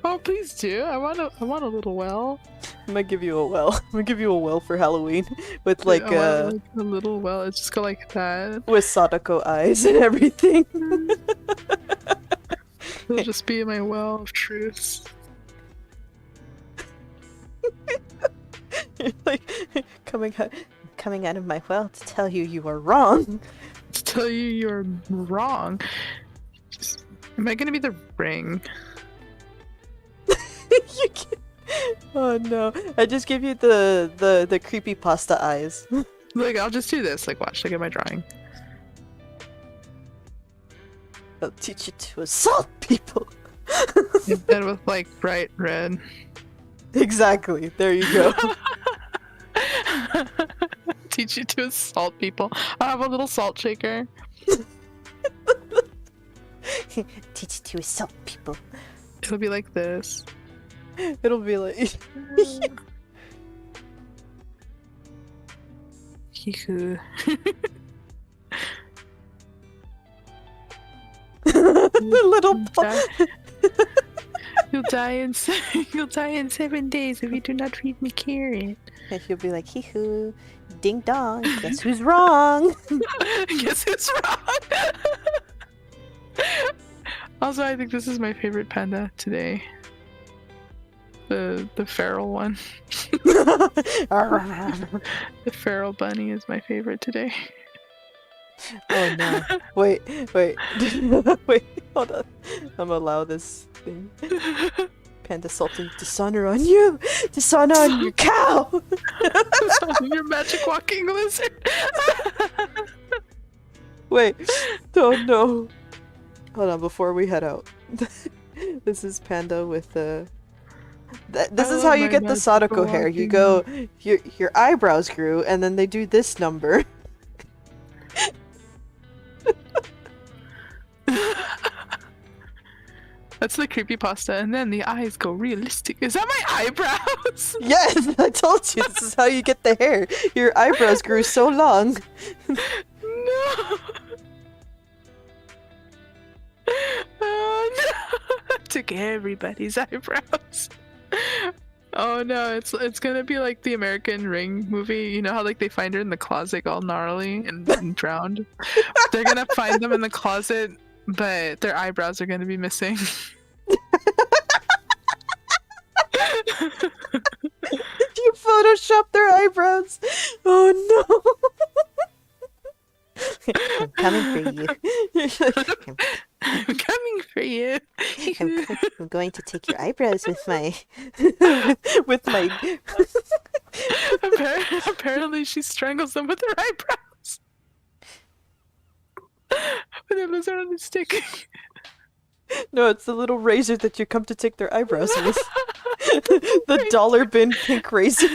Oh, please do. I want a little well. I'm gonna give you a well. I'm gonna give you a well for Halloween with I want, like, a little well. It's just go like that. with Sadako eyes and everything. It'll just be my well of truths. You're like coming out of my well to tell you you are wrong. To tell you you're wrong. Am I gonna be the ring? You can't... Oh no! I just give you the creepy pasta eyes. Like, I'll just do this. Like, watch. Look at my drawing. I'll teach you to assault people. And with like bright red. Exactly. There you go. Teach you to assault people. I have a little salt shaker. Teach you to assault people. It'll be like this. It'll be like. Hiku. The little. You'll die in 7 days if you do not feed me carrot. And she'll be like, hee-hoo, ding dong, guess who's wrong? Guess who's wrong? Also, I think this is my favorite panda today. The feral one. The feral bunny is my favorite today. Oh no. Wait, wait, hold on. I'm gonna allow this thing. Panda salting dishonor on you! Dishonor on your cow! Your magic walking lizard! Wait, oh no. Hold on, before we head out. This is Panda with the... This is how you get the Sadako hair. You go, your eyebrows grew, and then they do this number. That's the creepypasta, and then the eyes go realistic. Is that my eyebrows? Yes, I told you, this is how you get the hair. Your eyebrows grew so long. No! Oh no! I took everybody's eyebrows. Oh no, it's gonna be like the American Ring movie. You know how like they find her in the closet all gnarly and drowned? They're gonna find them in the closet, but their eyebrows are gonna be missing. You photoshopped their eyebrows. Oh no. I'm coming for you. I'm coming for you. I'm going to take your eyebrows with my with my Apparently she strangles them with her eyebrows. With a lizard on a stick. No, it's the little razor that you come to take their eyebrows with. The dollar bin pink razor.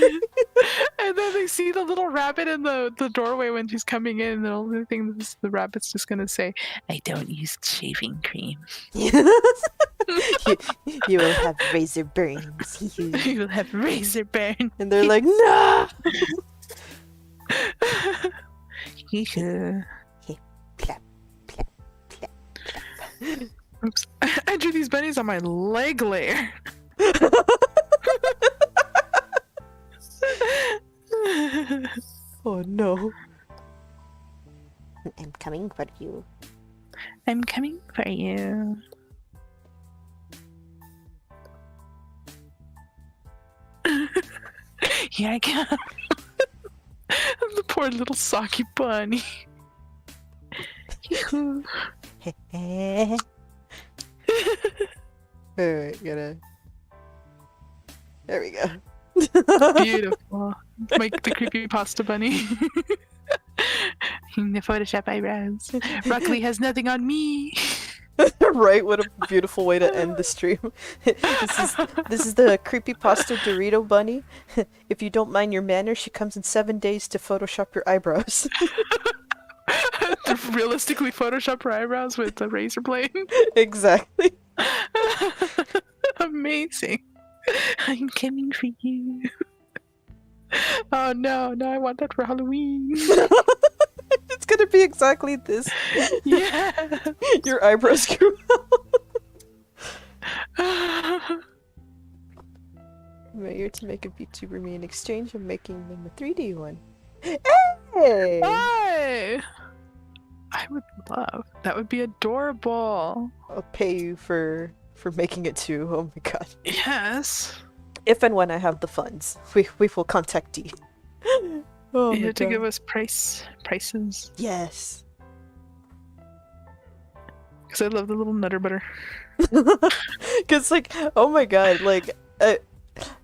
And then they see the little rabbit in the doorway when she's coming in, and the only thing the rabbit's just gonna say, I don't use shaving cream. you will have razor burns. You will have razor burn. And they're like, no! Oops. I drew these bunnies on my leg layer. Oh no. I'm coming for you. I'm coming for you. Here I come. The poor little socky bunny. Wait, gotta... There we go. Beautiful. Like the creepy pasta bunny. The Photoshop eyebrows. Broccoli has nothing on me. Right? What a beautiful way to end the stream. This is the creepypasta Dorito bunny. If you don't mind your manners, she comes in 7 days to Photoshop your eyebrows. To realistically Photoshop her eyebrows with the razor blade. Exactly. Amazing. I'm coming for you. Oh no, I want that for Halloween. It's gonna be exactly this. Yeah. Your eyebrows grew out. I'm here to make a VTuber me in exchange of making them a 3D one. Hey! Hi! I would love. That would be adorable. I'll pay you for making it too. Oh my god. Yes. If and when I have the funds, we will contact you. Oh You my have to god. give us prices. Yes. Because I love the little nutter butter. Because, like, oh my god, like,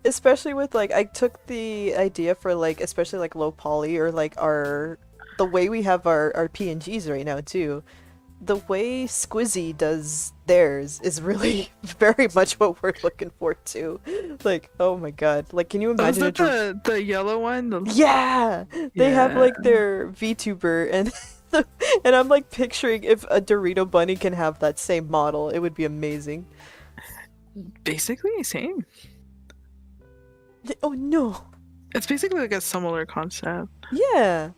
especially with, like, I took the idea for, like, especially, like, low poly or, like, the way we have our PNGs right now, too. The way Squizzy does theirs is really very much what we're looking for, too. Like, oh my god. Like, can you imagine Is that the yellow one? Yeah! They have, Yeah. like, their VTuber, and and I'm, like, picturing if a Dorito bunny can have that same model. It would be amazing. Basically, same. Oh no! It's basically like a similar concept. Yeah!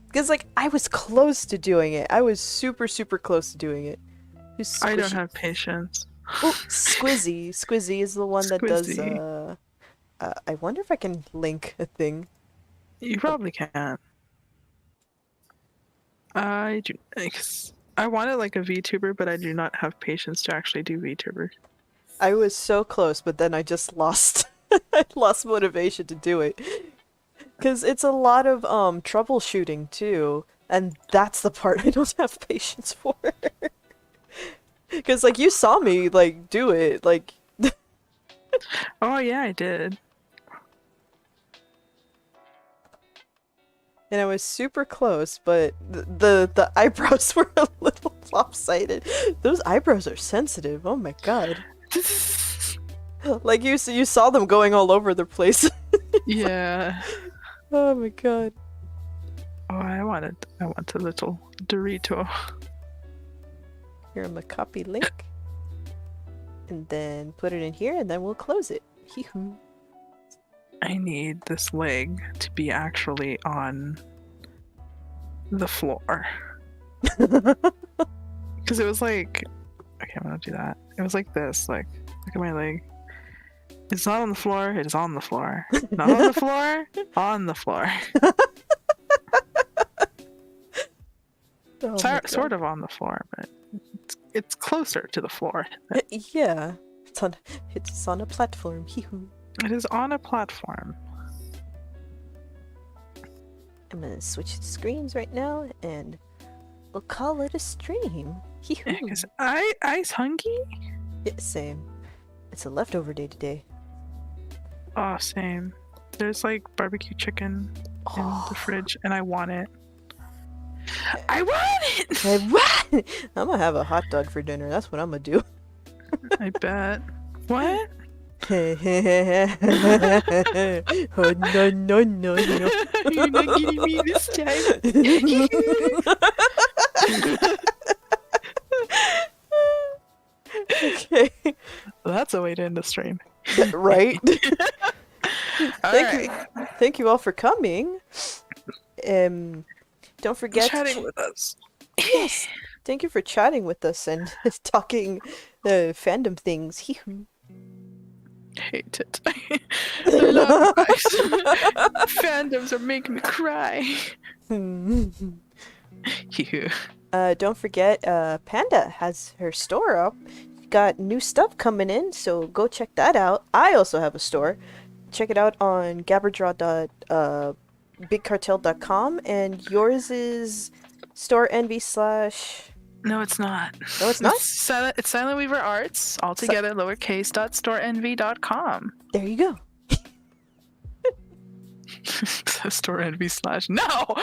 Because, like, I was close to doing it. I was super, super close to doing it. Who's I don't Squishy? have patience. Oh, Squizzy. Squizzy is the one that does, Squizzy. I wonder if I can link a thing. You probably can. I do. I wanted like a VTuber, but I do not have patience to actually do VTuber. I was so close, but then I just lost. I lost motivation to do it. Because it's a lot of troubleshooting too, and that's the part I don't have patience for. Because like you saw me like do it, like. Oh yeah, I did. And I was super close, but the eyebrows were a little lopsided. Those eyebrows are sensitive. Oh my god. Like you saw them going all over the place. Yeah. Oh my god. Oh, I want a little Dorito. Here, I'm gonna copy link. And then put it in here, and then we'll close it. Hee-hoo. I need this leg to be actually on the floor. Because it was like, okay, I'm gonna do that. It was like this, like, look at my leg. It's not on the floor, it is on the floor. Not on the floor, on the floor. Oh my Sort god. of on the floor, but it's closer to the floor. Yeah. It's on a platform. Hee-hoo. It is on a platform. I'm gonna switch screens right now, and we'll call it a stream. Hee-hoo. Yeah, because I's hungry. Yeah, same. It's a leftover day today. Oh, same. There's like barbecue chicken in the fridge, and I want it. I want it! I'm gonna have a hot dog for dinner. That's what I'm gonna do. I bet. What? Oh, no, no, no, no. You're not getting me this time. Okay. Well, that's a way to end the stream. Right? Alright. Thank you all for coming. Don't forget Chatting with us. Yes. Thank you for chatting with us and talking fandom things. Hee-hoo. Hate it. I love it. Fandoms are making me cry. Don't forget, Panda has her store up. Got new stuff coming in, so go check that out. I also have a store. Check it out on Gabberdraw.bigcartel.com, and yours is storeenvy/ No, it's not. No, it's not? It's Silent Weaver Arts, all together, lowercase, .storeenvy.com. There you go. Store envy slash. No,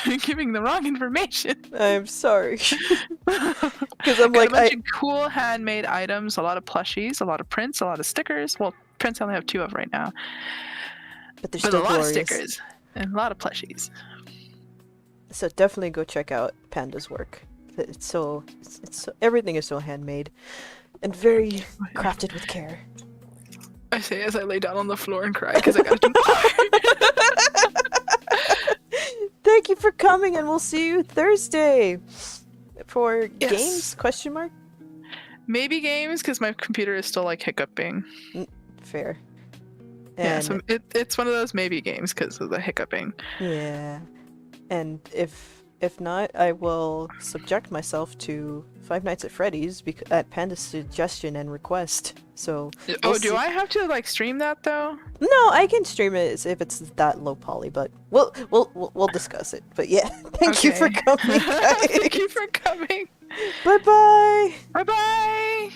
you're giving the wrong information. I'm sorry. Because I'm Got like, a bunch of cool handmade items, a lot of plushies, a lot of prints, a lot of stickers. Well, prints I only have 2 of right now, but they're but still a lot glorious. of stickers and a lot of plushies. So definitely go check out Panda's work. It's so everything is so handmade and very crafted with care. I say as I lay down on the floor and cry because I gotta do more. Thank you for coming, and we'll see you Thursday for Yes. games? Question mark. Maybe games because my computer is still like hiccuping. Fair. Yeah, And so it's one of those maybe games because of the hiccuping. yeah, and if not, I will subject myself to Five Nights at Freddy's at Panda's suggestion and request. So Oh, do I have to like stream that though? No, I can stream it if it's that low poly, but we'll discuss it. But yeah, thank you for coming, guys. Thank you for coming. Bye bye. Bye bye.